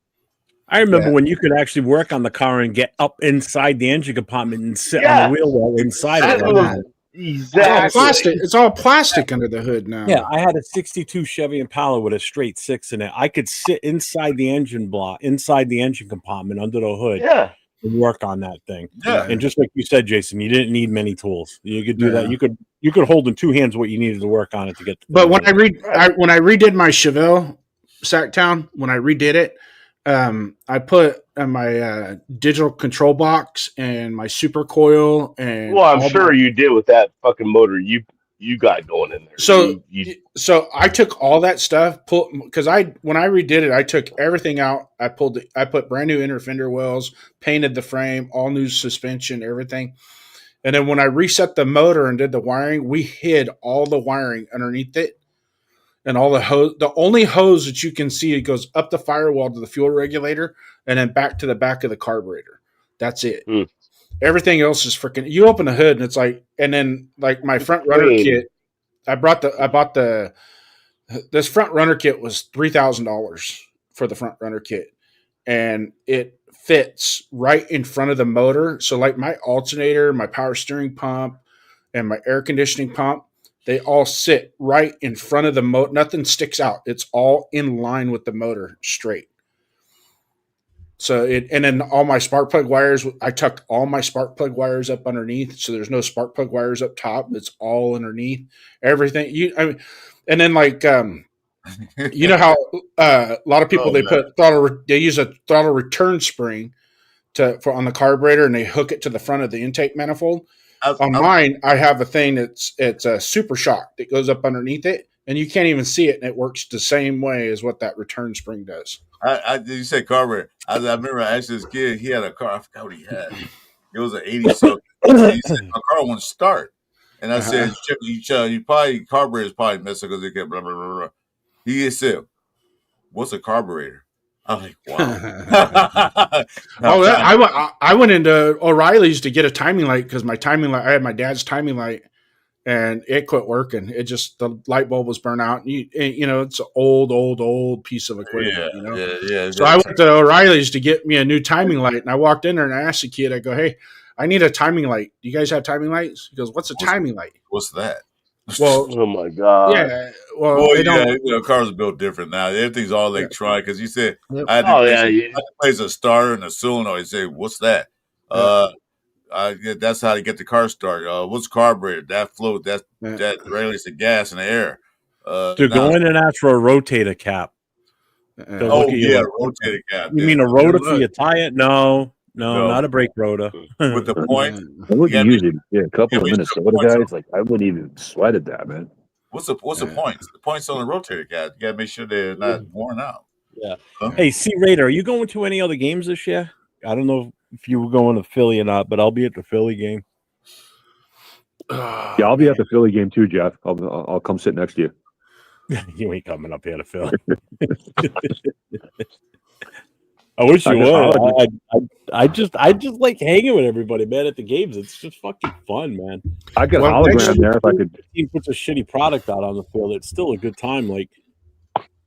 I remember when you could actually work on the car and get up inside the engine compartment and sit on the wheel well inside it. Exactly. It's all plastic under the hood now. Yeah, I had a 62 Chevy Impala with a straight 6 in it. I could sit inside the engine compartment under the hood and work on that thing. Yeah. And just like you said, Jason, you didn't need many tools. You could do that. You could hold in 2 hands what you needed to work on it to get. But when I redid my Chevelle Sacktown, when I redid it, I put my digital control box and my super coil and. Well, I'm sure you did with that fucking motor you got going in there. So I took all that stuff, because when I redid it, I took everything out. I put brand new inner fender wells, painted the frame, all new suspension, everything. And then when I reset the motor and did the wiring, we hid all the wiring underneath it. And all the hose, the only hose that you can see, it goes up the firewall to the fuel regulator and then back to the back of the carburetor. That's it. Everything else is freaking. You open the hood and it's like, and then like my front runner kit. This front runner kit was $3,000 for the front runner kit, and it fits right in front of the motor. So like my alternator, my power steering pump, and my air conditioning pump. They all sit right in front of the motor. Nothing sticks out. It's all in line with the motor straight. So and then all my spark plug wires, I tucked all my spark plug wires up underneath, so there's no spark plug wires up top. It's all underneath everything. And then like you know how a lot of people they use a throttle return spring for on the carburetor, and they hook it to the front of the intake manifold. On mine, I have a thing it's a super shock that goes up underneath it, and you can't even see it, and it works the same way as what that return spring does. You said carburetor. I remember I asked this kid, he had a car, I forgot what he had. It was an 80 something. He said, my car won't start. And I said, you probably, carburetor's probably messing because they kept blah, blah, blah, blah. He said, what's a carburetor? I'm like, wow. I went into O'Reilly's to get a timing light because my timing light, I had my dad's timing light, and it quit working. It just, the light bulb was burnt out. And it's an old piece of equipment. So I went to O'Reilly's to get me a new timing light, and I walked in there and I asked the kid, I go, hey, I need a timing light. Do you guys have timing lights? He goes, what's a timing light? What's that? Well, oh my God. Yeah. Well, cars are built different now. Everything's all electronic. Because you said, I had to place a starter and a solenoid. You say, what's that? That's how to get the car started. What's carburetor? That flow, that regulates the gas in the air. To go in and ask for a rotator cap. Rotator cap. You mean a rotor for your tire? No, not a brake rotor. With the point, I wouldn't use it. Yeah, a couple of Minnesota guys, like I wouldn't even sweat at that, man. What's the points? The points on the rotator cap. You gotta make sure they're not worn out. Yeah. Hey, C Raider, are you going to any other games this year? I don't know if you were going to Philly or not, but I'll be at the Philly game. Yeah, I'll be at the Philly game too, Jeff. I'll come sit next to you. You ain't coming up here to Philly. I wish you would. I just like hanging with everybody, man, at the games. It's just fucking fun, man. I got a hologram there if I could. Team puts a shitty product out on the field. It's still a good time. Like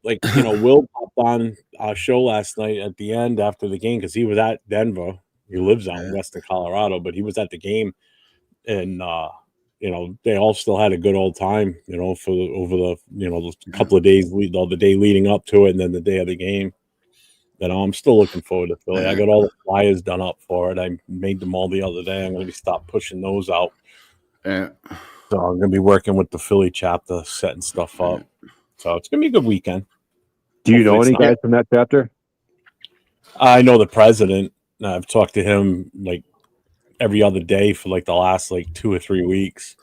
Will popped on our show last night at the end after the game because he was at Denver. He lives out in Western Colorado, but he was at the game, and they all still had a good old time. For over the couple of days, the day leading up to it, and then the day of the game. I'm still looking forward to Philly. I got all the flyers done up for it. I made them all the other day. I'm going to stop pushing those out. Yeah. So I'm going to be working with the Philly chapter, setting stuff up. So it's going to be a good weekend. Do you know any guys from that chapter? I know the president. I've talked to him like every other day for like the last 2 or 3 weeks.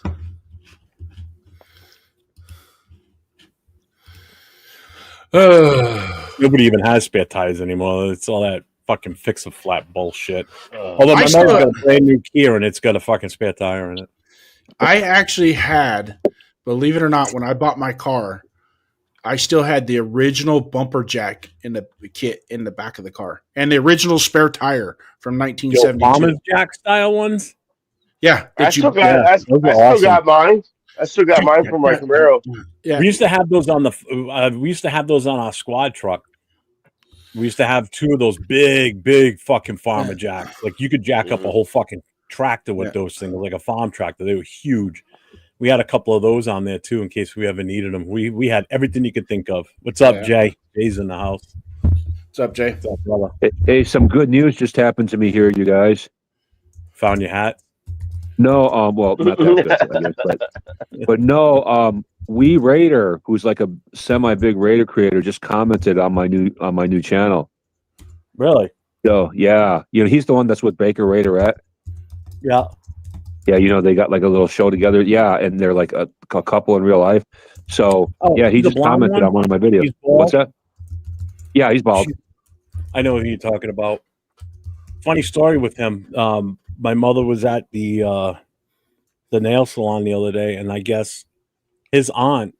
Nobody even has spare tires anymore. It's all that fucking fix a flat bullshit. Although my mother's got a brand new Kia and it's got a fucking spare tire in it. I actually had, believe it or not, when I bought my car, I still had the original bumper jack in the kit in the back of the car and the original spare tire from 1972. Obama's jack style ones? Yeah. I still got mine. I still got mine from my Camaro. Yeah. We used to have those on our squad truck. We used to have 2 of those big fucking farmer jacks. Like you could jack up a whole fucking tractor with those things, like a farm tractor. They were huge. We had a couple of those on there too in case we ever needed them. We had everything you could think of. What's up, Jay? Jay's in the house. What's up, Jay? What's up, brother? Hey, some good news just happened to me here, you guys. Found your hat? No, well, not that good, I guess, but no, Wee Raider, who's like a semi-big Raider creator, just commented on my new channel. Really? So yeah, he's the one that's with Baker Raiderette. Yeah. Yeah, they got like a little show together. Yeah, and they're like a couple in real life. So yeah, he just commented on one of my videos. What's that? Yeah, he's bald. I know who you're talking about. Funny story with him. My mother was at the nail salon the other day, and I guess his aunt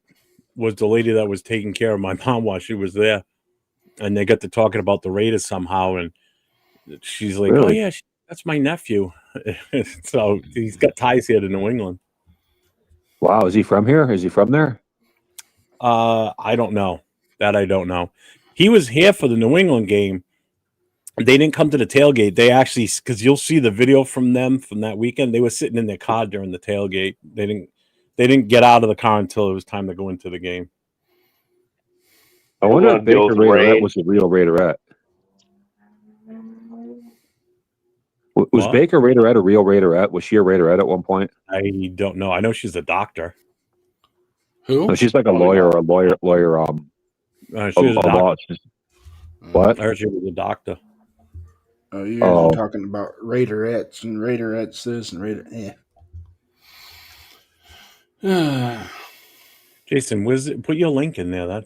was the lady that was taking care of my mom while she was there. And they got to talking about the Raiders somehow, and she's like, Really? "Oh yeah, that's my nephew." So he's got ties here to New England. Wow, is he from here? Is he from there? I don't know. That I don't know. He was here for the New England game. They didn't come to the tailgate. They actually, because you'll see the video from them from that weekend. They were sitting in their car during the tailgate. They didn't get out of the car until it was time to go into the game. I wonder if Baker Raiderette was the real Raiderette. Was What? Baker Raiderette a real Raiderette? Was she a Raiderette at one point? I don't know. I know she's a doctor. Who? No, she's like a Probably lawyer, not. a lawyer. She was a A law. doctor. What? I heard she was a doctor. Oh, you guys are Oh. talking about Raiderettes and Raiderettes this and Raider. Yeah. Jason, put your link in there. That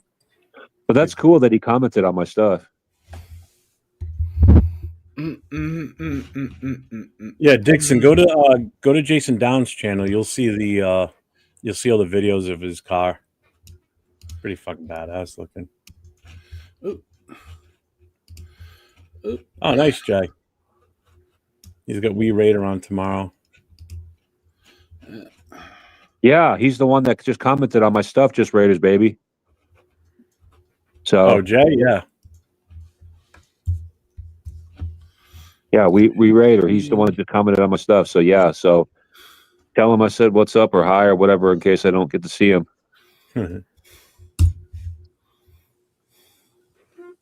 But that's cool that he commented on my stuff. yeah, Dixon, go to Jason Down's channel. You'll see all the videos of his car. Pretty fucking badass looking. Oop. Oh, nice, Jay. He's got Wee Raider on tomorrow. Yeah, he's the one that just commented on my stuff. Just Raiders, baby. So, Oh, Jay, yeah. yeah, we Raider. He's the one that just commented on my stuff. So yeah, so tell him I said what's up or hi or whatever in case I don't get to see him. Yeah,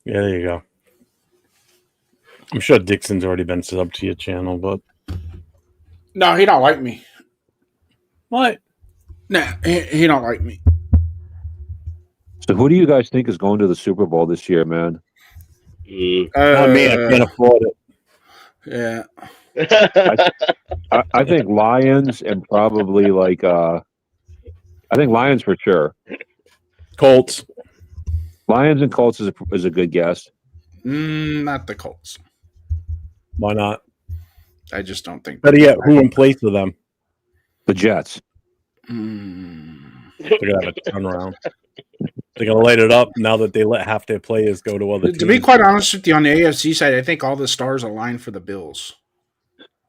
there you go. I'm sure Dixon's already been set up to your channel, but No, he don't like me. what? Nah, he don't like me. So who do you guys think is going to the Super Bowl this year, man? Not me. I can't afford it. Yeah. I think Lions and probably like I think Lions for sure. Colts. Lions and Colts is a good guess. Not the Colts. Why not? I just don't think. Better yet, who in place of them? The Jets. They're gonna have a turnaround. They're gonna light it up now that they let half their players go to other teams. To be quite honest with you, on the AFC side, I think all the stars align for the Bills.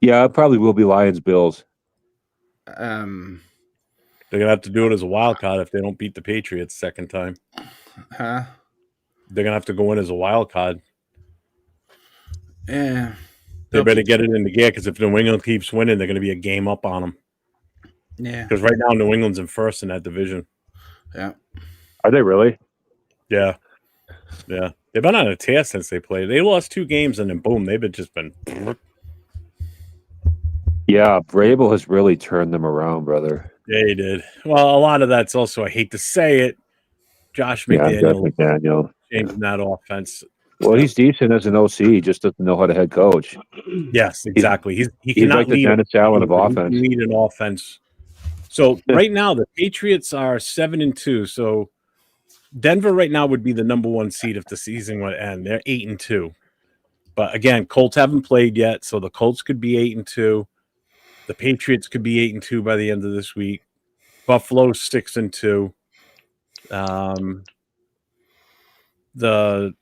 Yeah, it probably will be Lions Bills. They're gonna have to do it as a wild card if they don't beat the Patriots second time. Huh? They're gonna have to go in as a wild card. Yeah. They better get it in the gear because if New England keeps winning, they're gonna be a game up on them. Yeah. Because right now New England's in first in that division. Yeah. Are they really? Yeah. Yeah. They've been on a tear since they played. They lost 2 games and then boom, they've just been. Yeah, Vrabel has really turned them around, brother. Yeah, he did. Well, a lot of that's also, I hate to say it, Josh McDaniel McDaniel. changing that offense. Well, he's decent as an OC. He just doesn't know how to head coach. Yes, exactly. He He's cannot like the lead Dennis Allen of he offense. can lead an offense. So right now the Patriots are 7-2. So Denver right now would be the number 1 seed if the season would end. They're 8-2. But again, Colts haven't played yet, so the Colts could be 8-2. The Patriots could be 8-2 by the end of this week. Buffalo 6-2. The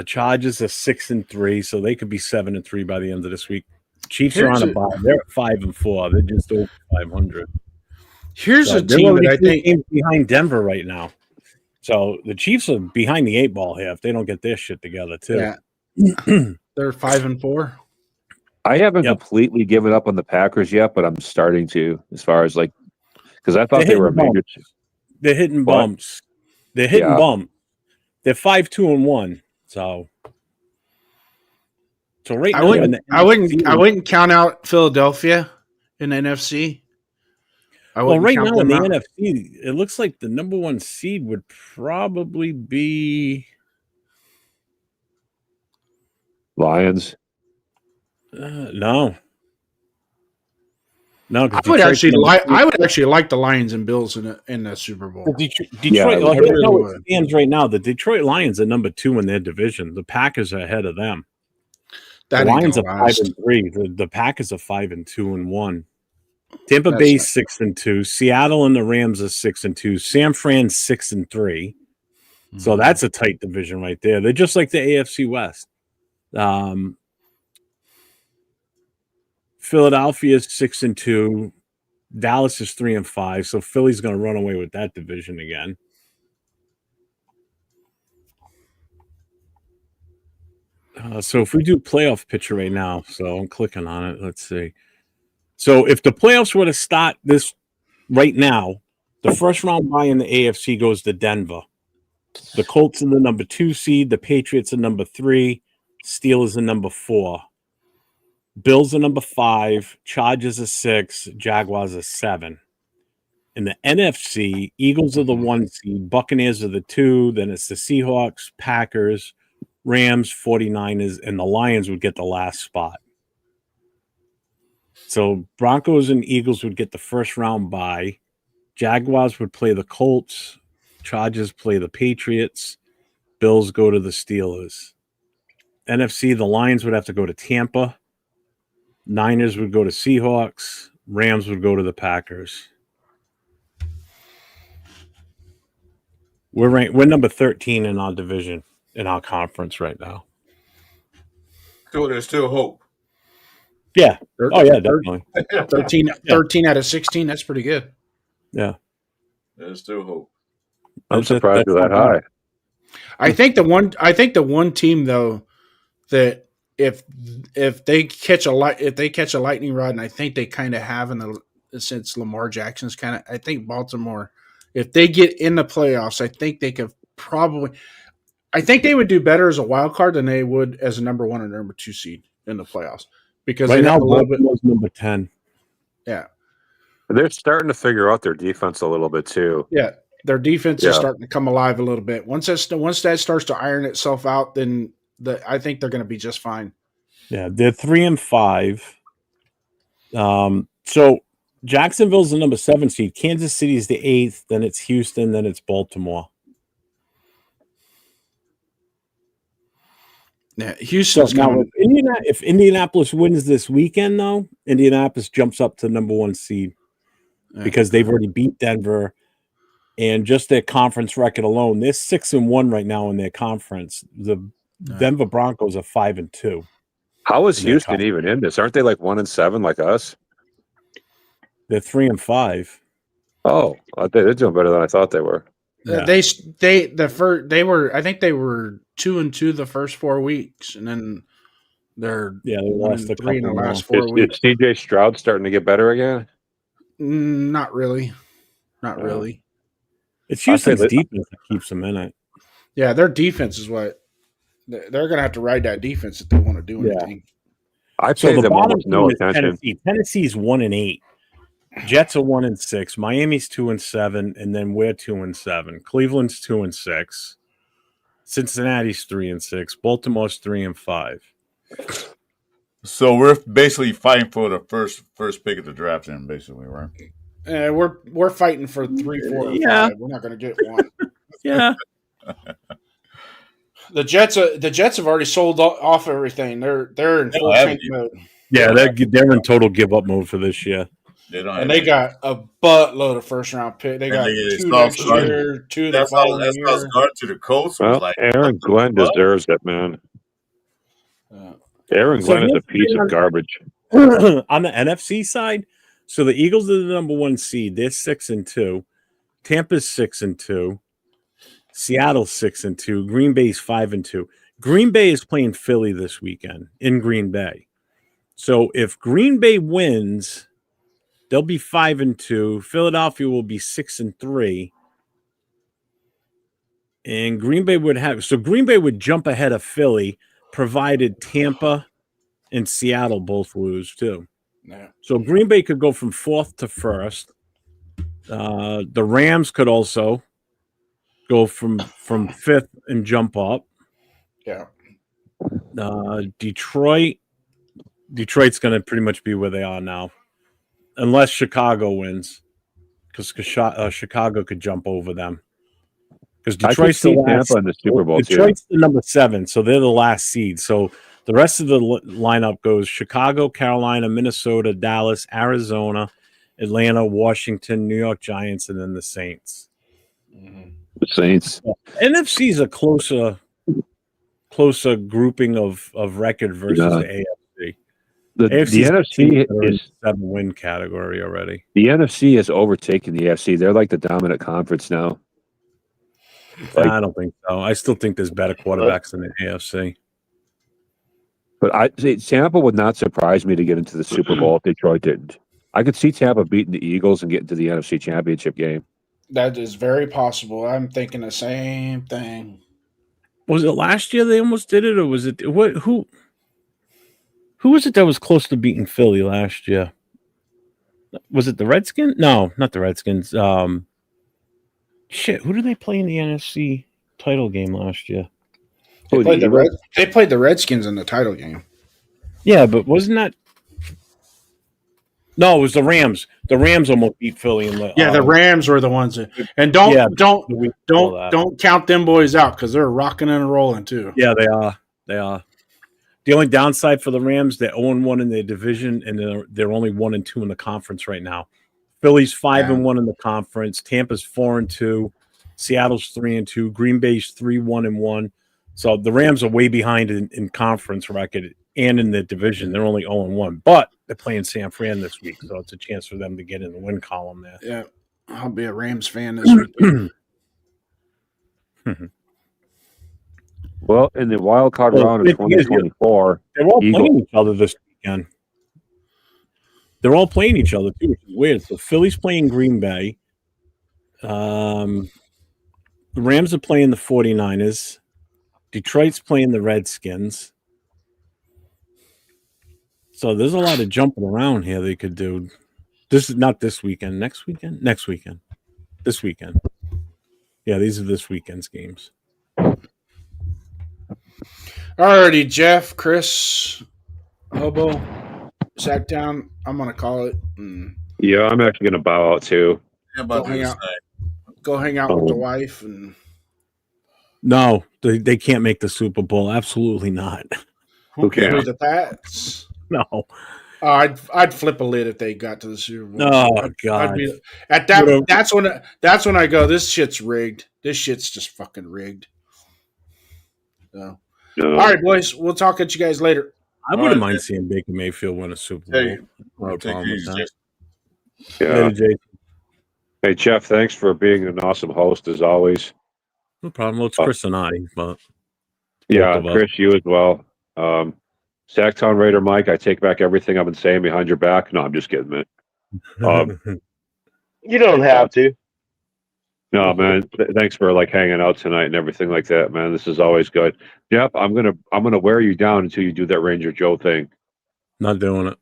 Chargers are 6-3, so they could be 7-3 by the end of this week. Chiefs are on a bye. They're at 5-4. They're just over 500. Here's a They're team only that I 3 think games behind Denver right now. So the Chiefs are behind the 8 ball here if they don't get their shit together too. Yeah. They're 5-4. I haven't completely given up on the Packers yet, but I'm starting to, as far as like, because I thought they were a major. They're hitting What? bumps. They're hitting Yeah. bumps. They're 5-2-1. So right now, I wouldn't count out Philadelphia in NFC. Well, right now in the out. NFC, it looks like the number 1 seed would probably be Lions. no. I would actually like the Lions and Bills in the Super Bowl. Detroit. Yeah, Like, I that's really how would. it stands right now. The Detroit Lions are number 2 in their division. The Packers are ahead of them. That The ain't Lions are gonna last. 5-3. The Packers are 5-2-1. Tampa That's Bay's 6-2. Seattle and the Rams are 6-2. San Fran's 6-3. So that's a tight division right there. They're just like the AFC West. Philadelphia's 6-2. Dallas is 3-5. So Philly's going to run away with that division again. So if we do playoff picture right now, so I'm clicking on it. Let's see. So if the playoffs were to start this right now, the first round bye in the AFC goes to Denver. The Colts are the number 2 seed. The Patriots are number 3. Steelers are number 4. Bills are number 5, Chargers are 6, Jaguars are 7. In the NFC, Eagles are the 1 seed, Buccaneers are the 2, then it's the Seahawks, Packers, Rams, 49ers, and the Lions would get the last spot. So Broncos and Eagles would get the first round bye. Jaguars would play the Colts, Chargers play the Patriots, Bills go to the Steelers. NFC, the Lions would have to go to Tampa, Niners would go to Seahawks, Rams would go to the Packers. We're number 13 in our division, in our conference right now. So there's still hope. Yeah. Oh, yeah, definitely. 13 out of 16. That's pretty good. Yeah. There's still hope. I'm surprised you're that high. I think the one team though that if they catch a lightning rod, and I think they kind of have since Lamar Jackson's I think Baltimore, if they get in the playoffs, I think they could probably. I think they would do better as a wild card than they would as a number 1 or number 2 seed in the playoffs because right now Baltimore's number 10. Yeah, they're starting to figure out their defense a little bit too. Yeah, their defense is starting to come alive a little bit. Once that starts to iron itself out, then I think they're going to be just fine. Yeah, they're 3-5. So Jacksonville's the number 7 seed. Kansas City is the 8th. Then it's Houston. Then it's Baltimore. Yeah, Houston's now. If Indianapolis wins this weekend, though, Indianapolis jumps up to number 1 seed because they've already beat Denver. And just their conference record alone, they're 6-1 right now in their conference. The Denver Broncos are 5-2. How is Houston even in this? Aren't they like 1-7 like us? They're 3-5. Oh, they're doing better than I thought they were. Yeah. They were. I think they were 2-2 the first 4 weeks, and then they lost 3 in the last 4 weeks. Is CJ Stroud starting to get better again? Not really. Not really. It's Houston's defense that keeps them in it. Yeah, their defense is what they're going to have to ride that defense if they want to do anything. I paid them almost no attention. Tennessee's 1-8. Jets are 1-6. Miami's 2-7, and then we're 2-7. Cleveland's 2-6. Cincinnati's 3-6. Baltimore's 3-5. So we're basically fighting for the first pick of the draft, then basically, right? We're fighting for 3, 4, or 5. We're not going to get one. Yeah. The Jets have already sold off everything. They're in full tank mode. Yeah, they're in total give up mode for this year. They got a buttload of first round pick. They got 2 next year, 2 the following year. That's guard to the Colts. Well, Aaron Glenn deserves it, man. Aaron Glenn is a piece of garbage. On the NFC side, so the Eagles are the number 1 seed. They're 6-2. Tampa's 6-2. Seattle's 6-2. Green Bay's 5-2. Green Bay is playing Philly this weekend in Green Bay. So if Green Bay wins, they'll be 5-2. Philadelphia will be 6-3. And Green Bay would jump ahead of Philly, provided Tampa and Seattle both lose too. Yeah. So Green Bay could go from 4th to 1st. The Rams could also go from 5th and jump up. Yeah. Detroit's going to pretty much be where they are now, unless Chicago wins, because Chicago could jump over them. Because Detroit's the last in the Super Bowl. Detroit's the number 7, so they're the last seed. So the rest of the lineup goes Chicago, Carolina, Minnesota, Dallas, Arizona, Atlanta, Washington, New York Giants, and then the Saints. The Saints. NFC is a closer grouping of record versus the AFC. The NFC is 7-win category already. The NFC has overtaken the AFC. They're like the dominant conference now. I don't think so. I still think there's better quarterbacks than the AFC. But Tampa would not surprise me to get into the Super Bowl if Detroit didn't. I could see Tampa beating the Eagles and getting to the NFC Championship game. That is very possible. I'm thinking the same thing. Was it last year they almost did it, or was it who? Who was it that was close to beating Philly last year? Was it the Redskins? No, not the Redskins. Shit, who did they play in the NFC title game last year? They played the Redskins in the title game. Yeah, but wasn't that? No, it was the Rams. The Rams almost beat Philly in the. Yeah, the Rams were the ones that, and don't count them boys out because they're rocking and rolling too. Yeah, they are. They are. The only downside for the Rams, they're 0-1 in their division, and they're only 1-2 in the conference right now. Philly's 5-1 in the conference. Tampa's 4-2. Seattle's 3-2. Green Bay's 3-1-1. So the Rams are way behind in conference record and in the division. They're only 0-1, but they're playing San Fran this week, so it's a chance for them to get in the win column there. Yeah, I'll be a Rams fan this week. Well, in the wild card round of 2024, they're all playing each other this weekend. They're all playing each other too, which is weird. So Philly's playing Green Bay. The Rams are playing the 49ers. Detroit's playing the Redskins. So there's a lot of jumping around here they could do. This is not this weekend. Next weekend? Next weekend. This weekend. Yeah, these are this weekend's games. Alrighty, Jeff, Chris, Hobo, Sacktown. I'm gonna call it. Yeah, I'm actually gonna bow out too. Go hang out with the wife and. No, they can't make the Super Bowl. Absolutely not. Who cares? The Pats? No. I'd flip a lid if they got to the Super Bowl. Oh God! That's when I go. This shit's rigged. This shit's just fucking rigged. So. All right, boys. We'll talk at you guys later. I wouldn't mind seeing Baker Mayfield win a Super Bowl. No problem with that. Yeah. Hey, Jeff, thanks for being an awesome host as always. No problem. Well, it's Chris and I, but yeah, Chris, you as well. Sacktown Raider Mike, I take back everything I've been saying behind your back. No, I'm just kidding, man. You don't have to. No, man. Thanks for hanging out tonight and everything like that, man. This is always good. Yep, I'm gonna wear you down until you do that Ranger Joe thing. Not doing it.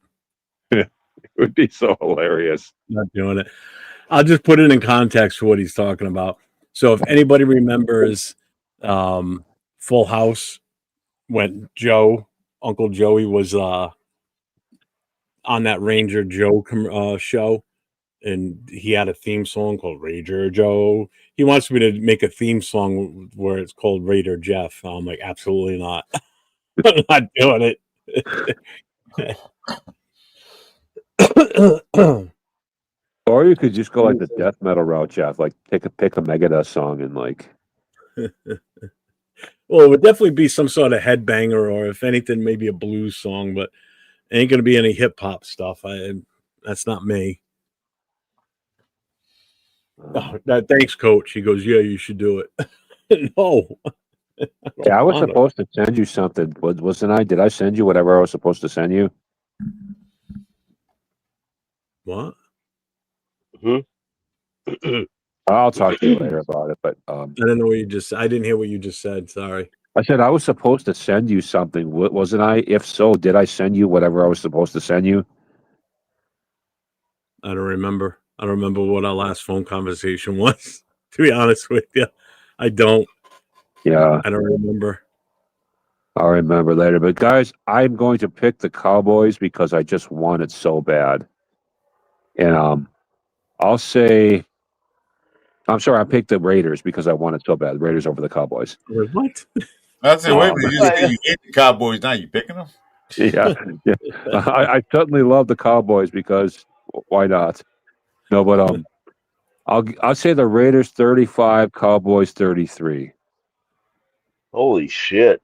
It would be so hilarious. Not doing it. I'll just put it in context for what he's talking about. So if anybody remembers Full House, when Uncle Joey was on that Ranger Joe show, and he had a theme song called Ranger Joe. He wants me to make a theme song where it's called Raider Jeff. I'm like, absolutely not. I'm not doing it. Or you could just go like the death metal route, Jeff. Like pick a Megadeth song and like. Well, it would definitely be some sort of headbanger, or if anything, maybe a blues song. But it ain't gonna be any hip hop stuff. That's not me. Oh, thanks, Coach. He goes, yeah, you should do it. No. Yeah, I was supposed to send you something, wasn't I? Did I send you whatever I was supposed to send you? What? I'll talk to you later about it. But I don't know what you just. I didn't hear what you just said. Sorry. I said I was supposed to send you something, wasn't I? If so, did I send you whatever I was supposed to send you? I don't remember. I don't remember what our last phone conversation was, to be honest with you. I don't. Yeah. I don't remember. I'll remember later. But, guys, I'm going to pick the Cowboys because I just want it so bad. And I'll say – I'm sorry, I picked the Raiders because I want it so bad. The Raiders over the Cowboys. What? That's it. Wait a minute. You hate the Cowboys now. You picking them? Yeah. I certainly love the Cowboys because why not? No, but I'll say the Raiders 35, Cowboys 33. Holy shit!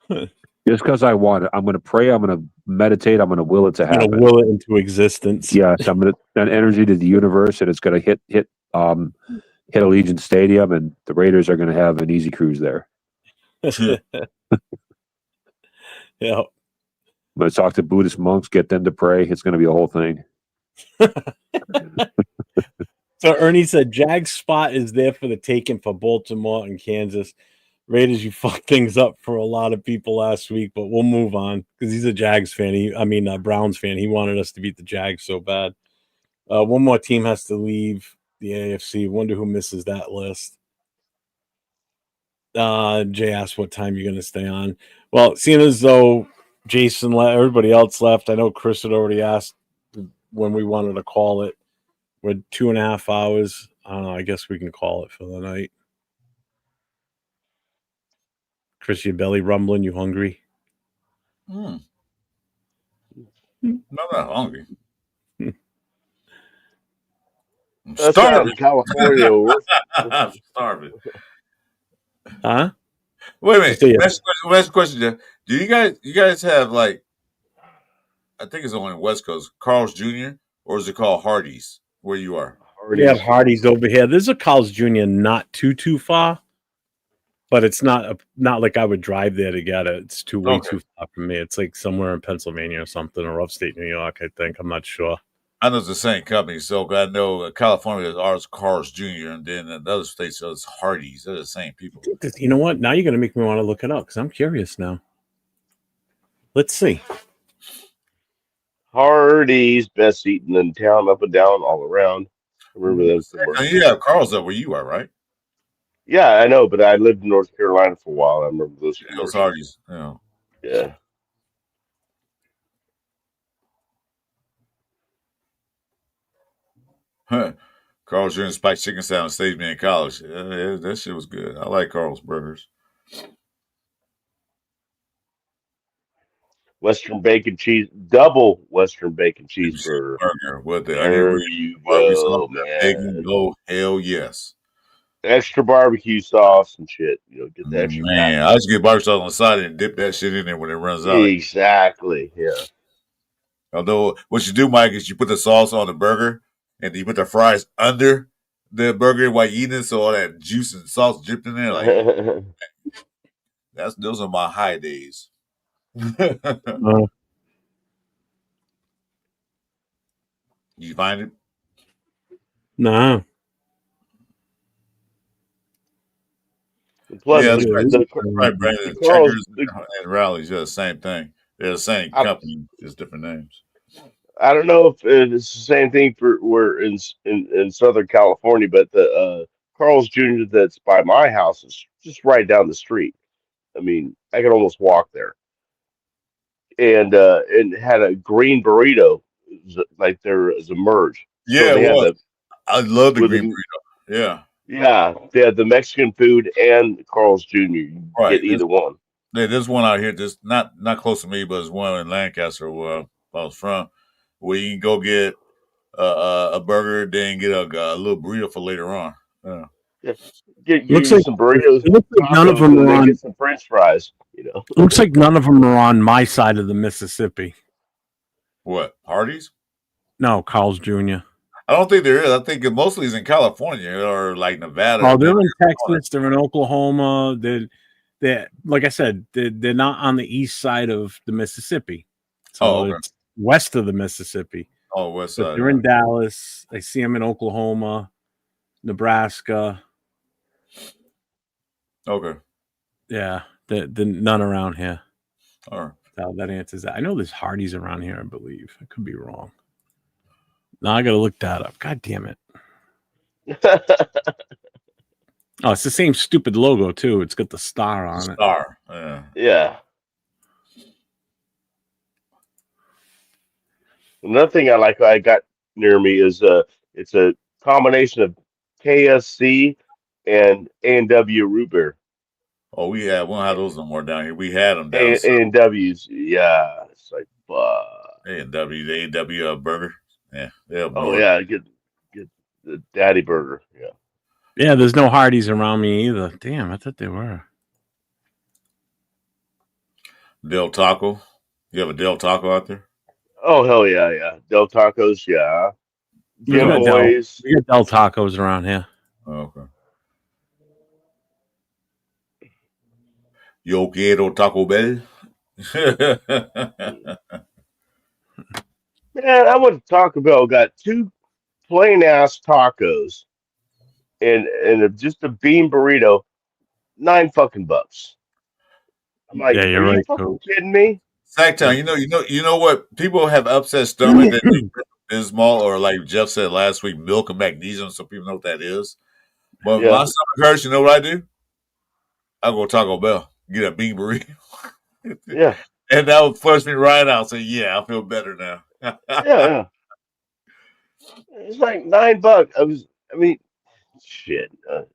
Just because I want it, I'm going to pray. I'm going to meditate. I'm going to will it to happen. Will it into existence. Yes, I'm going to send energy to the universe, and it's going to hit Allegiant Stadium, and the Raiders are going to have an easy cruise there. Yeah. I'm going to talk to Buddhist monks, get them to pray. It's going to be a whole thing. So Ernie said Jag's spot is there for the taking for Baltimore and Kansas. Raiders, you fucked things up for a lot of people last week, but we'll move on because he's a Jags fan. Browns fan. He wanted us to beat the Jags so bad. One more team has to leave the AFC. Wonder who misses that list. Jay asked what time you're going to stay on. Well, seeing as though Jason left, everybody else left. I know Chris had already asked when we wanted to call it. We're 2.5 hours. I guess we can call it for the night. Chris, your belly rumbling? You hungry? I'm not hungry. I'm That's starving. out in California. I'm starving. Huh? Wait a minute. Last question, Jeff. Do you guys have like? I think it's only West Coast. Carl's Jr. or is it called Hardee's where you are? We have Hardee's over here. There's a Carl's Jr. not too far, but it's not like I would drive there to get it. It's way too far from me. It's like somewhere in Pennsylvania or something, or upstate New York, I think. I'm not sure. I know it's the same company, so I know California is ours, Carl's Jr., and then in other states it's Hardee's. They're the same people. You know what? Now you're going to make me want to look it up because I'm curious now. Let's see. Hardee's, best eaten in town, up and down, all around. I remember those. You have Carl's up where you are, right? Yeah, I know, but I lived in North Carolina for a while. I remember those. Yeah, those Hardee's. Yeah. Carl's Jr. spiked chicken salad saved me in college. Yeah, that shit was good. I like Carl's burgers. Western bacon cheese, double Western bacon cheeseburger. With the there onion you barbecue go, sauce, man. bacon. Oh, hell yes. Extra barbecue sauce and shit. Get the extra. Man, I just get barbecue sauce on the side and dip that shit in there when it runs out. Exactly. Yeah. Although what you do, Mike, is you put the sauce on the burger and you put the fries under the burger while you eating it, so all that juice and sauce dripped in there. Like those are my high days. Did you find it? No. Plus, yeah, the Brandon. Checkers and Rallies, the same thing. They're the same company, just different names. I don't know if it's the same thing for we're in Southern California, but the Carl's Jr. that's by my house is just right down the street. I mean, I could almost walk there, and had a green burrito, like there is a merge. Yeah, so I love the green burrito. Yeah. Yeah, they had the Mexican food and Carl's Jr. You get either one. Yeah, there's one out here, just not close to me, but there's one in Lancaster where I was from, where you can go get a burger, then get a little burrito for later on. Yeah. Get some burritos. It looks like none of them are on. Get some French fries. Looks like none of them are on my side of the Mississippi. What, Hardee's? No, Carl's Jr. I don't think there is. I think mostly it's in California or like Nevada. Oh, they're in Texas. They're in Oklahoma. They're like I said, they're not on the east side of the Mississippi. So it's west of the Mississippi. Oh, west side. They're in Dallas. I see them in Oklahoma, Nebraska. Okay. Yeah, they're none around here. All right. So that answers that. I know there's Hardee's around here, I believe. I could be wrong. Now I got to look that up. God damn it. Oh, it's the same stupid logo, too. It's got the star on it. Star. Yeah. Yeah. Another thing I got near me is it's a combination of KSC and A&W root beer. Oh, we don't have those no more down here. We had them down A&W's, yeah. It's like A&W, the A&W burger. Yeah. Yeah, get the daddy burger. Yeah. Yeah, there's no Hardee's around me either. Damn, I thought they were. Del Taco. You have a Del Taco out there? Oh, hell yeah. Del Tacos, yeah. We got Del Tacos around here. Oh, okay. Yo quiero Taco Bell. Man, I went to Taco Bell, got 2 plain ass tacos and just a bean burrito $9. I'm like, Yeah, are you're you right, fucking Coop. kidding me? Sacktown, you know what? People have upset stomach that they Bismol or like Jeff said last week, milk and magnesium, so people know what that is. But when Yeah, my stomach hurts, you know what I do? I go to Taco Bell, get a bean burrito. yeah, And that would flush me right out. Say, yeah, I feel better now. yeah. It's like $9. I mean, shit. Do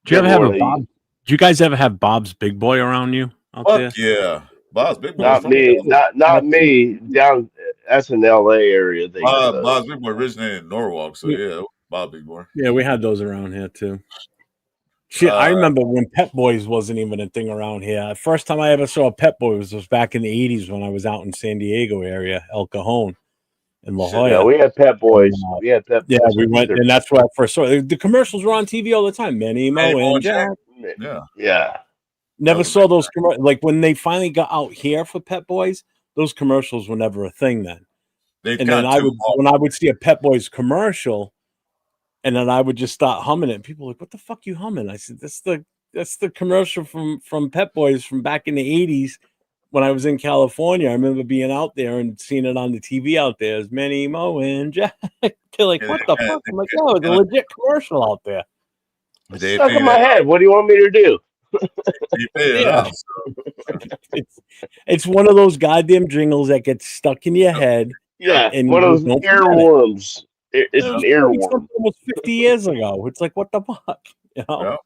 you ever Never have a want to. Bob? Do you guys ever have Bob's Big Boy around you out Fuck there? yeah. Bob's Big Boy is Not from me. Not That's me. Down. That's an L.A. area. They got Bob's those. Big Boy originated in Norwalk, so yeah, Bob's Big Boy. yeah, we had those around here too. Shit, I Uh, remember when Pet Boys wasn't even a thing around here. First time I ever saw a Pet Boys was back in the '80s when I was out in San Diego area, El Cajon in La shit. Yeah, Jolla. we had Pet And, Boys. We had Pet yeah, Boys we went, either. and that's where I first saw it. The commercials were on TV all the time. Manny Manny Mo Mo and and Jack. Jack. Yeah, Yeah. that Never was a saw big. those like when they finally got out here for Pet Boys. Those commercials were never a thing then. They And then kind of took them off. when I would see a Pet Boys commercial, and then I would just start humming it. And people were like, "What the fuck you humming?" I said, that's the commercial from Pet Boys from back in the '80s when I was in California. I remember being out there and seeing it on the TV out there. As Manny Mo and Jack. They're like, Yeah, "What the fuck?" I'm like, "Oh, it's a legit commercial out there." It's they stuck in figured my that out. head. What do you want me to do? They figured it Yeah, out. So, it's it's one of those goddamn jingles that gets stuck in your head, yep, Yeah, and one of you those don't forget it. earworms. It's It an was earworm. almost 50 years ago. It's like, what the fuck, you know? yep.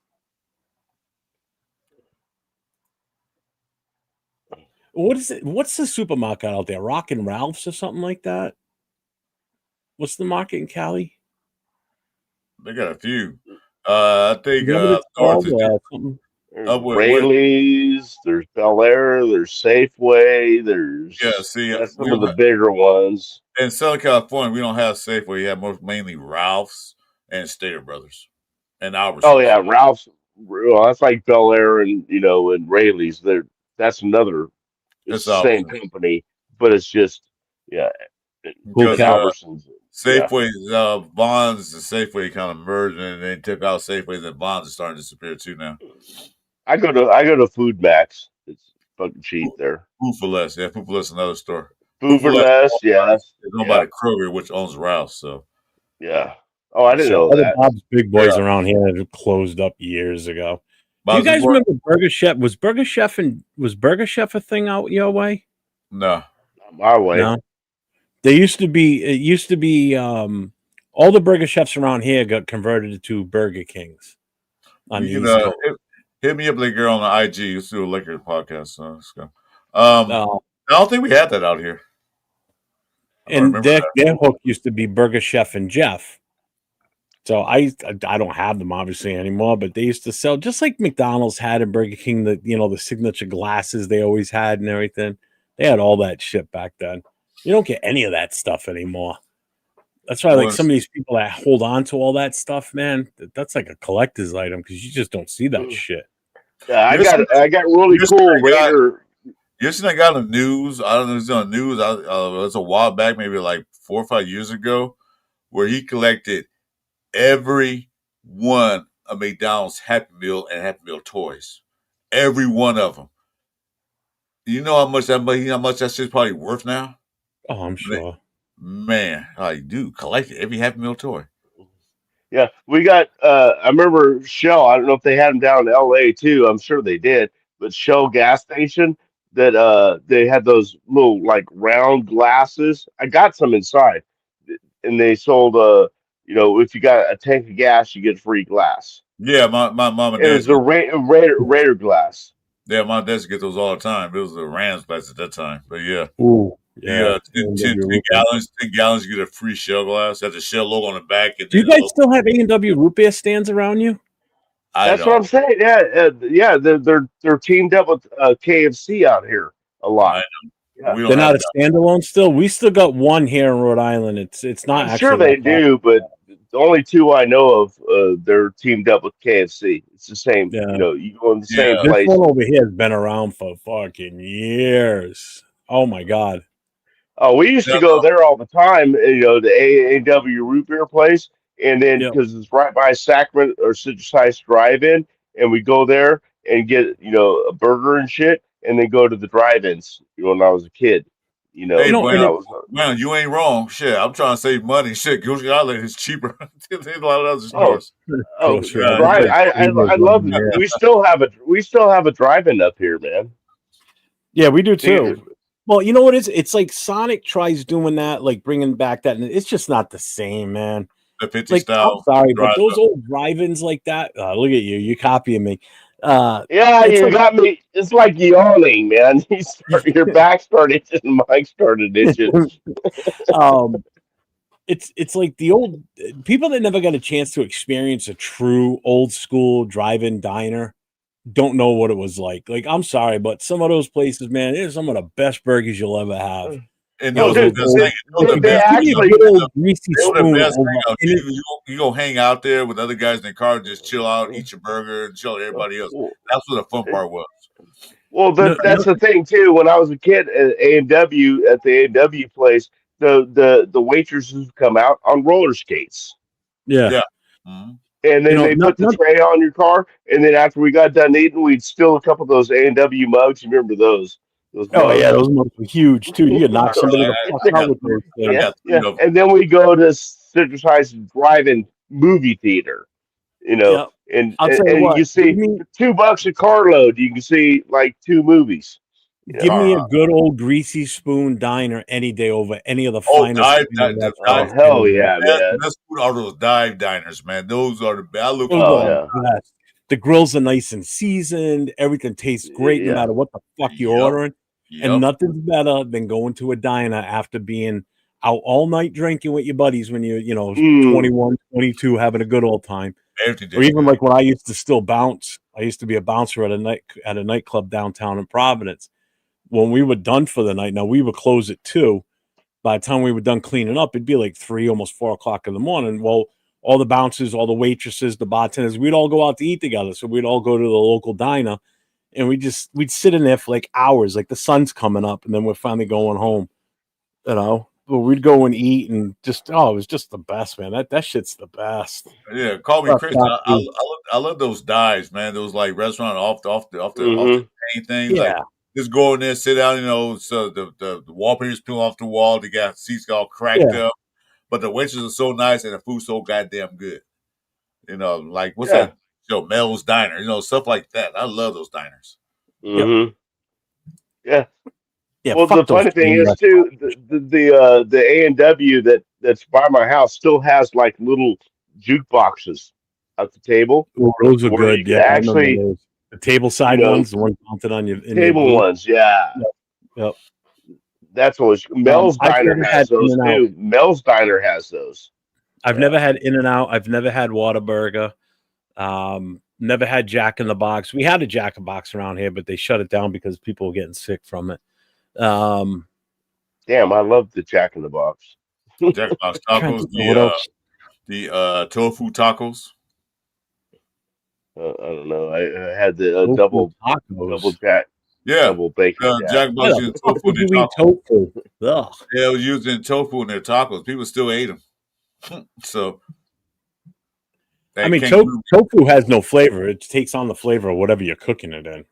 What is it? What's the supermarket out there? Rockin' Ralph's or something like that? What's the market in Cali? They got a few. I Is think that what it's north called? is Something? There's up with what? Rayleigh's, there's Bel Air, there's Safeway, Yeah, there's see, that's we some of don't the bigger ones. in Southern California. We don't have Safeway. We have mainly Ralph's and Stater Brothers and Oh Albertsons. yeah, Ralph's. Well, that's like Bel Air and and Rayleigh's. That's another. It's It's the same Albertsons company, but it's just yeah, Cool because cat. Albertsons. Yeah, Safeway, Bonds and Safeway kind of merged, and they took out Safeways, and Bonds are starting to disappear too now. I go to Food Max. It's fucking cheap there. Food for Less, yeah, Food for Less, is another store. Food Food for for Less less. Yeah, is owned by yeah, the Kroger, which owns Ralph's. So, yeah. Oh, I didn't So know all the that. Bob's Big yeah, Boys around here have closed up years ago. Do you Bob's Big guys Boy? remember Burger Chef? Was Burger Chef a thing out your way? No, Not my way. No. They used to be. It used to be. All the Burger Chefs around here got converted to Burger Kings on you the can East Coast. hit me up, like girl, on the IG. Let's do a liquor podcast. So let's go. I Uh, don't think we had that out here. I don't and remember that. their hook used to be Burger Chef and Jeff. So I don't have them obviously anymore, but they used to sell just like McDonald's had and Burger King, the signature glasses they always had and everything. They had all that shit back then. You don't get any of that stuff anymore. That's why like some Was of these people that hold on to all that stuff, man, that's like a collector's item because you just don't see that shit. Yeah, I you got I got really cool got Raider. you seen that guy on the news? I don't know if it's on the news. It was a while back, maybe like 4 or 5 years ago, where he collected every one of McDonald's Happy Meal and Happy Meal toys. Every one of them. You know how much that shit's probably worth now? Oh, I'm sure. Man, like, dude, collect every Happy Meal toy. Yeah, we got. I remember Shell. I don't know if they had them down in L.A. too. I'm sure they did. But Shell gas station that they had those little like round glasses. I got some inside, and they sold if you got a tank of gas, you get free glass. Yeah, my mom and It dad. was a Raider glass. Yeah, my dad used to get those all the time. It was the Rams glass at that time. But yeah. Ooh, Yeah, yeah. 10 gallons, 10 gallons, you get a free Shell glass. Has a Shell logo on the back. And Do you then a guys little, still have A&W root beer stands around you? I That's what don't. I'm saying. Yeah, yeah. They're teamed up with KFC out here a lot. I Yeah, We don't They're have not a that. standalone still. We still got one here in Rhode Island. It's not I'm sure actually they that popular. do, but the only two I know of, they're teamed up with KFC. It's the same. Yeah. You go in the Yeah. same This place. one over here has been around for fucking years. Oh my god. Oh, we used Yeah, to go there all the time. The A&W root beer place, and then Yep. because it's right by Sacrament or Citrus Heights Drive-In, and we go there and get a burger and shit, and then go to the drive-ins. When I was a kid, Hey, No, and that it, was man, you ain't wrong. Shit, I'm trying to save money. Shit, Gucci Outlet is cheaper than a lot of other oh stores. grocery Yeah, outlet, drive. yeah. I love it. yeah. We still have a drive-in up here, man. Yeah, we do They- too. Well, you know what it is? It's like Sonic tries doing that, like bringing back that, and it's just not the same, man. The 50 Like, I'm style sorry, but drive those up. old drive-ins like that, look at you, you copying me. Yeah, It's you like, got me. It's like yawning, man. Your back started itching, mine started itching. um, it's like the old people that never got a chance to experience a true old school drive-in diner don't know what it was like. Like, I'm sorry, but some of those places, man, they're some of the best burgers you'll ever have. And You know, those are the Dude, best those thing. Those are the they best give me a thing. actually. good old greasy They were the spoon best over thing. any. You go hang out there with other guys in their car, just chill out, eat your burger, and chill with everybody else. Well, That's what the fun part was. No, that's the thing too. When I was a kid at A&W, at the A&W place, the waitresses would come out on roller skates, yeah, Yeah. Mhm. and you then know, they put the not tray on your car, and then after we got done eating, we'd steal a couple of those A&W mugs. You remember those? Those oh yeah, mugs. those mugs were huge too. You could knock somebody the fuck I out got with those I things. Yeah, got three yeah. of them. And then we go to Citrus Heights Drive-In movie theater, Yeah, and, I'll and tell you and you what. can see for $2 a carload, you can see like two movies. You Give know. me a Uh, good old greasy spoon diner any day over any of the oh, finest the Oh dive, restaurants hell anywhere. yeah, man. best food are those dive diners, man. Those are the best. I look Those for Oh are those. the yeah, best. The grills are nice and seasoned. Everything tastes great no yeah. matter what the fuck you're Yep. ordering. And Yep. nothing's better than going to a diner after being out all night drinking with your buddies when you're, 21, 22, having a good old time. Everything Or tastes even good. like when I used to still bounce. I used to be a bouncer at a nightclub downtown in Providence. When we were done for the night, now we would close at 2. By the time we were done cleaning up, it'd be like 3, almost 4 o'clock in the morning. Well, all the bouncers, all the waitresses, the bartenders, we'd all go out to eat together. So we'd all go to the local diner and we'd sit in there for like hours, like the sun's coming up, and then we're finally going home, But we'd go and eat and just it was just the best, man. That shit's the best. Yeah, call me Fuck Chris. that, dude. I love those dives, man. Those like restaurant off the Mm-hmm. main things. Like Yeah. just go in there, sit down. So the wallpaper's peeling off the wall. They got seats all cracked Yeah. up, but the waitresses are so nice and the food's so goddamn good. Like what's Yeah. that? Mel's Diner. Stuff like that. I love those diners. Yep. Mm-hmm. Yeah. Yeah. Well, the Fuck those funny thing chain is too, the A&W that's by my house still has like little jukeboxes at the table Oh, those are where you good. can Yeah, I remember actually, those. The table you side know, ones, the ones mounted on your in your table booth. ones. Yeah, Yep. Yep. that's always Mel's I've Diner never has had In those and Out. too. Mel's Diner has those. I've Yeah. never had In and Out. I've never had Whataburger. Never had Jack in the Box. We had a Jack in the Box around here, but they shut it down because people were getting sick from it. Damn, I love the Jack in the Box. Jack Box Trying to tacos, think of what else. the tofu tacos. I don't know. I had the Tofu double tacos. jack, Yeah, double bacon jack. Jack Why Box the using fuck tofu in would their you eat tacos. tofu? Ugh. Yeah, it was using tofu in their tacos. People still ate them. So I they mean, can't do tofu has no flavor. It takes on the flavor of whatever you're cooking it in.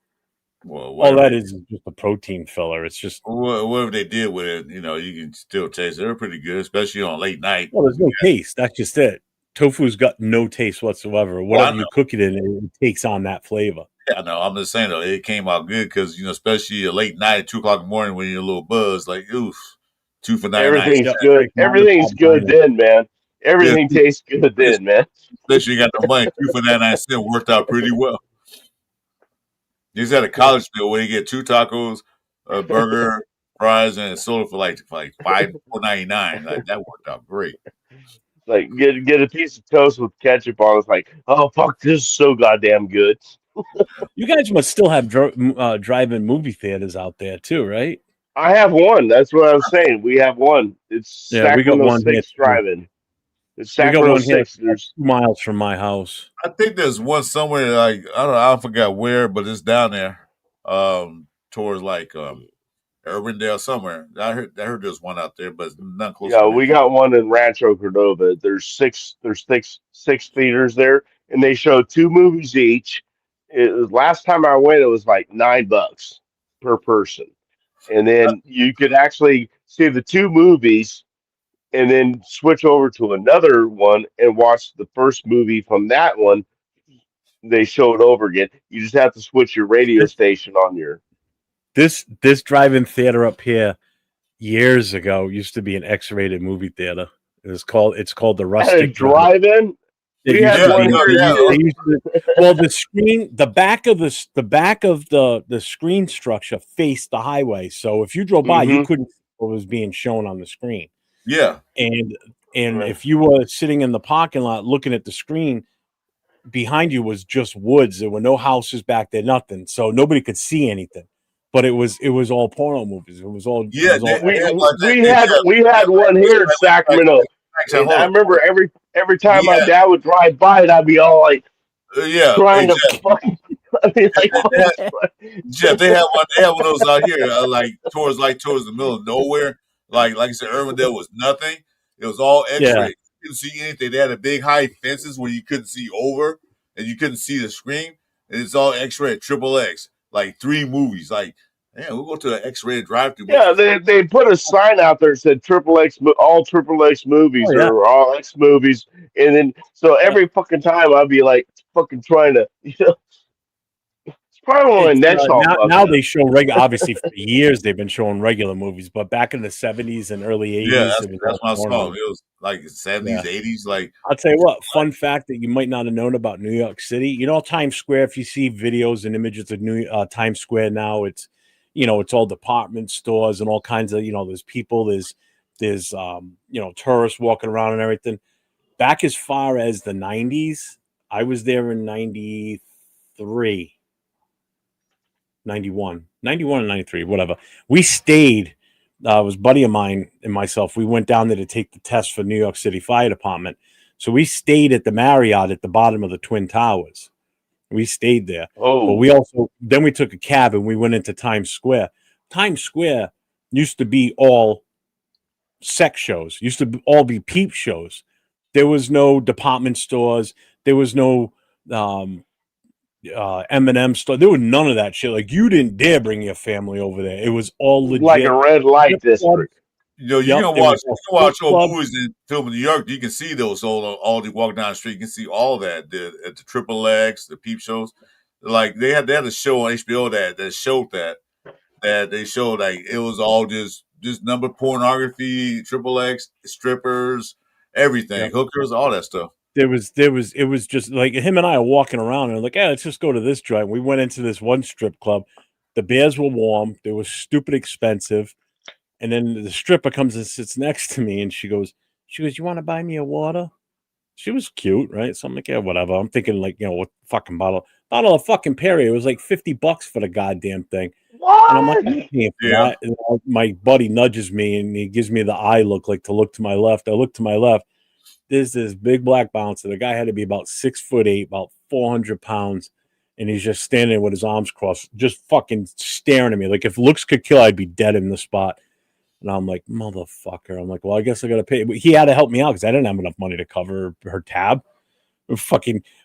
well, All whatever that is just a protein filler. It's just whatever they did with it. You can still taste it. They're pretty good, especially on late night. well, there's no taste. That's just it. Tofu's got no taste whatsoever. Well, I Whatever you cook it in, it takes on that flavor. Yeah, no, I'm just saying though, it came out good because especially a late night at 2 o'clock in the morning when you're a little buzzed, like oof, 2 for 99 cents. Everything's Yep. good. Like mom and Everything's pop good diner. then, man. Yeah, Everything tastes good then, man. especially you got the money, 2 for 99 cents worked out pretty well. You just had a college meal where you get 2 tacos, a burger, fries, and a soda for like $4.99. Like that worked out great. Like get a piece of toast with ketchup on. It's like, oh fuck, this is so goddamn good. You guys must still have drive-in movie theaters out there too, right? I have one. That's what I was saying. We have one. It's Yeah, we got Sacramento one here 6 too. Drive-In. It's We got Sacramento one here 6. There's 2 miles from my house. I think there's one somewhere like I forgot where, but it's down there, towards like Urbandale somewhere. I heard there's one out there, but none close to yeah, me. we got one in Rancho Cordova. There's six theaters there, and they show 2 movies each. last time I went, it was like $9 per person, and then you could actually see the two movies, and then switch over to another one and watch the first movie from that one. They show it over again. You just have to switch your radio station on your. This drive-in theater up here years ago used to be an X-rated movie theater. It's called the At a Rustic Drive. drive-in, It we used had to one be. here They too. used to, well, the screen, the back of the screen structure faced the highway. So if you drove by, you Mm-hmm. couldn't see what was being shown on the screen. Yeah. And Right. if you were sitting in the parking lot looking at the screen, behind you was just woods. There were no houses back there, nothing. So nobody could see anything. But it was all porno movies. It was all Yeah, they have like that. We They had have, we they had have one here in Sacramento, like, and hold I on. remember every time my Yeah. dad would drive by, and I'd be all like Yeah, trying to exactly. fucking. I mean, like, Jeff, they have one. They have one of those out here, towards the middle of nowhere. Like I said, Irvindale was nothing. It was all X-ray. Yeah. You couldn't see anything. They had a big high fences where you couldn't see over, and you couldn't see the screen. And it's all X-ray, triple X, like 3 movies. Like, man, we'll go to an X-rated drive-through. yeah, they put a sign out there that said all triple X movies Oh, yeah. or all X movies, and then so every fucking time I'd be like fucking trying to, it's probably when my neck's all fucked now up. they show regular. Obviously, for years they've been showing regular movies, but back in the 70s and early 80s, Yeah, it was that's all when I porno. saw them. It was like 70s, 80s. Like, I'll tell you what, fun fact that you might not have known about New York City. You know, Times Square, if you see videos and images of Times Square now, it's, it's all department stores and all kinds of, there's people, there's tourists walking around and everything. Back as far as the 90s, I was there in 93, 91 and 93, whatever. We stayed. It was a buddy of mine and myself. We went down there to take the test for New York City Fire Department. So we stayed at the Marriott at the bottom of the Twin Towers. We stayed there. But we took a cab and we went into Times Square. Times Square used to be all sex shows, used to all be peep shows. There was no department stores. There was no M&M store. There was none of that shit. Like, you didn't dare bring your family over there. It was all legit. Like a red light district. you can watch old movies and film in New York. You can see those all they walk down the street. You can see all that the triple X, the peep shows. Like they had a show on HBO that showed that they showed like it was all just number pornography, triple X, strippers, everything, hookers, all that stuff. It was just like him and I are walking around and like, let's just go to this joint. We went into this one strip club. The beers were warm. They were stupid expensive. And then the stripper comes and sits next to me and she goes, you want to buy me a water? She was cute, right? So I'm like, yeah, whatever. I'm thinking like, what fucking bottle of fucking Perrier. It was like $50 for the goddamn thing. What? And I'm like, I'm paying for that. And my buddy nudges me and he gives me the eye look, like to look to my left. I look to my left. There's this big black bouncer. The guy had to be about 6'8", about 400 pounds. And he's just standing there with his arms crossed, just fucking staring at me. Like if looks could kill, I'd be dead in the spot. And I'm like, motherfucker. I'm like, well, I guess I got to pay. But he had to help me out because I didn't have enough money to cover her tab.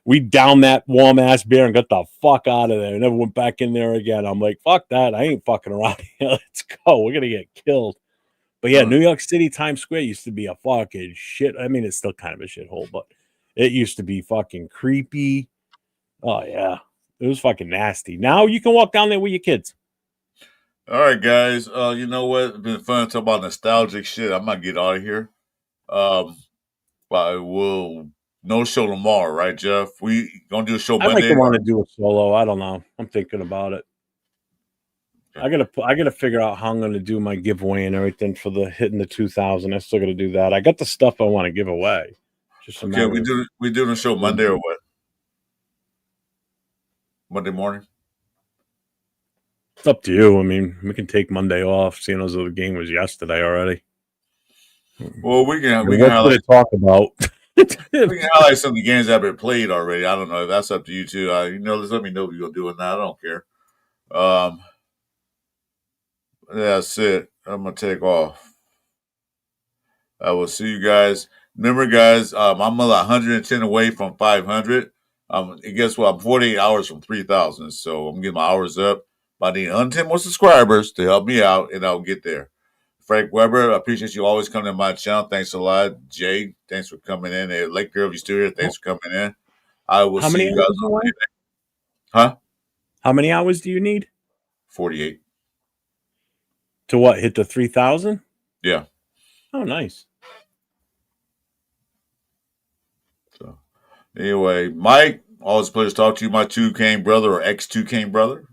We downed that warm ass beer and got the fuck out of there. I never went back in there again. I'm like, fuck that. I ain't fucking around here. Let's go. We're going to get killed. But yeah, New York City, Times Square used to be a fucking shit. I mean, it's still kind of a shithole, but it used to be fucking creepy. Oh, yeah. It was fucking nasty. Now you can walk down there with your kids. All right, guys. You know what? It's been fun to talk about nostalgic shit. I might get out of here. But we'll no show tomorrow, right, Jeff? We gonna do a show Monday. I might want to do a solo. I don't know. I'm thinking about it. I gotta figure out how I'm gonna do my giveaway and everything for the hitting the 2,000. I still gotta do that. I got the stuff I want to give away. Just okay. We do the show Monday or what? Monday morning. It's up to you. I mean, we can take Monday off, seeing as though the game was yesterday already. Well, we can highlight, talk about. We can highlight some of the games that have been played already. I don't know. That's up to you too. Just let me know if you're gonna do it now. I don't care. That's it. I'm gonna take off. I will see you guys. Remember, guys, I'm 110 away from 500. And guess what? I'm 48 hours from 3,000, so I'm getting my hours up. But I need 110 more subscribers to help me out, and I'll get there. Frank Weber, I appreciate you always coming to my channel. Thanks a lot. Jay, thanks for coming in. Hey, Lake Girl, if you're still here, thanks for coming in. I will How see many you hours guys you on want? Monday. Huh? How many hours do you need 48. to what? Hit the 3,000? Yeah. Oh, nice. So anyway, Mike, always a pleasure to talk to you, my 2K brother or ex-2K brother.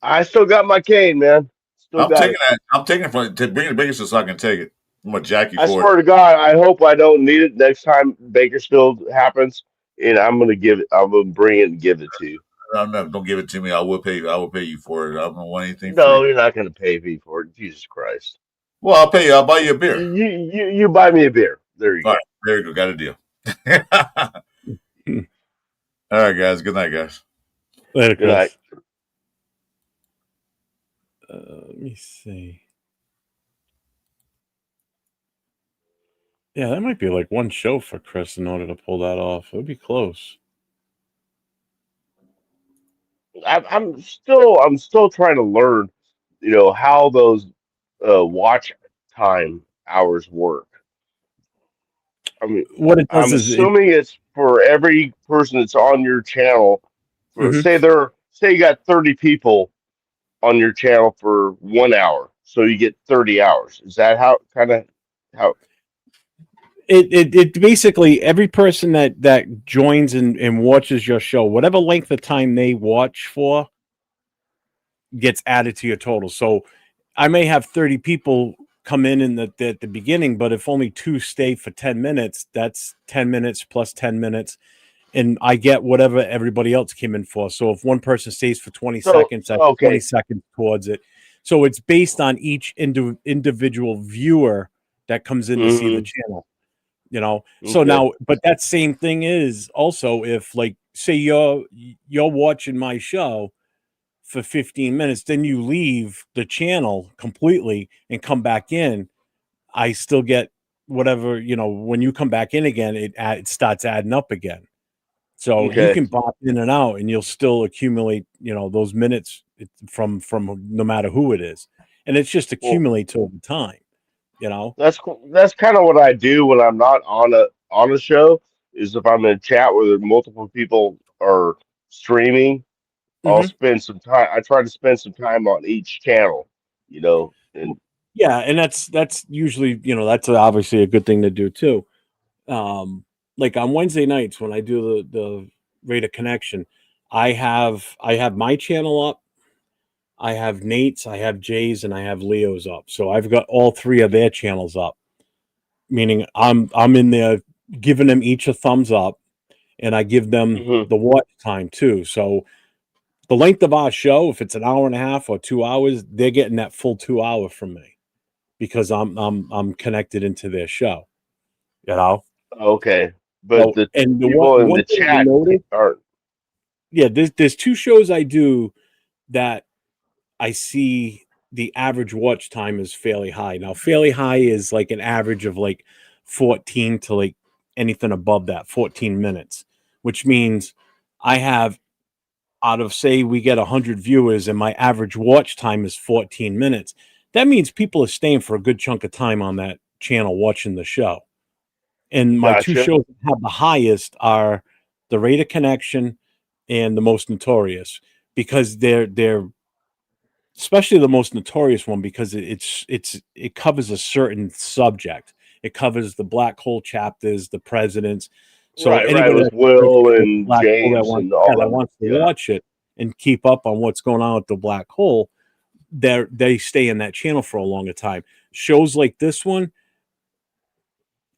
I still got my cane, man. Still got it. I'm taking it from to bring it to Bakersfield so I can take it. I'm gonna jack you I for it. swear to God, I hope I don't need it next time Bakersfield happens, and I'm gonna give it. I'm gonna bring it and give it to you. No, don't give it to me. I will pay you. I will pay you for it. I don't want anything free. No, you're not gonna pay me for it. Jesus Christ. Well, I'll pay you. I'll buy you a beer. You buy me a beer. There you All go. right, there you go. Got a deal. All right, guys. Good night, guys. Later, Good night. Chris. Let me see. Yeah, that might be like one show for Chris in order to pull that off. It would be close. I'm still trying to learn, how those watch time hours work. I mean, What it does I'm is it. assuming it's for every person that's on your channel. For Mhm. say you got 30 people on your channel for 1 hour, so you get 30 hours. Is that how? It basically every person that joins and watches your show, whatever length of time they watch for, gets added to your total. So I may have 30 people come in at the beginning, but if only 2 stay for 10 minutes, that's 10 minutes plus 10 minutes. And I get whatever everybody else came in for. So if one person stays for 20 So seconds, that's 20 okay. seconds towards it. So it's based on each individual viewer that comes in to see the Hmm. channel. So Okay. now, but that same thing is also if, like, say you're watching my show for 15 minutes, then you leave the channel completely and come back in, I still get whatever, when you come back in again, it starts adding up again. So you Okay. can bop in and out and you'll still accumulate, those minutes from no matter who it is. And it's just Well, accumulates over time, you know. that's cool. That's kind of what I do when I'm not on a show. Is if I'm in a chat where multiple people are streaming, I'll Mhm. spend some time. I try to spend some time on each channel, and Yeah, and that's usually, that's obviously a good thing to do too. Like on Wednesday nights when I do the rate of connection, I have my channel up, I have Nate's, I have Jay's, and I have Leo's up. So I've got all 3 of their channels up, meaning I'm in there giving them each a thumbs up, and I give them hmm the watch time too. So the length of our show, if it's an hour and a half or 2 hours, they're getting that full 2 hour from me because I'm connected into their show, you know. okay, but So, the and the one people the in the one thing to chat notice, are yeah, there's 2 shows I do that I see the average watch time is fairly high. Now, fairly high is like an average of like 14 to like anything above that, 14 minutes, which means I have, out of, say we get 100 viewers and my average watch time is 14 minutes. That means people are staying for a good chunk of time on that channel watching the show. And my 2 gotcha. shows that have the highest are the Rate of Connection and the Most Notorious, because they're especially the Most Notorious one, because it covers a certain subject. It covers the black hole chapters, the presidents. So Right, anybody with that's interested Will with the and black hole that James wants and all that them. wants to Yeah, watch it and keep up on what's going on with the black hole, they stay in that channel for a longer time. Shows like this one,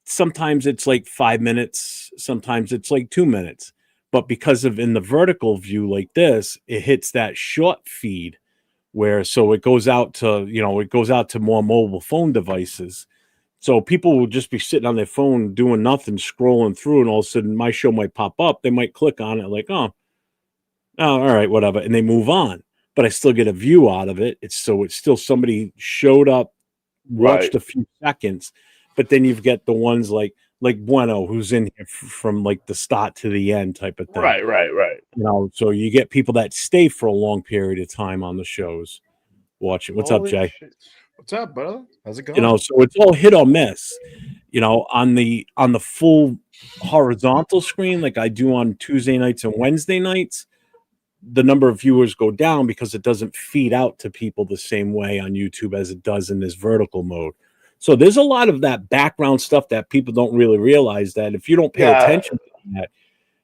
sometimes it's like 5 minutes, sometimes it's like 2 minutes. But because of in the vertical view like this, it hits that short feed where, so it goes out to more mobile phone devices. So people will just be sitting on their phone doing nothing, scrolling through, and all of a sudden my show might pop up. They might click on it like, oh, all right, whatever, and they move on. But I still get a view out of it. It's still somebody showed up, right. watched a few seconds, but then you've got the ones like like Bueno, who's in here from like the start to the end type of thing. Right. You know, so you get people that stay for a long period of time on the shows watching. What's up, Holy Jay? shit. What's up, brother? How's it going? You know, so it's all hit or miss. You know, on the full horizontal screen, like I do on Tuesday nights and Wednesday nights, the number of viewers go down because it doesn't feed out to people the same way on YouTube as it does in this vertical mode. So there's a lot of that background stuff that people don't really realize, that if you don't pay attention to that,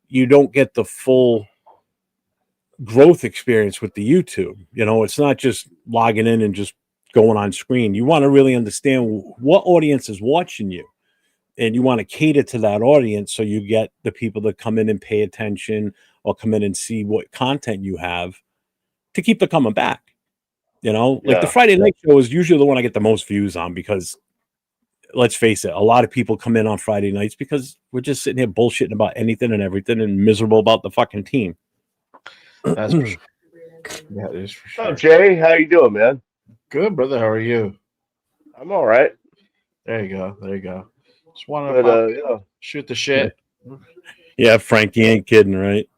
you don't get the full growth experience with the YouTube. You know, it's not just logging in and just going on screen. You want to really understand what audience is watching you, and you want to cater to that audience so you get the people that come in and pay attention or come in and see what content you have to keep them coming back. You know, like the Friday night show is usually the one I get the most views on because, let's face it, a lot of people come in on Friday nights because we're just sitting here bullshitting about anything and everything and miserable about the fucking team. That's for sure. Yeah, it is for What's sure. up, Jay? How you doing, man? Good, brother. How are you? I'm all right. There you go. There you go. Just want But to shoot the shit. Yeah, Frank, you ain't kidding, right?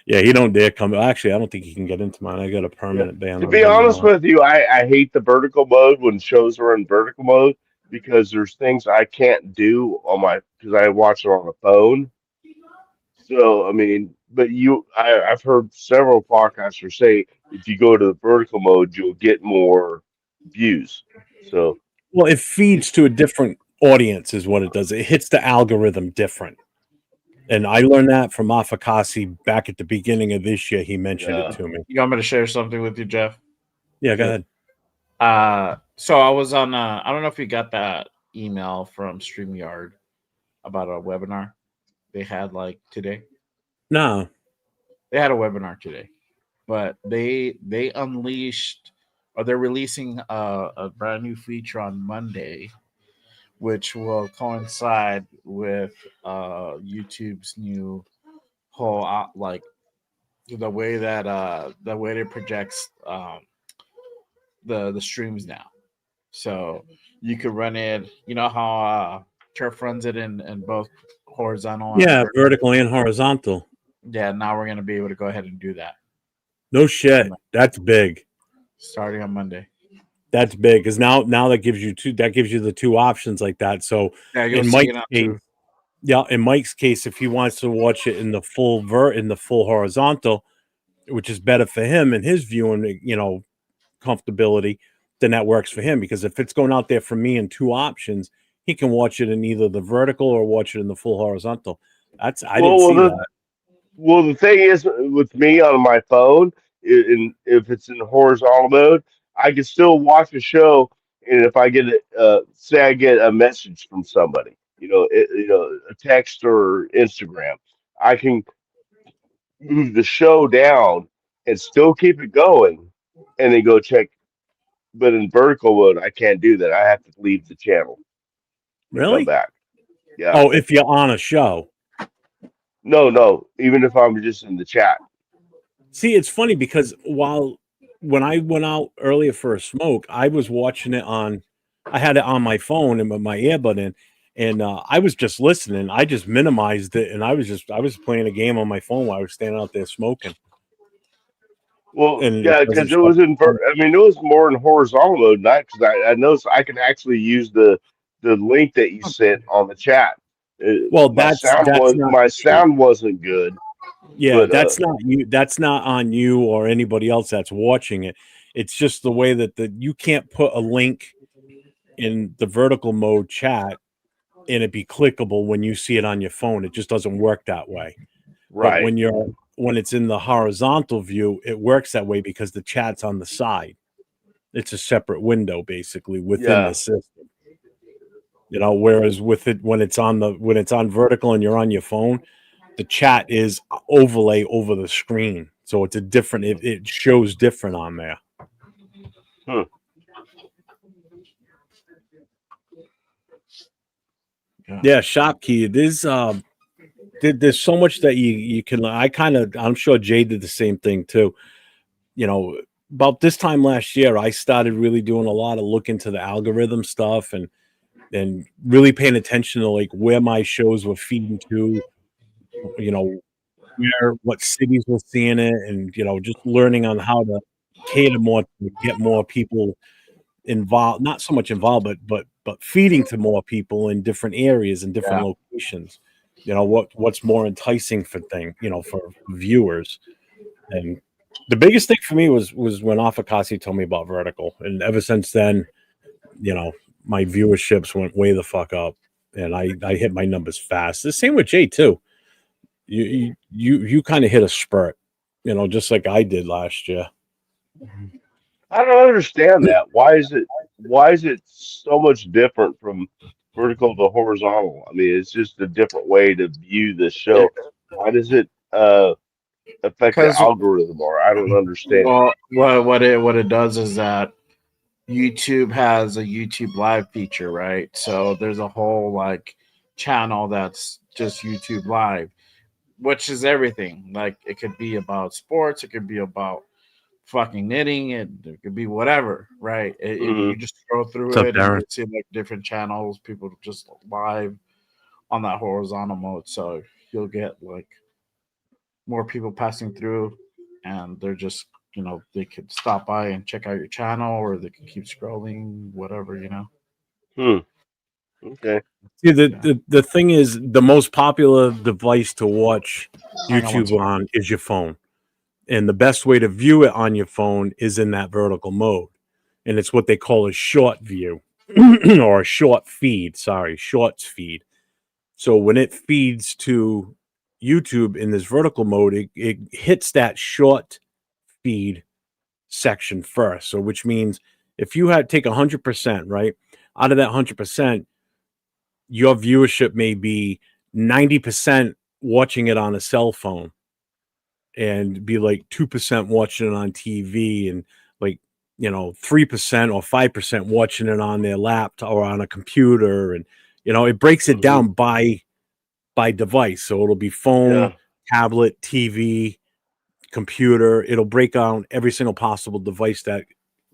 Yeah, he don't dare come. Actually, I don't think he can get into mine. I got a permanent ban. To on be him honest now. with you, I hate the vertical mode when shows are in vertical mode because there's things I can't do on my because I watch it on a phone. So I mean, but I've heard several podcasters say if you go to the vertical mode, you'll get more views. So Well, it feeds to a different audience, is what it does. It hits the algorithm different. And I learned that from Afakasi back at the beginning of this year. He mentioned it to me. You want me to share something with you, Jeff? Yeah, go ahead. So I was on. I don't know if you got that email from StreamYard about a webinar they had like today. No, they had a webinar today, but they unleashed, or they're releasing a brand new feature on Monday, which will coincide with YouTube's new whole like the way it projects the streams now. So you could run it. You know how Turf runs it in both horizontal. Yeah, vertical and horizontal. Yeah, now we're gonna be able to go ahead and do that. No shit, that's big. Starting on Monday. That's big because now that gives you two. That gives you the two options like that. So Yeah, in Mike's case, in Mike's case, if he wants to watch it in the full horizontal, which is better for him and his viewing, comfortability, then that works for him. Because if it's going out there for me in two options, he can watch it in either the vertical or watch it in the full horizontal. I didn't see that. Well, the thing is, with me on my phone, if it's in horizontal mode, I can still watch a show, and if I get say I get a message from somebody, a text or Instagram, I can move the show down and still keep it going, and then go check. But in vertical mode, I can't do that. I have to leave the channel and come Really? back. Yeah. Oh, if you're on a show. No. Even if I'm just in the chat. See, it's funny because when I went out earlier for a smoke, I was watching it I had it on my phone and with my earbud in, and I was just listening. I just minimized it, and I was playing a game on my phone while I was standing out there smoking. Well, And yeah, because it was it was more in horizontal mode, not because I noticed I can actually use the link that you sent on the chat. Well, my sound wasn't good. Yeah, but, that's not you. That's not on you or anybody else that's watching it. It's just the way that you can't put a link in the vertical mode chat and it be clickable when you see it on your phone. It just doesn't work that way. Right. But when it's in the horizontal view, it works that way because the chat's on the side. It's a separate window basically within the system. Whereas when it's on vertical and you're on your phone, the chat is overlay over the screen. So it's it shows different on there. Yeah, Shopkey. There's so much that you can. I'm sure Jay did the same thing too. About this time last year, I started really doing a lot of look into the algorithm stuff and and really paying attention to like where my shows were feeding to, you know, what cities were seeing it, and just learning on how to cater more to get more people involved, not so much involved, but feeding to more people in different areas and different locations. What's more enticing for for viewers. And the biggest thing for me was when Afakasi told me about vertical, and ever since then, my viewerships went way the fuck up, and I hit my numbers fast. The same with Jay too. You kind of hit a spurt, just like I did last year. I don't understand that. Why is it so much different from vertical to horizontal? I mean, it's just a different way to view the show. Why does it affect the Because algorithm? Or I don't understand. well, what it does is that YouTube has a YouTube Live feature, right? So there's a whole like channel that's just YouTube Live, which is everything. Like it could be about sports, it could be about fucking knitting, it could be whatever, right? You just scroll through What's up, it and Darren? you see like different channels, people just live on that horizontal mode. So you'll get like more people passing through, and they're just they could stop by and check out your channel, or they can keep scrolling, whatever. Okay. See, the thing is, the most popular device to watch YouTube on is your phone. And the best way to view it on your phone is in that vertical mode. And it's what they call a short view or a short feed. Sorry, shorts feed. So when it feeds to YouTube in this vertical mode, it hits that short feed section first. So which means if you had take 100%, right, out of that 100%, your viewership may be 90% watching it on a cell phone, and be like 2% watching it on TV, and like 3% or 5% watching it on their laptop or on a computer, and it breaks it down by device. So it'll be phone, tablet, TV, computer. It'll break down every single possible device that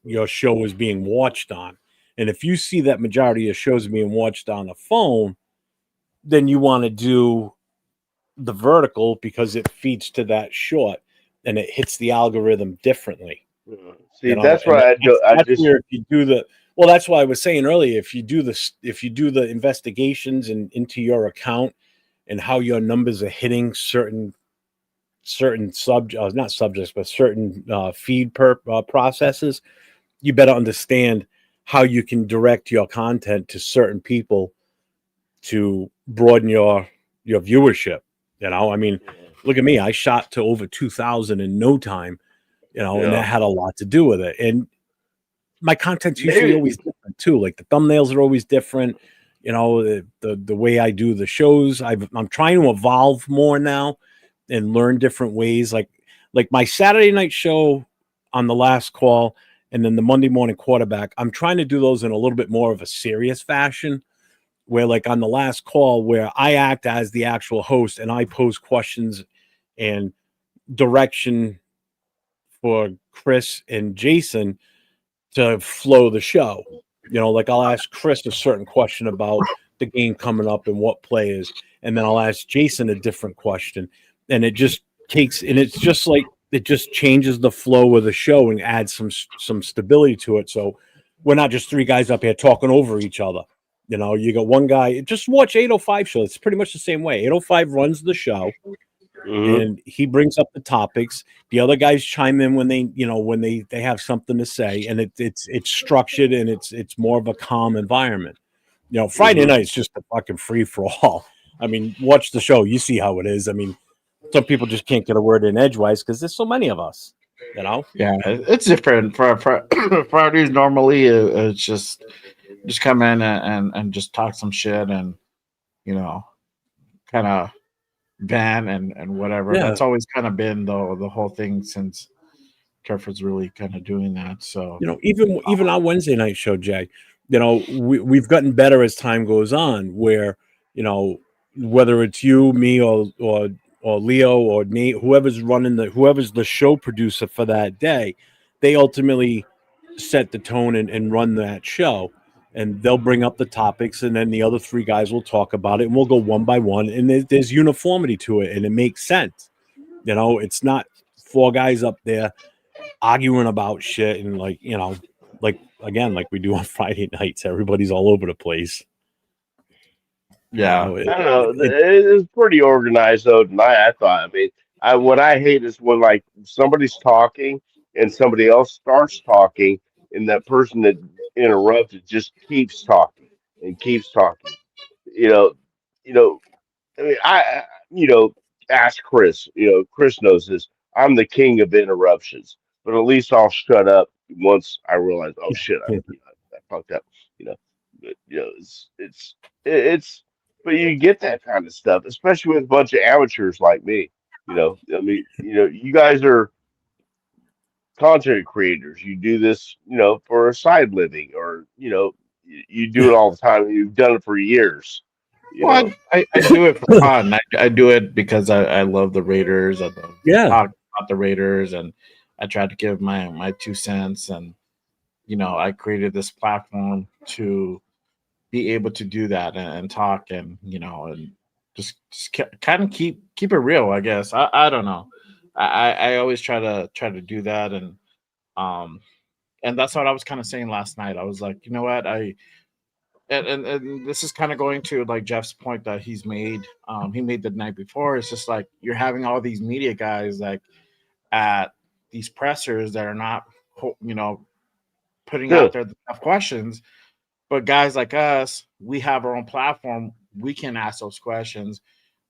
your show is being watched on. And if you see that majority of shows being watched on a phone, then you want to do the vertical because it feeds to that short and it hits the algorithm differently. See, that's why I just where if you do that's why I was saying earlier, if you do the investigations and into your account and how your numbers are hitting certain not subjects, but certain feed processes, you better understand how you can direct your content to certain people to broaden your viewership. I mean, look at me. I shot to over 2,000 in no time, and that had a lot to do with it. And my content's usually always different too. Like the thumbnails are always different. The way I do the shows, I'm trying to evolve more now and learn different ways. Like my Saturday night show on the last call, and then the Monday morning quarterback, I'm trying to do those in a little bit more of a serious fashion, where like on the last call, where I act as the actual host and I pose questions and direction for Chris and Jason to flow the show. Like I'll ask Chris a certain question about the game coming up and what players, and then I'll ask Jason a different question, and it just it's just like it just changes the flow of the show and adds some stability to it. So we're not just three guys up here talking over each other. You got one guy. Just watch 805 show. It's pretty much the same way. 805 runs the show, and he brings up the topics. The other guys chime in when they have something to say, and it's structured and it's more of a calm environment. Friday night's just a fucking free for all. I mean, watch the show. You see how it is. I mean, some people just can't get a word in edgewise because there's so many of us. Yeah, it's different. For Fridays normally it's just come in and just talk some shit and kind of ban and whatever. Yeah. That's always kind of been the whole thing since Kerford's really kind of doing that. So even our Wednesday night show, Jay, we've gotten better as time goes on, where whether it's you, me, or Leo or Nate, whoever's the show producer for that day, they ultimately set the tone and run that show. and they'll bring up the topics, and then the other three guys will talk about it, and we'll go one by one, and there's uniformity to it, and it makes sense. You know, it's not four guys up there arguing about shit and like we do on Friday nights. Everybody's all over the place. Yeah, I don't know. It's pretty organized though tonight. I thought. I mean, what I hate is when like somebody's talking and somebody else starts talking, and that person that interrupted just keeps talking and keeps talking. You know, you know. I mean, ask Chris. Chris knows this. I'm the king of interruptions, but at least I'll shut up once I realize, oh shit, I fucked up. You know, but, it's, but you get that kind of stuff, especially with a bunch of amateurs like me. I mean, you guys are content creators. You do this, for a side living, or you do it all the time. You've done it for years. You Well, know. I do it for fun. I do it because I love the Raiders. I love talking about the Raiders, and I tried to give my 2 cents. And I created this platform to be able to do that and talk, and and just kind of keep it real. I guess I don't know. I always try to do that, and that's what I was kind of saying last night. I was like, you know what, and this is kind of going to like Jeff's point that he made the night before. It's just like you're having all these media guys like at these pressers that are not putting out there the tough questions, but guys like us, we have our own platform. We can ask those questions.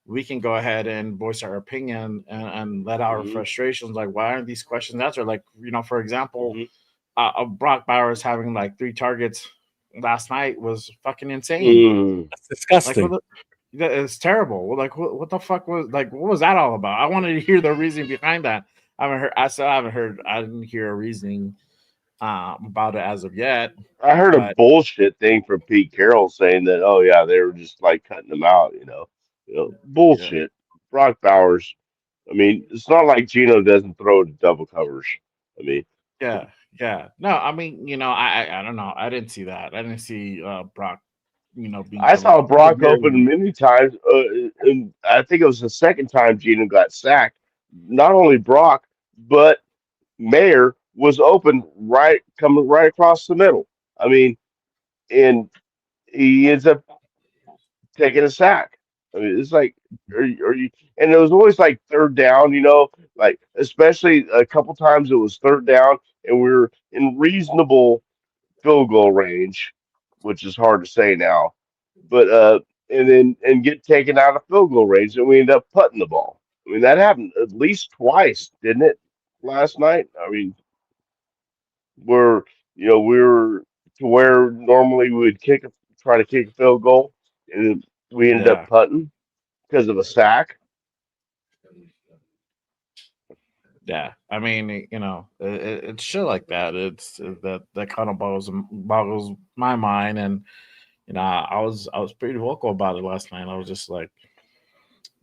We can go ahead and voice our opinion and let our frustrations, like why aren't these questions answered? Like, for example, Brock Bowers having like 3 targets last night was fucking insane. That's disgusting. Like, it's terrible. Like, what the fuck was what was that all about? I wanted to hear the reasoning behind that. I still haven't heard. I didn't hear a reasoning about it as of yet. I heard a bullshit thing from Pete Carroll saying that, oh yeah, they were just like cutting them out. Bullshit. Brock Bowers. I mean, it's not like Gino doesn't throw double covers. I mean, yeah. No, I mean, I don't know. I didn't see that. I didn't see Brock. Being I saw Brock open many times, and I think it was the second time Gino got sacked. Not only Brock, but Mayer was open coming right across the middle. I mean, and he ends up taking a sack. I mean, it's like, are you? And it was always like third down, like especially a couple times it was third down, and we were in reasonable field goal range, which is hard to say now. But and get taken out of field goal range, and we end up putting the ball. I mean, that happened at least twice, didn't it? Last night. I mean, we were to where normally we would try to kick a field goal, and we ended up putting because of a sack. Yeah, I mean, it's shit like that. It's that kind of boggles my mind, and I was pretty vocal about it last night. I was just like,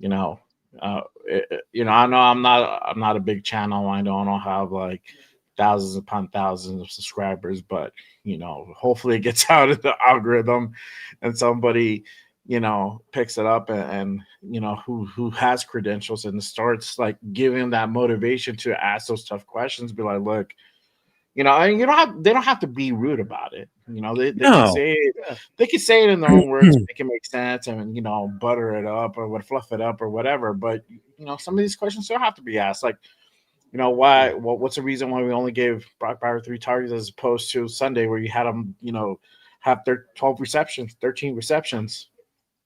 I know I'm not a big channel. I don't have like thousands upon thousands of subscribers, but hopefully it gets out of the algorithm, and somebody picks it up and who has credentials and starts like giving that motivation to ask those tough questions. Be like, look, and they don't have to be rude about it. They can say it, they can say it in their own words, make it make sense, and butter it up or fluff it up or whatever. But some of these questions don't have to be asked. Like, why? What's the reason why we only gave Brock Bowers 3 targets as opposed to Sunday where you had him, have their 12 receptions, 13 receptions?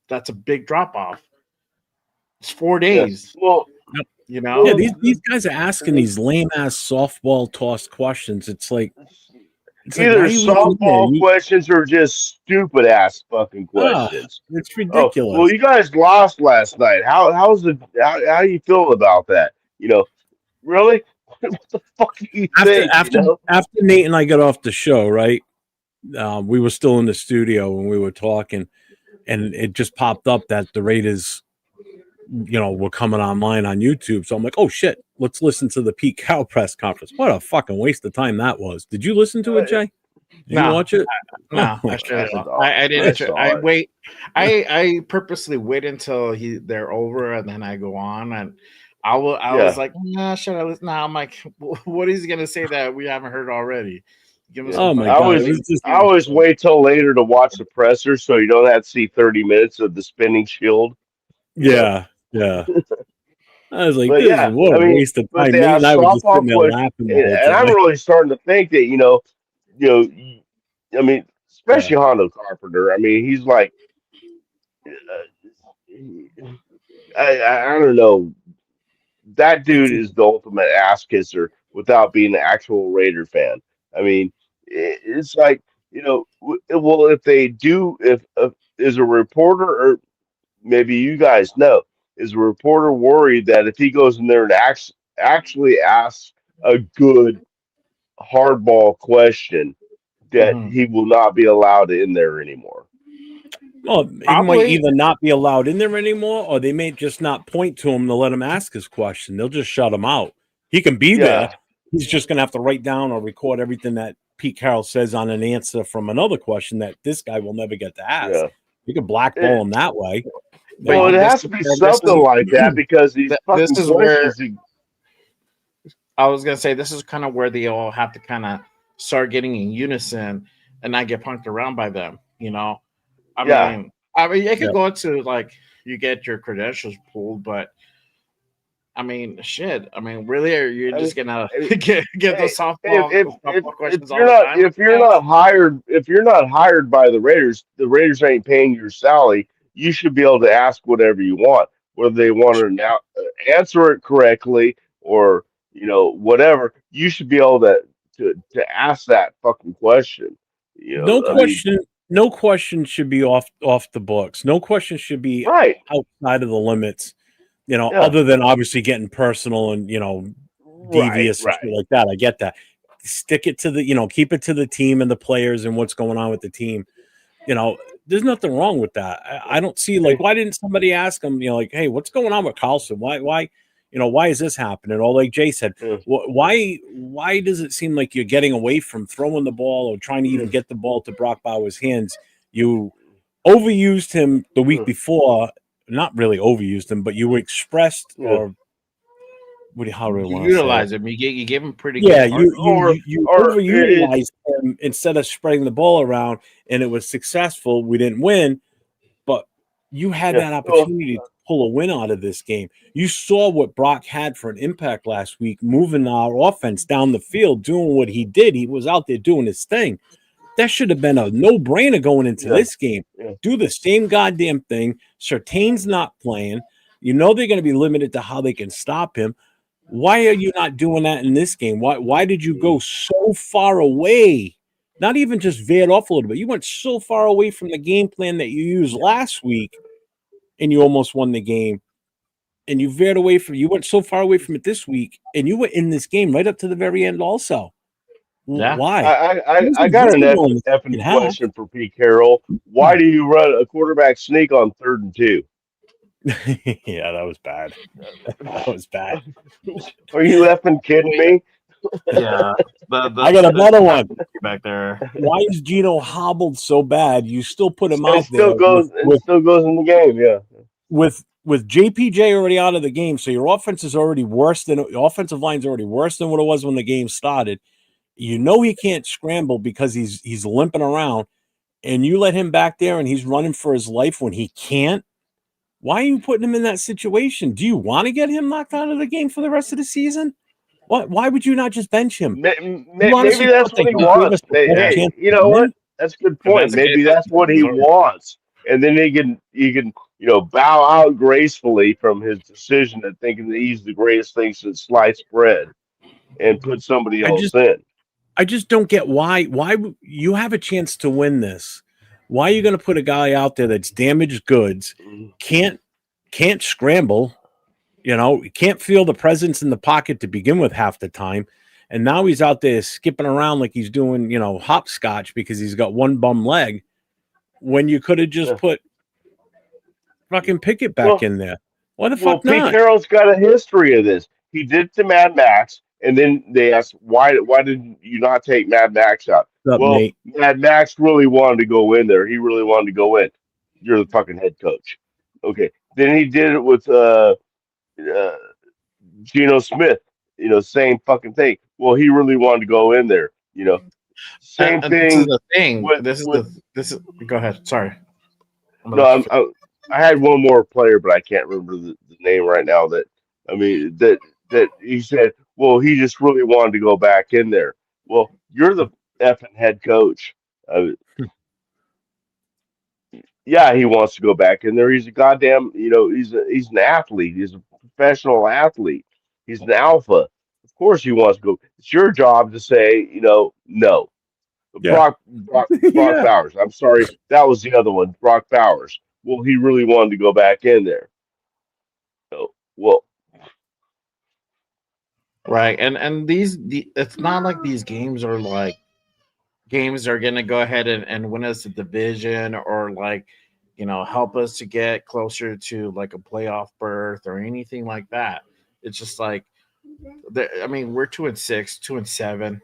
That's a big drop off. It's 4 days. Well, yeah, these guys are asking these lame ass softball tossed questions. It's like either softball questions or just stupid ass fucking questions. It's ridiculous. Oh, well, you guys lost last night. How do you feel about that? Really? What the fuck do you think? After Nate and I got off the show, right? We were still in the studio when we were talking, and it just popped up that the Raiders, were coming online on YouTube. So I'm like, oh shit, let's listen to the Pete Carroll press conference. What a fucking waste of time that was. Did you listen to it, Jay? Did you watch it? No, Oh, I should have. saw I it. didn't. saw I it. wait. I purposely wait until they're over and then I go on and I was like, nah, should I listen? Nah, I'm like, what is he gonna say that we haven't heard already? Give him Yeah. oh some my fucking god! It bait. was just I always wait till later to watch the presser, so you don't have to see 30 minutes of the spinning shield. You know? yeah. I was like, But this is yeah, what I a mean, waste of but time. they Nate and ask I were just sitting softball there questions, laughing the whole and I'm time. really starting to think that I mean, especially Hondo Carpenter. I mean, he's like, I don't know. That It's dude is the ultimate ass kisser without being an actual Raider fan. I mean, it's like well, if they do, if is a reporter or maybe you guys know, is a reporter worried that if he goes in there and actually asks a good hardball question, that Mhm. he will not be allowed in there anymore? well, it might Probably. either not be allowed in there anymore, or they may just not point to him to let him ask his question. They'll just shut him out. He can be there. Yeah, He's just going to have to write down or record everything that Pete Carroll says on an answer from another question that this guy will never get to ask. yeah. You can blackball him that way. But Well, it this has is to be where this something is like that because these this fucking is where questions. I was gonna say this is kind of where they all have to kind of start getting in unison and not get punked around by them. Yeah, I mean, it Yeah. could go into like you get your credentials pulled, but I mean, shit. I mean, really, are you I just mean, gonna I mean, get hey, those softball if questions all you're the not time? if you're not hired by the Raiders ain't paying your salary. You should be able to ask whatever you want, whether they want to now answer it correctly or whatever. You should be able to ask that fucking question. No I mean, question. No question should be off the books. No question should be right? outside of the limits. Yeah, Other than obviously getting personal and right, devious and shit right. like that. I get that. Stick it to keep it to the team and the players and what's going on with the team. There's nothing wrong with that. I don't see like why didn't somebody ask him, like, hey, what's going on with Carlson? Why is this happening? Or like Jay said, Yeah, why does it seem like you're getting away from throwing the ball or trying to yeah, even get the ball to Brock Bowers' hands? You overused him the week yeah, before, not really overused him, but you expressed yeah. or how do I You want to say it? utilize him. You give him pretty Yeah, good. you Or it, overutilized him instead of spreading the ball around, and it was successful. We didn't win, but you had yeah. that Well, opportunity to pull a win out of this game. You saw what Brock had for an impact last week, moving our offense down the field, doing what he did. He was out there doing his thing. That should have been a no-brainer going into yeah, this game. yeah. Do the same goddamn thing. Surtain's not playing. You know they're going to be limited to how they can stop him. Why are you not doing that in this game? Why did you go so far away? Not even just veered off a little bit. You went so far away from the game plan that you used last week, and you almost won the game. And you veered away from. You went so far away from it this week, and you were in this game right up to the very end. Also, Yeah. why? It was I got an invisible in the effing second half. question for Pete Carroll. Why do you run a quarterback sneak on 3rd and 2? Yeah, that was bad. That was bad. Are you effing kidding me? Yeah, I got a better one. back there. Why is Gino hobbled so bad? You still put him And it out there still goes. It still goes in the game. Yeah. with JPJ already out of the game, so your offense is already worse than your offensive line's already worse than what it was when the game started. You know he can't scramble because he's limping around, and you let him back there and he's running for his life when he can't. Why are you putting him in that situation? Do you want to get him knocked out of the game for the rest of the season? Why would you not just bench him? You Maybe honestly that's thought that what he he gave us wants. the best Hey, chance you to know what? win? That's a good If that's point. the case, Maybe that's what he wants, and then he can bow out gracefully from his decision of thinking that he's the greatest thing since sliced bread, and put somebody else in. I just don't get why you have a chance to win this. Why are you going to put a guy out there that's damaged goods, can't scramble, can't feel the presence in the pocket to begin with half the time, and now he's out there skipping around like he's doing, hopscotch because he's got one bum leg when you could have just put fucking Pickett back Well, in there. Why the well, fuck Pete not? Carroll's got a history of this. He did to Mad Max, and then they asked why did you not take Mad Max out? What's up, Well, Nate? Max really wanted to go in there. He really wanted to go in. You're the fucking head coach. Okay. Then he did it with uh, Geno Smith. Same fucking thing. Well, he really wanted to go in there. Same And this is thing the thing. with This is. Go ahead. Sorry. I'm no. gonna let you I had one more player, but I can't remember the name right now. That he said. Well, he just really wanted to go back in there. Well, you're the effing head coach. Uh, yeah, he wants to go back in there. He's a goddamn, he's an athlete. He's a professional athlete. He's an alpha. Of course, he wants to go. It's your job to say, no. Yeah. Brock Yeah. Bowers. I'm sorry, that was the other one, Brock Bowers. Well, he really wanted to go back in there. Well, right. And it's not like these games are like games are gonna go ahead and win us the division or like help us to get closer to like a playoff berth or anything like that. It's just like I mean, we're 2-6, 2-7.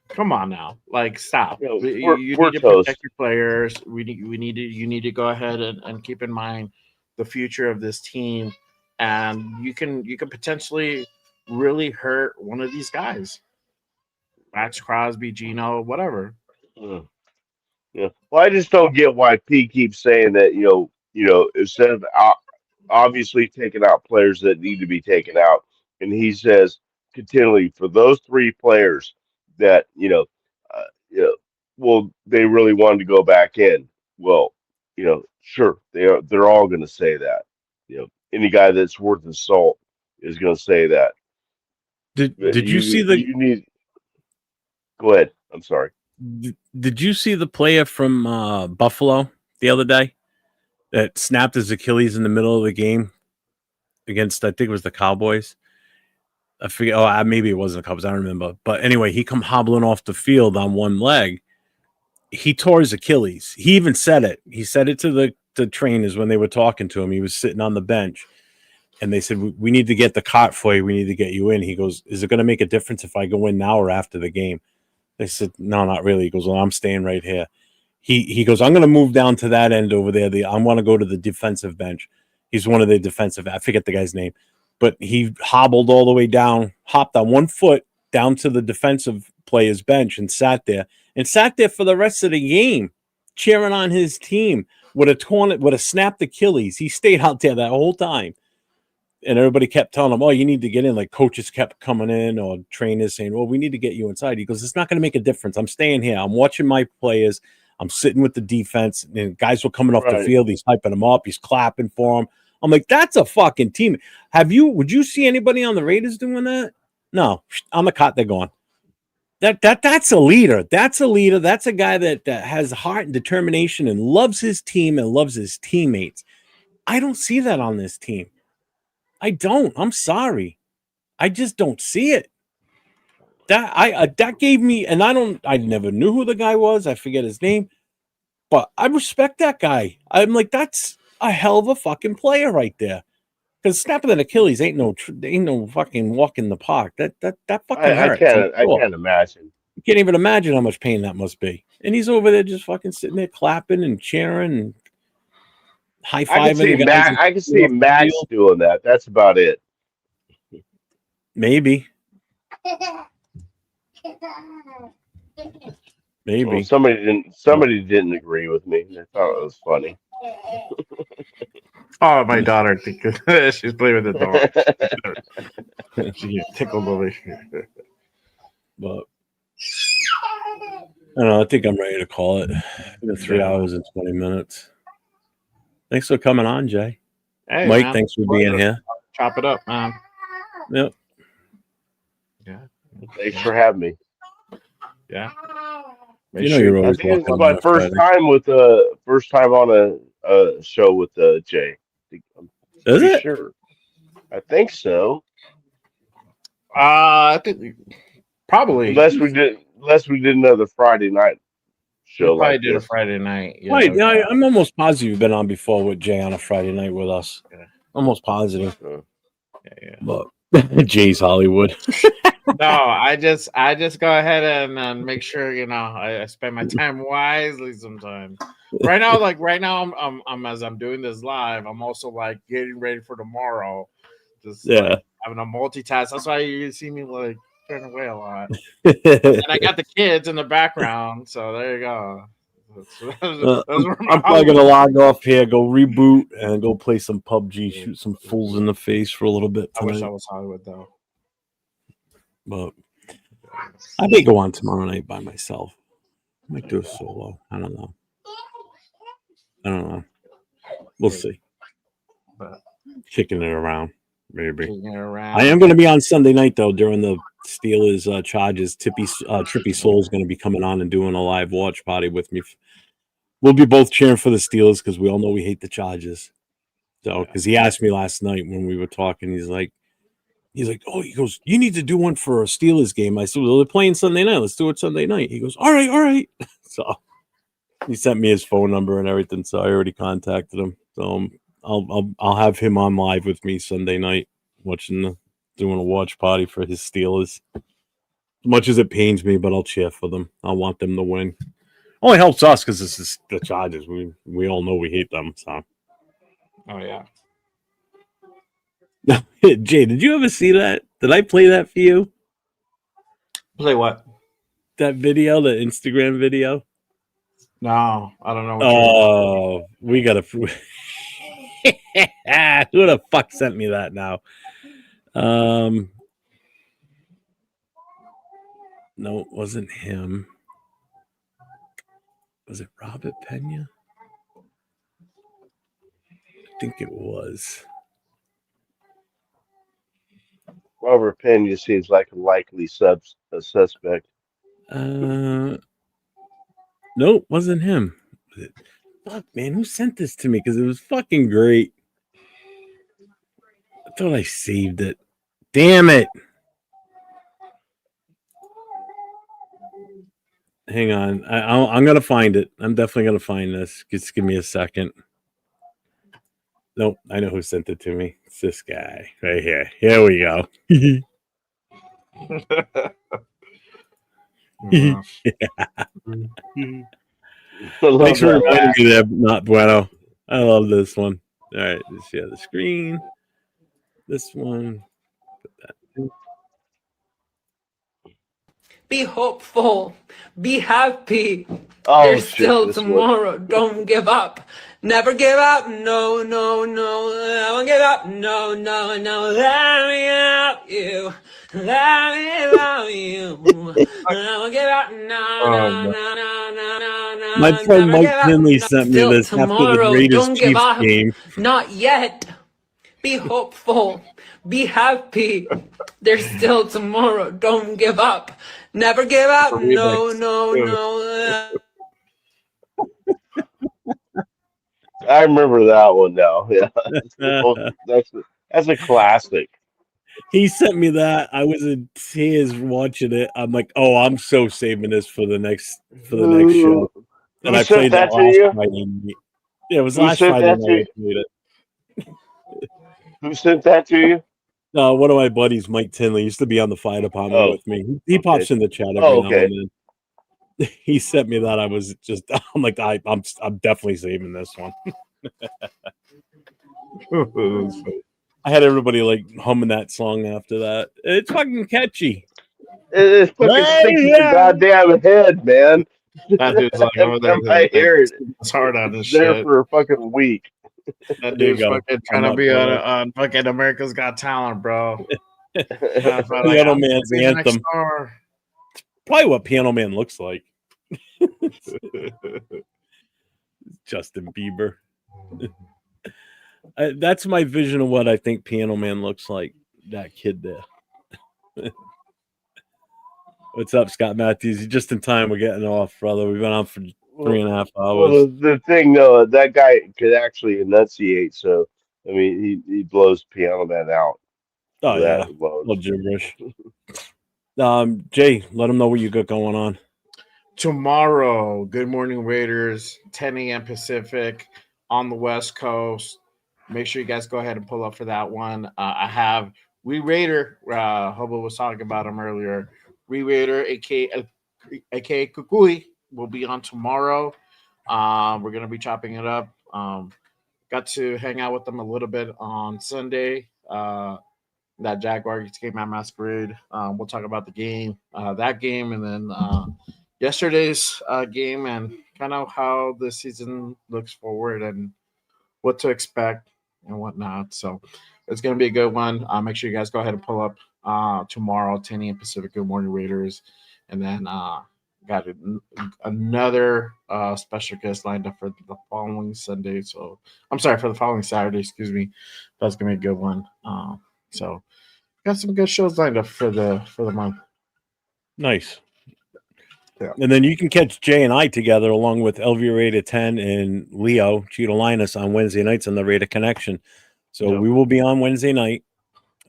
Come on now, like stop. You we're need to protect toast. your players. You need to go ahead and keep in mind the future of this team, and you can potentially really hurt one of these guys, Max Crosby, Gino, whatever. Mm. Yeah. Well, I just don't get why P keeps saying that. Instead of obviously taking out players that need to be taken out. And he says continually for those three players that uh, you know, well, they really wanted to go back in. Well, sure, they're all going to say that. Any guy that's worth his salt is going to say that. But Did you see the you need. Go ahead. I'm sorry. Did you see the player from Buffalo the other day that snapped his Achilles in the middle of the game against, I think it was the Cowboys? I forget. Oh, maybe it wasn't the Cowboys. I don't remember. But anyway, he come hobbling off the field on one leg. He tore his Achilles. He even said it. He said it to the trainers when they were talking to him. He was sitting on the bench, and they said, "We need to get the cot for you. We need to get you in." He goes, "Is it going to make a difference if I go in now or after the game?" They said, "No, not really." He goes, "Well, I'm staying right here." He goes, "I'm going to move down to that end over there. I want to go to the defensive bench." He's one of the defensive. I forget the guy's name, but he hobbled all the way down, hopped on one foot down to the defensive player's bench and sat there for the rest of the game, cheering on his team with a snapped Achilles. He stayed out there that whole time. And everybody kept telling him, "Oh, you need to get in." Like coaches kept coming in or trainers saying, "Well, we need to get you inside." He goes, "It's not going to make a difference. I'm staying here. I'm watching my players. I'm sitting with the defense." And guys were coming off the Right. field. He's hyping them up. He's clapping for them. I'm like, that's a fucking team. Would you see anybody on the Raiders doing that? No, on the cot, they're gone. That's a leader. That's a leader. That's a guy that has heart and determination and loves his team and loves his teammates. I don't see that on this team. I don't. I'm sorry. I just don't see it. That gave me, and I never knew who the guy was. I forget his name, but I respect that guy. I'm like, that's a hell of a fucking player right there. Because snapping an Achilles ain't no fucking walk in the park. That fucking I hurts. can't. I can't imagine. You can't even imagine how much pain that must be. And he's over there just fucking sitting there clapping and cheering and high fiving the guys. I can see Max doing that. That's about it. Maybe. Well, somebody didn't agree with me. They thought it was funny. Oh, my daughter, she's playing with the dog. She tickled over here. But I don't know. I think I'm ready to call it. It's been 3 hours and 20 minutes. Thanks for coming on, Jay. Hey, Mike, man. thanks for being here. Chop it up, man. Yep. Yeah. Thanks for having me. Yeah. You're I always think it's welcome my on a first Friday. time on a show with Jay. I'm Is pretty it? sure. I think so. I think probably. Unless we did another Friday night show We probably like did a this. Friday night. Yeah, Right. Yeah, I'm almost positive you've been on before with Jay on a Friday night with us. Yeah. Almost positive. Yeah. But Jay's Hollywood. No, I just go ahead and make sure I spend my time wisely sometimes. Right now, I'm as I'm doing this live, I'm also like getting ready for tomorrow. Just like having a multitask. That's why you see me like turn away a lot. And I got the kids in the background, so there you go. I'm probably gonna log off here, go reboot, and go play some PUBG, shoot some fools in the face for a little bit tonight. I wish I was Hollywood though. But I may go on tomorrow night by myself. I might do a solo. I don't know. We'll see. Kicking it around, maybe. I am going to be on Sunday night though during the Steelers Chargers. Trippy Soul's going to be coming on and doing a live watch party with me. We'll be both cheering for the Steelers because we all know we hate the Chargers. So, because he asked me last night when we were talking, he's like, oh, he goes, you need to do one for a Steelers game. I said, well, they're playing Sunday night. Let's do it Sunday night. He goes, all right. So he sent me his phone number and everything. So I already contacted him. So I'll have him on live with me Sunday night, doing a watch party for his Steelers. As much as it pains me, but I'll cheer for them. I want them to win. Only helps us because this is the Chargers. We all know we hate them. So. Oh yeah. Jay, did you ever see that? Did I play that for you? Play what? That video, the Instagram video? No, I don't know. Oh, we gotta. Who the fuck sent me that now? No, it wasn't him. Was it Robert Pena? I think it was. Robert Pena seems like a likely suspect. Nope, wasn't him. Fuck, man, who sent this to me? Because it was fucking great. I thought I saved it. Damn it. Hang on. I'm going to find it. I'm definitely going to find this. Just give me a second. Nope, I know who sent it to me. It's this guy right here. Here we go. Yeah. Thanks for reminding me that, not Bueno. I love this one. All right, just share the screen. This one. Put that. Be hopeful. Be happy. Oh, There's shit, still tomorrow. Don't give up. Never give up. No, no, no. Never give up. No, no, no. Let me help you. Let me love you. Never give up. No, no, no, no, no, no. My friend Never Mike give up. Kinley sent me Still this after the tomorrow. Raiders Don't give Chiefs up. game. Not yet. Be hopeful. Be happy. There's still tomorrow. Don't give up. Never give up. No, no, no. I remember that one now. Yeah, that's a classic. He sent me that. I was in tears watching it. I'm like, oh, I'm so saving this for the next show. And I played that last Friday night. Yeah, it was last Friday night I played it. Who sent that to you? One of my buddies, Mike Tinley, used to be on the fire department with me. He pops in the chat every now and then. He sent me that. I was just, I'm like, I'm definitely saving this one. I had everybody like humming that song after that. It's fucking catchy. It's fucking sticks in your goddamn head, man. That dude's like over there. I hear it. It's hard on this there shit. for a fucking week. That dude's fucking trying to be on fucking America's Got Talent, bro. Piano Man's anthem. Probably what Piano Man looks like. Justin Bieber. That's my vision of what I think Piano Man looks like. That kid there. What's up, Scott Matthews? You're just in time. We're getting off, brother. We've been on for 3.5 hours. Well, the thing, though, that guy could actually enunciate. So, I mean, he blows Piano Man out. Oh, yeah. Little gibberish. Jay, let them know what you got going on. Tomorrow, Good Morning Raiders, 10 a.m. Pacific on the West Coast. Make sure you guys go ahead and pull up for that one. I have We Raider, Hobo was talking about him earlier. We Raider, aka Kukui, will be on tomorrow. We're gonna be chopping it up. Got to hang out with them a little bit on Sunday. That Jaguars game at Masquerade. We'll talk about the game, that game, and then yesterday's game, and kind of how the season looks forward and what to expect and whatnot. So it's going to be a good one. Make sure you guys go ahead and pull up tomorrow, 10 a.m. Pacific. Good morning, Raiders. And then got another special guest lined up for the following Sunday. So I'm sorry, for the following Saturday, excuse me. That's going to be a good one. So got some good shows lined up for the month. Nice. Yeah. And then you can catch Jay and I together along with LV Raider 10 and Leo Cheeto Linus on Wednesday nights on the Raider Connection. So we will be on Wednesday night,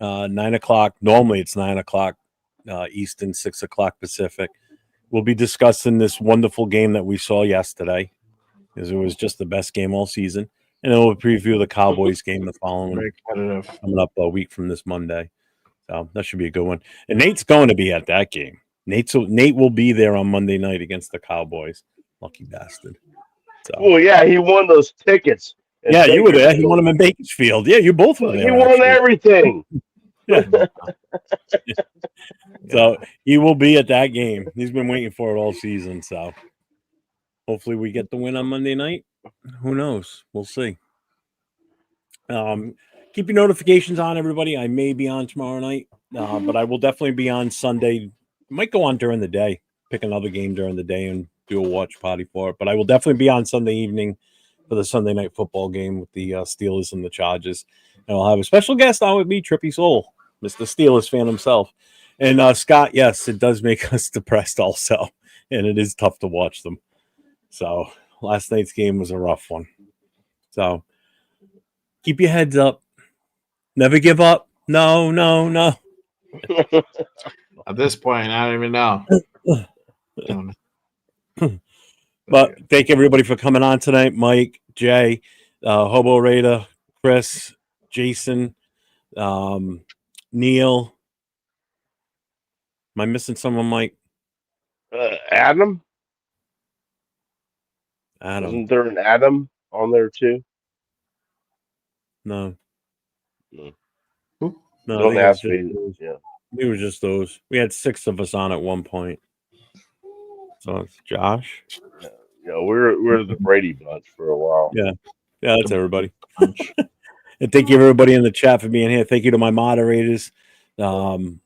9 o'clock. Normally it's 9 o'clock Eastern, 6 o'clock Pacific. We'll be discussing this wonderful game that we saw yesterday, because it was just the best game all season. And then we'll preview the Cowboys game the following, coming up a week from this Monday. So that should be a good one. And Nate's going to be at that game. Nate will be there on Monday night against the Cowboys. Lucky bastard. So. Oh yeah, he won those tickets. Yeah, you were there. He won them in Bakersfield. Yeah, you both were there. He won everything. Yeah. So he will be at that game. He's been waiting for it all season. So hopefully we get the win on Monday night. Who knows? We'll see. Keep your notifications on, everybody. I may be on tomorrow night, but I will definitely be on Sunday. Might go on during the day, pick another game during the day and do a watch party for it. But I will definitely be on Sunday evening for the Sunday night football game with the Steelers and the Chargers. And I'll have a special guest on with me, Trippy Soul, Mr. Steelers fan himself. And Scott, yes, it does make us depressed also. And it is tough to watch them. So last night's game was a rough one. So keep your heads up. Never give up. No. At this point, I don't even know. But thank everybody for coming on tonight. Mike, Jay, Hobo Raider, Chris, Jason, Neil. Am I missing someone, Mike? Adam? Isn't there an Adam on there too? No. No, don't ask me. Yeah. We were just those. We had 6 of us on at one point. So it's Josh. Yeah, we're the Brady bunch for a while. Yeah, that's everybody. And thank you everybody in the chat for being here. Thank you to my moderators. And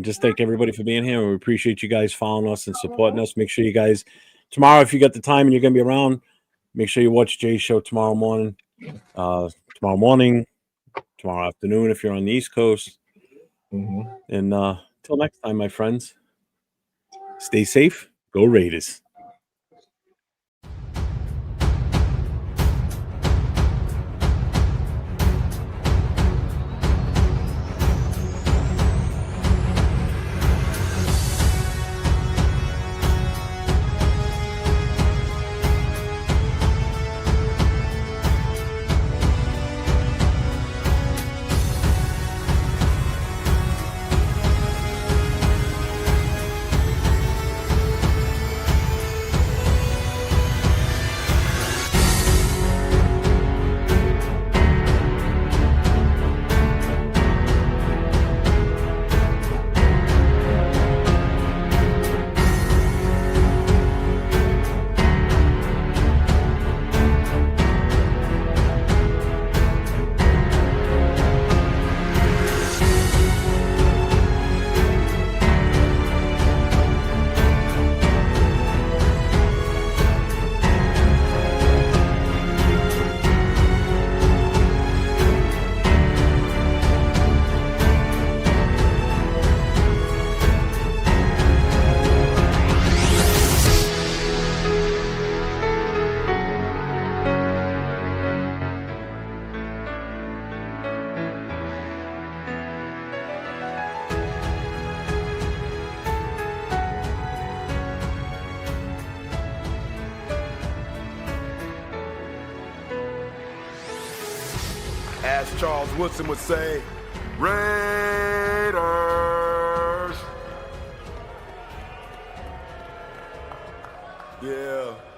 just thank everybody for being here. We appreciate you guys following us and supporting us. Make sure you guys tomorrow, if you got the time and you're gonna be around, make sure you watch Jay's show tomorrow morning, tomorrow afternoon if you're on the East Coast. Mm-hmm. And till next time, my friends, stay safe. Go Raiders. As Charles Woodson would say, rain Raiders. Yeah.